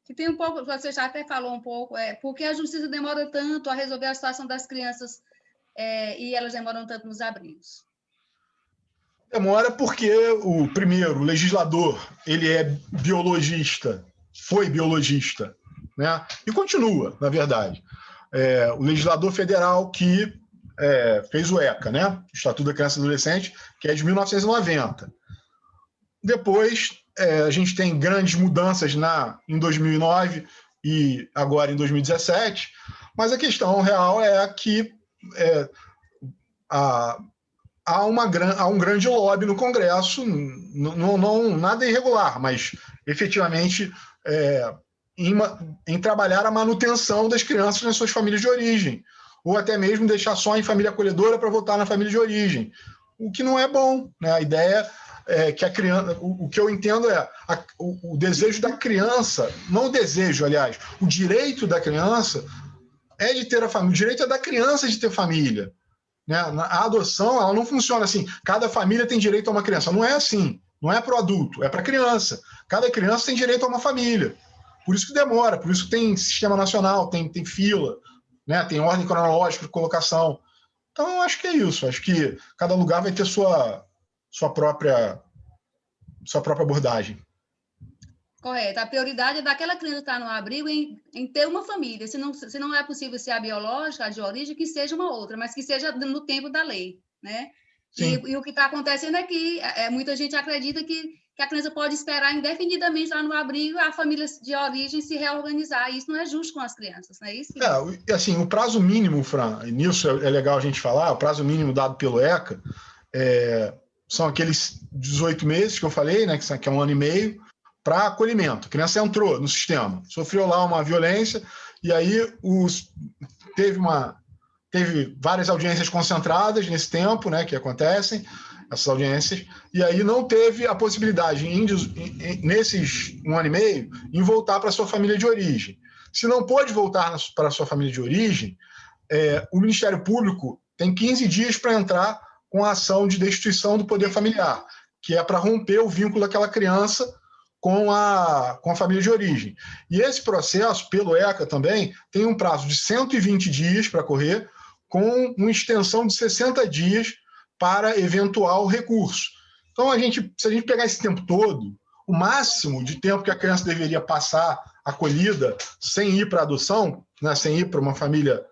que tem um pouco, você já até falou um pouco, por que a justiça demora tanto a resolver a situação das crianças e elas demoram tanto nos abrigos? Demora porque o legislador, ele é biologista, foi biologista, né? E continua, na verdade. O legislador federal que fez o ECA, né? O Estatuto da Criança e Adolescente, que é de 1990. Depois, a gente tem grandes mudanças em 2009 e agora em 2017, mas a questão real é que há um grande lobby no Congresso, não nada irregular, mas efetivamente em trabalhar a manutenção das crianças nas suas famílias de origem, ou até mesmo deixar só em família acolhedora para voltar na família de origem, o que não é bom, né? A ideia é que a criança, o que eu entendo o desejo da criança, não o desejo, aliás, o direito da criança é de ter a família, o direito é da criança de ter família, né? A adoção, ela não funciona assim, cada família tem direito a uma criança, não é assim, não é para o adulto, é para a criança, cada criança tem direito a uma família, por isso que demora, por isso que tem sistema nacional, tem fila, né? Tem ordem cronológica de colocação. Então, eu acho que é isso, acho que cada lugar vai ter sua própria abordagem. Correto. A prioridade é daquela criança que está no abrigo em ter uma família. Se não é possível ser a biológica, a de origem, que seja uma outra, mas que seja no tempo da lei, né? E o que está acontecendo é que muita gente acredita que a criança pode esperar indefinidamente lá no abrigo a família de origem se reorganizar. E isso não é justo com as crianças, não é isso? Assim, o prazo mínimo, Fran, e nisso é legal a gente falar, o prazo mínimo dado pelo ECA são aqueles 18 meses que eu falei, né, que é 1 ano e meio, para acolhimento. A criança entrou no sistema, sofreu lá uma violência, e aí teve várias audiências concentradas nesse tempo, né, que acontecem, essas audiências, e aí não teve a possibilidade, nesses 1 ano e meio, em voltar para sua família de origem. Se não pôde voltar para a sua família de origem, o Ministério Público tem 15 dias para entrar com a ação de destituição do poder familiar, que é para romper o vínculo daquela criança com a família de origem. E esse processo, pelo ECA também, tem um prazo de 120 dias para correr, com uma extensão de 60 dias para eventual recurso. Então, se a gente pegar esse tempo todo, o máximo de tempo que a criança deveria passar acolhida sem ir para adoção, né, sem ir para uma família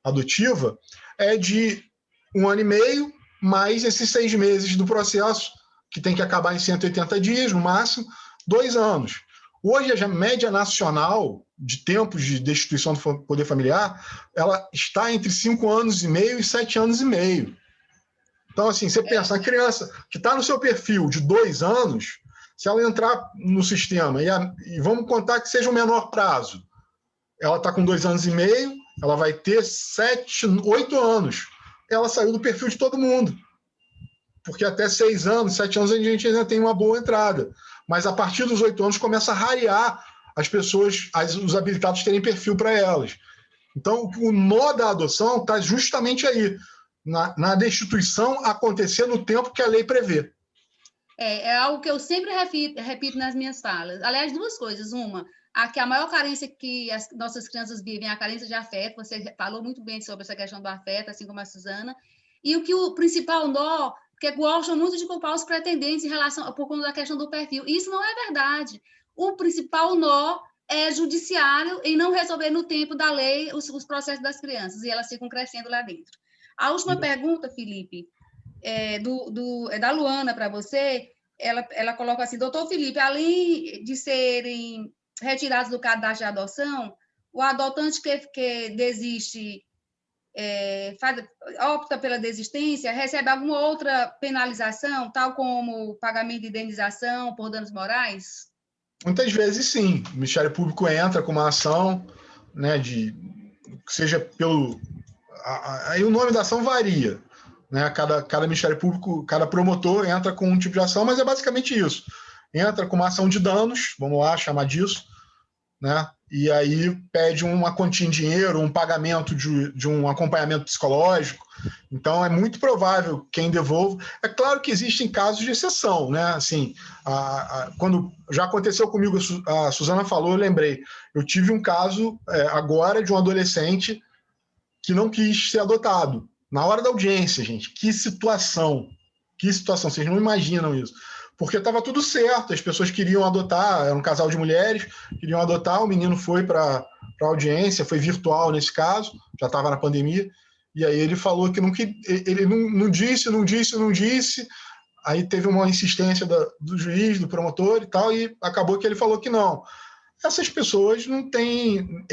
adotiva, é de 1 ano e meio, mais esses 6 meses do processo, que tem que acabar em 180 dias, no máximo, 2 anos. Hoje, a média nacional de tempos de destituição do poder familiar, ela está entre 5 anos e meio e 7 anos e meio. Então, assim, você pensa, a criança que está no seu perfil de 2 anos, se ela entrar no sistema, e vamos contar que seja o menor prazo, ela está com 2 anos e meio, ela vai ter 8 anos. Ela saiu do perfil de todo mundo. Porque até 6 anos, 7 anos, a gente ainda tem uma boa entrada. Mas a partir dos 8 anos começa a rarear as pessoas, os habilitados terem perfil para elas. Então, o nó da adoção está justamente aí, na destituição acontecer no tempo que a lei prevê. É algo que eu sempre repito nas minhas falas. Aliás, 2 coisas. Uma, que a maior carência que as nossas crianças vivem é a carência de afeto. Você falou muito bem sobre essa questão do afeto, assim como a Suzana. E o principal nó, porque gostam muito de culpar os pretendentes por conta da questão do perfil. Isso não é verdade. O principal nó é judiciário em não resolver no tempo da lei os processos das crianças, e elas ficam crescendo lá dentro. A última pergunta, Felipe, da Luana para você, ela coloca assim: doutor Felipe, além de serem retirados do cadastro de adoção, o adotante que desiste, opta pela desistência, recebe alguma outra penalização, tal como pagamento de indenização por danos morais? Muitas vezes, sim. O Ministério Público entra com uma ação, né, seja pelo... Aí o nome da ação varia, né? Cada Ministério Público, cada promotor entra com um tipo de ação, mas é basicamente isso. Entra com uma ação de danos, vamos lá chamar disso, né? E aí pede uma quantia em dinheiro, um pagamento de um acompanhamento psicológico. Então, é muito provável quem devolva. É claro que existem casos de exceção, né? Assim, quando já aconteceu comigo, a Suzana falou, eu lembrei. Eu tive um caso agora de um adolescente que não quis ser adotado. Na hora da audiência, gente, que situação, vocês não imaginam isso. Porque estava tudo certo, as pessoas queriam adotar, era um casal de mulheres, queriam adotar, o menino foi para a audiência, foi virtual nesse caso, já estava na pandemia, E aí ele falou que ele não disse. Aí teve uma insistência do juiz, do promotor e tal, e acabou que ele falou que não. Essas pessoas não têm...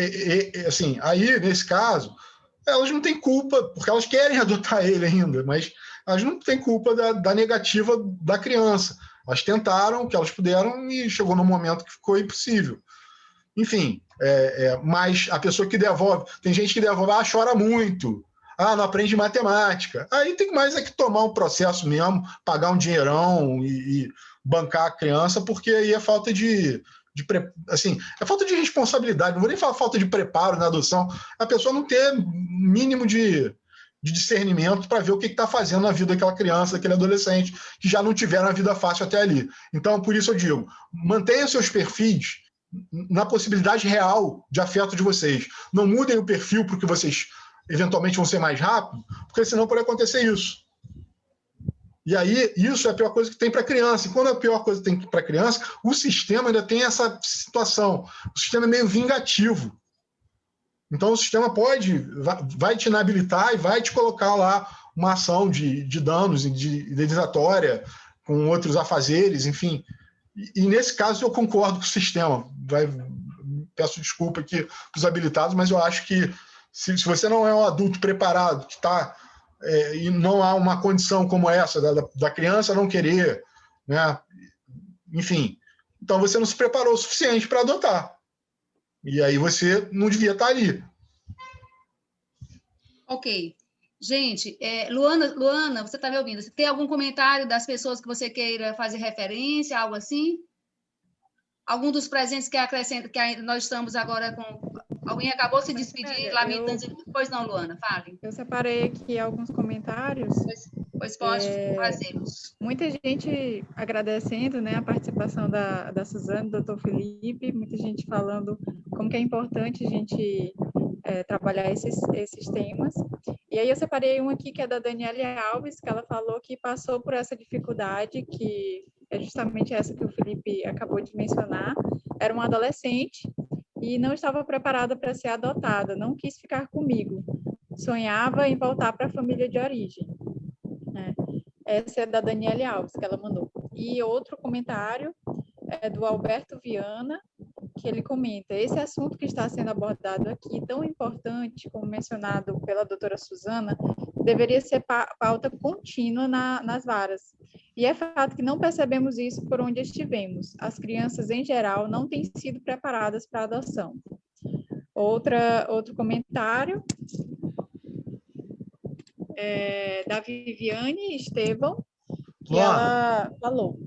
assim, aí, nesse caso, elas não têm culpa, porque elas querem adotar ele ainda, mas elas não têm culpa da negativa da criança. Elas tentaram o que elas puderam e chegou num momento que ficou impossível. Enfim, mas a pessoa que devolve... Tem gente que devolve, chora muito, não aprende matemática. Aí tem mais que tomar um processo mesmo, pagar um dinheirão e bancar a criança, porque aí é falta assim, é falta de responsabilidade. Não vou nem falar falta de preparo na adoção. A pessoa não ter mínimo de discernimento para ver o que está fazendo na vida daquela criança, daquele adolescente, que já não tiveram a vida fácil até ali. Então, por isso eu digo, mantenham seus perfis na possibilidade real de afeto de vocês. Não mudem o perfil porque vocês eventualmente vão ser mais rápido, porque senão pode acontecer isso. E aí, isso é a pior coisa que tem para a criança. E quando é a pior coisa que tem para a criança, o sistema ainda tem essa situação. O sistema é meio vingativo. Então, o sistema vai te inabilitar e vai te colocar lá uma ação de danos, de indenizatória, com outros afazeres, enfim. E nesse caso, eu concordo com o sistema. Peço desculpa aqui para os habilitados, mas eu acho que se você não é um adulto preparado, que está... e não há uma condição como essa da criança não querer, né? Enfim, então você não se preparou o suficiente para adotar. E aí você não devia estar ali. Ok. Gente, Luana, você está me ouvindo? Você tem algum comentário das pessoas que você queira fazer referência, algo assim? Algum dos presentes que acrescenta, que nós estamos agora com... Alguém acabou de se despedir, lamentando... Pois não, Luana, fale. Eu separei aqui alguns comentários. Pois pode fazê-los. Muita gente agradecendo, né, a participação da Suzane, do Dr. Felipe, muita gente falando como que é importante a gente trabalhar esses temas. E aí eu separei um aqui que é da Daniele Alves, que ela falou que passou por essa dificuldade, que é justamente essa que o Felipe acabou de mencionar. Era uma adolescente e não estava preparada para ser adotada, não quis ficar comigo. Sonhava em voltar para a família de origem. Essa é da Daniele Alves, que ela mandou. E outro comentário é do Alberto Viana, que ele comenta: esse assunto que está sendo abordado aqui, tão importante como mencionado pela doutora Suzana, deveria ser pauta contínua nas varas. E é fato que não percebemos isso por onde estivemos. As crianças, em geral, não têm sido preparadas para a adoção. Outro comentário da Viviane Estevão, que Luana, ela falou.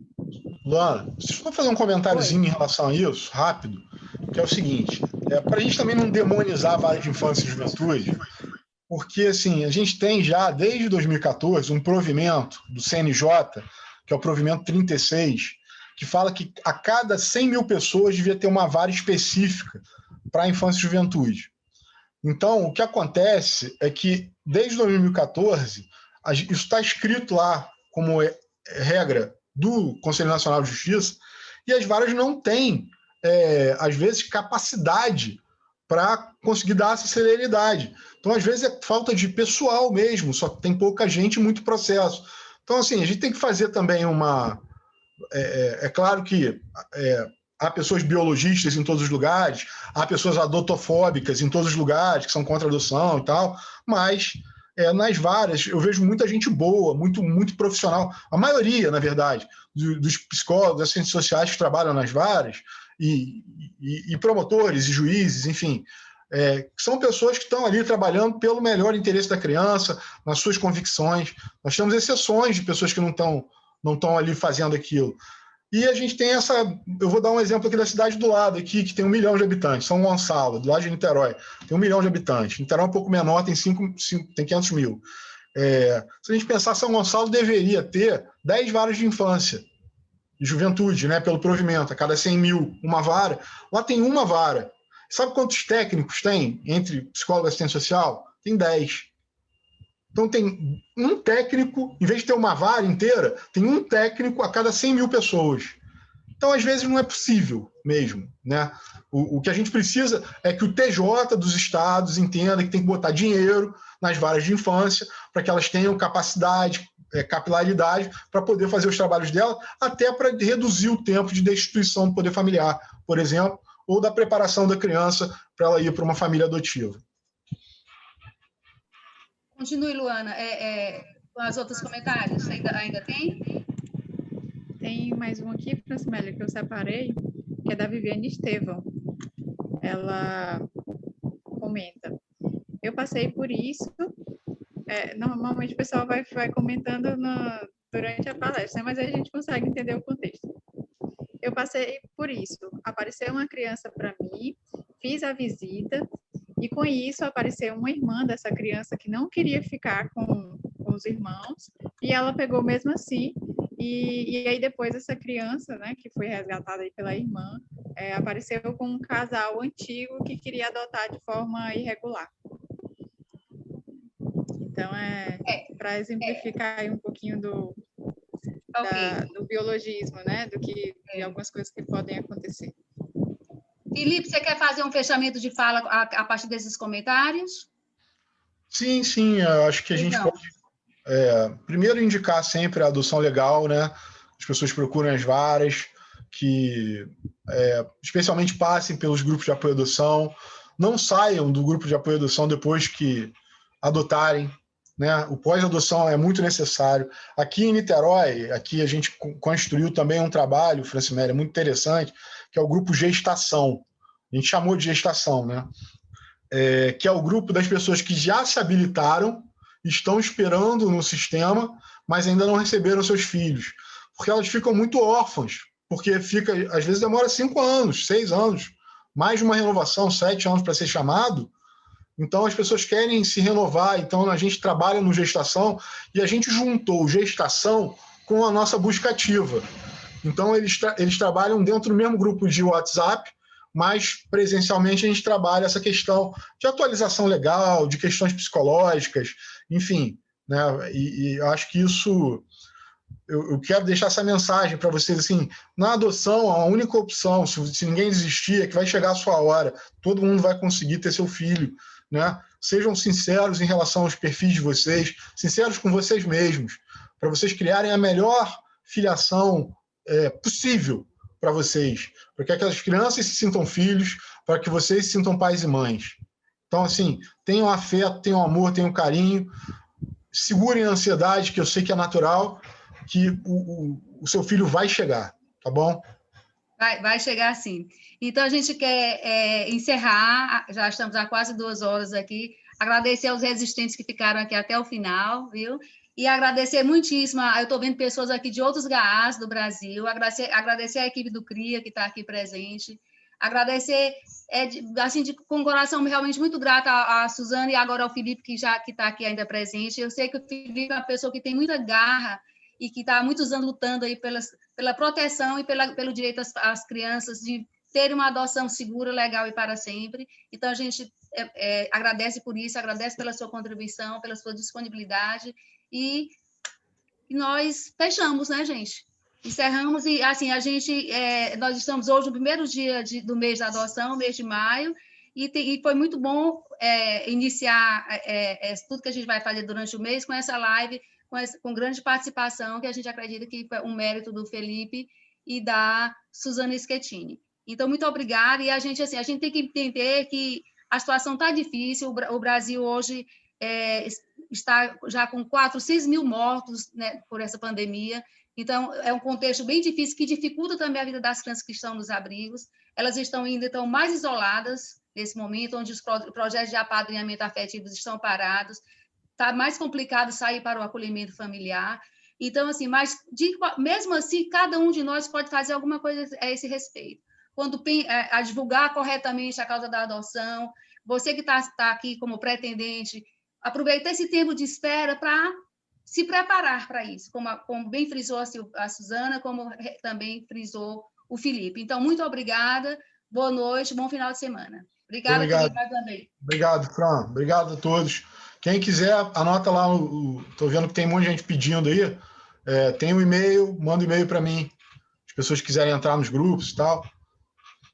Luana, deixa eu fazer um comentáriozinho em relação a isso, rápido, que é o seguinte, para a gente também não demonizar a vara de infância e juventude, porque assim, a gente tem já, desde 2014, um provimento do CNJ, que é o provimento 36, que fala que a cada 100 mil pessoas devia ter uma vara específica para a infância e juventude. Então, o que acontece é que, desde 2014, isso está escrito lá como regra do Conselho Nacional de Justiça, e as varas não têm, às vezes, capacidade para conseguir dar essa celeridade. Então, às vezes, é falta de pessoal mesmo, só tem pouca gente e muito processo. Então, assim, a gente tem que fazer também uma... É claro que há pessoas biologistas em todos os lugares, há pessoas adotofóbicas em todos os lugares, que são contra a adoção e tal, mas nas varas eu vejo muita gente boa, muito, muito profissional. A maioria, na verdade, dos psicólogos, das ciências sociais que trabalham nas varas, e promotores e juízes, enfim, são pessoas que estão ali trabalhando pelo melhor interesse da criança, nas suas convicções. Nós temos exceções de pessoas que não estão ali fazendo aquilo. E a gente tem essa... Eu vou dar um exemplo aqui da cidade do lado, aqui, que tem 1 milhão de habitantes, São Gonçalo, do lado de Niterói, tem 1 milhão de habitantes. Niterói é um pouco menor, tem 500 mil. Se a gente pensar, São Gonçalo deveria ter 10 varas de infância e juventude, né, pelo provimento, a cada 100 mil, uma vara. Lá tem uma vara. Sabe quantos técnicos tem entre psicólogo e assistente social? Tem 10. Então, tem um técnico, em vez de ter uma vara inteira, tem um técnico a cada 100 mil pessoas. Então, às vezes, não é possível mesmo, né? O que a gente precisa é que o TJ dos estados entenda que tem que botar dinheiro nas varas de infância para que elas tenham capacidade, capilaridade para poder fazer os trabalhos dela, até para reduzir o tempo de destituição do poder familiar, por exemplo, ou da preparação da criança para ela ir para uma família adotiva. Continue, Luana. Com os outros comentários, ainda tem? Tem mais um aqui, Francimélia, que eu separei, que é da Viviane Estevão. Ela comenta: eu passei por isso. Normalmente o pessoal vai comentando durante a palestra, mas aí a gente consegue entender o contexto. Eu passei por isso. Apareceu uma criança para mim, fiz a visita, e com isso apareceu uma irmã dessa criança que não queria ficar com os irmãos, e ela pegou mesmo assim. E aí depois essa criança, né, que foi resgatada aí pela irmã, apareceu com um casal antigo que queria adotar de forma irregular. Então, para exemplificar aí um pouquinho do biologismo, né, de algumas coisas que podem acontecer. Felipe, você quer fazer um fechamento de fala a partir desses comentários? Sim, eu acho que a gente pode, primeiro, indicar sempre a adoção legal, né? As pessoas procurem as varas, que especialmente passem pelos grupos de apoio à adoção, não saiam do grupo de apoio à adoção depois que adotarem, né? O pós-adoção é muito necessário. Aqui em Niterói, aqui a gente construiu também um trabalho, Francimélia, muito interessante, que é o grupo Gestação. A gente chamou de gestação, né? Que é o grupo das pessoas que já se habilitaram, estão esperando no sistema, mas ainda não receberam seus filhos. Porque elas ficam muito órfãs, porque às vezes demora 5 anos, 6 anos, mais de uma renovação, 7 anos para ser chamado. Então, as pessoas querem se renovar, então a gente trabalha no gestação e a gente juntou gestação com a nossa busca ativa. Então, eles trabalham dentro do mesmo grupo de WhatsApp, mas presencialmente a gente trabalha essa questão de atualização legal, de questões psicológicas, enfim, né? E eu acho que isso, eu quero deixar essa mensagem para vocês, assim, na adoção, a única opção, se ninguém desistir, é que vai chegar a sua hora, todo mundo vai conseguir ter seu filho, né? Sejam sinceros em relação aos perfis de vocês, sinceros com vocês mesmos, para vocês criarem a melhor filiação possível para vocês, para que aquelas crianças se sintam filhos, para que vocês se sintam pais e mães. Então, assim, tenham afeto, tenham amor, tenham carinho, segurem a ansiedade, que eu sei que é natural, que o seu filho vai chegar, tá bom? Vai chegar sim. Então, a gente quer encerrar, já estamos há quase 2 horas aqui, agradecer aos resistentes que ficaram aqui até o final, viu? E agradecer muitíssimo, eu estou vendo pessoas aqui de outros GAAs do Brasil, agradecer a equipe do CRIA que está aqui presente, agradecer, assim, com o coração realmente muito grato a Suzana e agora ao Felipe, que está aqui ainda presente. Eu sei que o Felipe é uma pessoa que tem muita garra e que está há muitos anos lutando aí pela proteção e pelo direito às crianças de terem uma adoção segura, legal e para sempre. Então, a gente agradece por isso, agradece pela sua contribuição, pela sua disponibilidade, e nós fechamos, né, gente? Encerramos, e assim, nós estamos hoje no primeiro dia do mês da adoção, mês de maio, e foi muito bom iniciar tudo que a gente vai fazer durante o mês com essa live, com grande participação, que a gente acredita que foi um mérito do Felipe e da Suzana Schettini. Então, muito obrigada, e a gente tem que entender que a situação está difícil, o Brasil hoje está já com 6 mil mortos, né, por essa pandemia. Então, é um contexto bem difícil, que dificulta também a vida das crianças que estão nos abrigos. Elas estão mais isoladas nesse momento, onde os projetos de apadrinhamento afetivo estão parados. Está mais complicado sair para o acolhimento familiar. Então, assim, mesmo assim, cada um de nós pode fazer alguma coisa a esse respeito. Quando a divulgar corretamente a causa da adoção, você que está aqui como pretendente, aproveitar esse tempo de espera para se preparar para isso, como bem frisou a Suzana, como também frisou o Felipe. Então, muito obrigada, boa noite, bom final de semana. Obrigada, Felipe, mais uma vez. Obrigado, Fran. Obrigado a todos. Quem quiser, anota lá, estou vendo que tem um monte de gente pedindo aí, tem um e-mail, manda um e-mail para mim. pessoas quiserem entrar nos grupos e tal,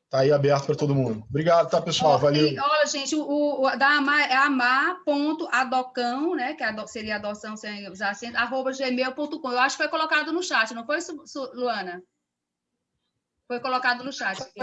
tá aí aberto para todo mundo. Obrigado, tá, pessoal? Valeu. E, olha, gente, o da Amar é amar.adocão, né? Que seria adoção sem usar acento, @gmail.com. Eu acho que foi colocado no chat, não foi, Luana? Foi colocado no chat.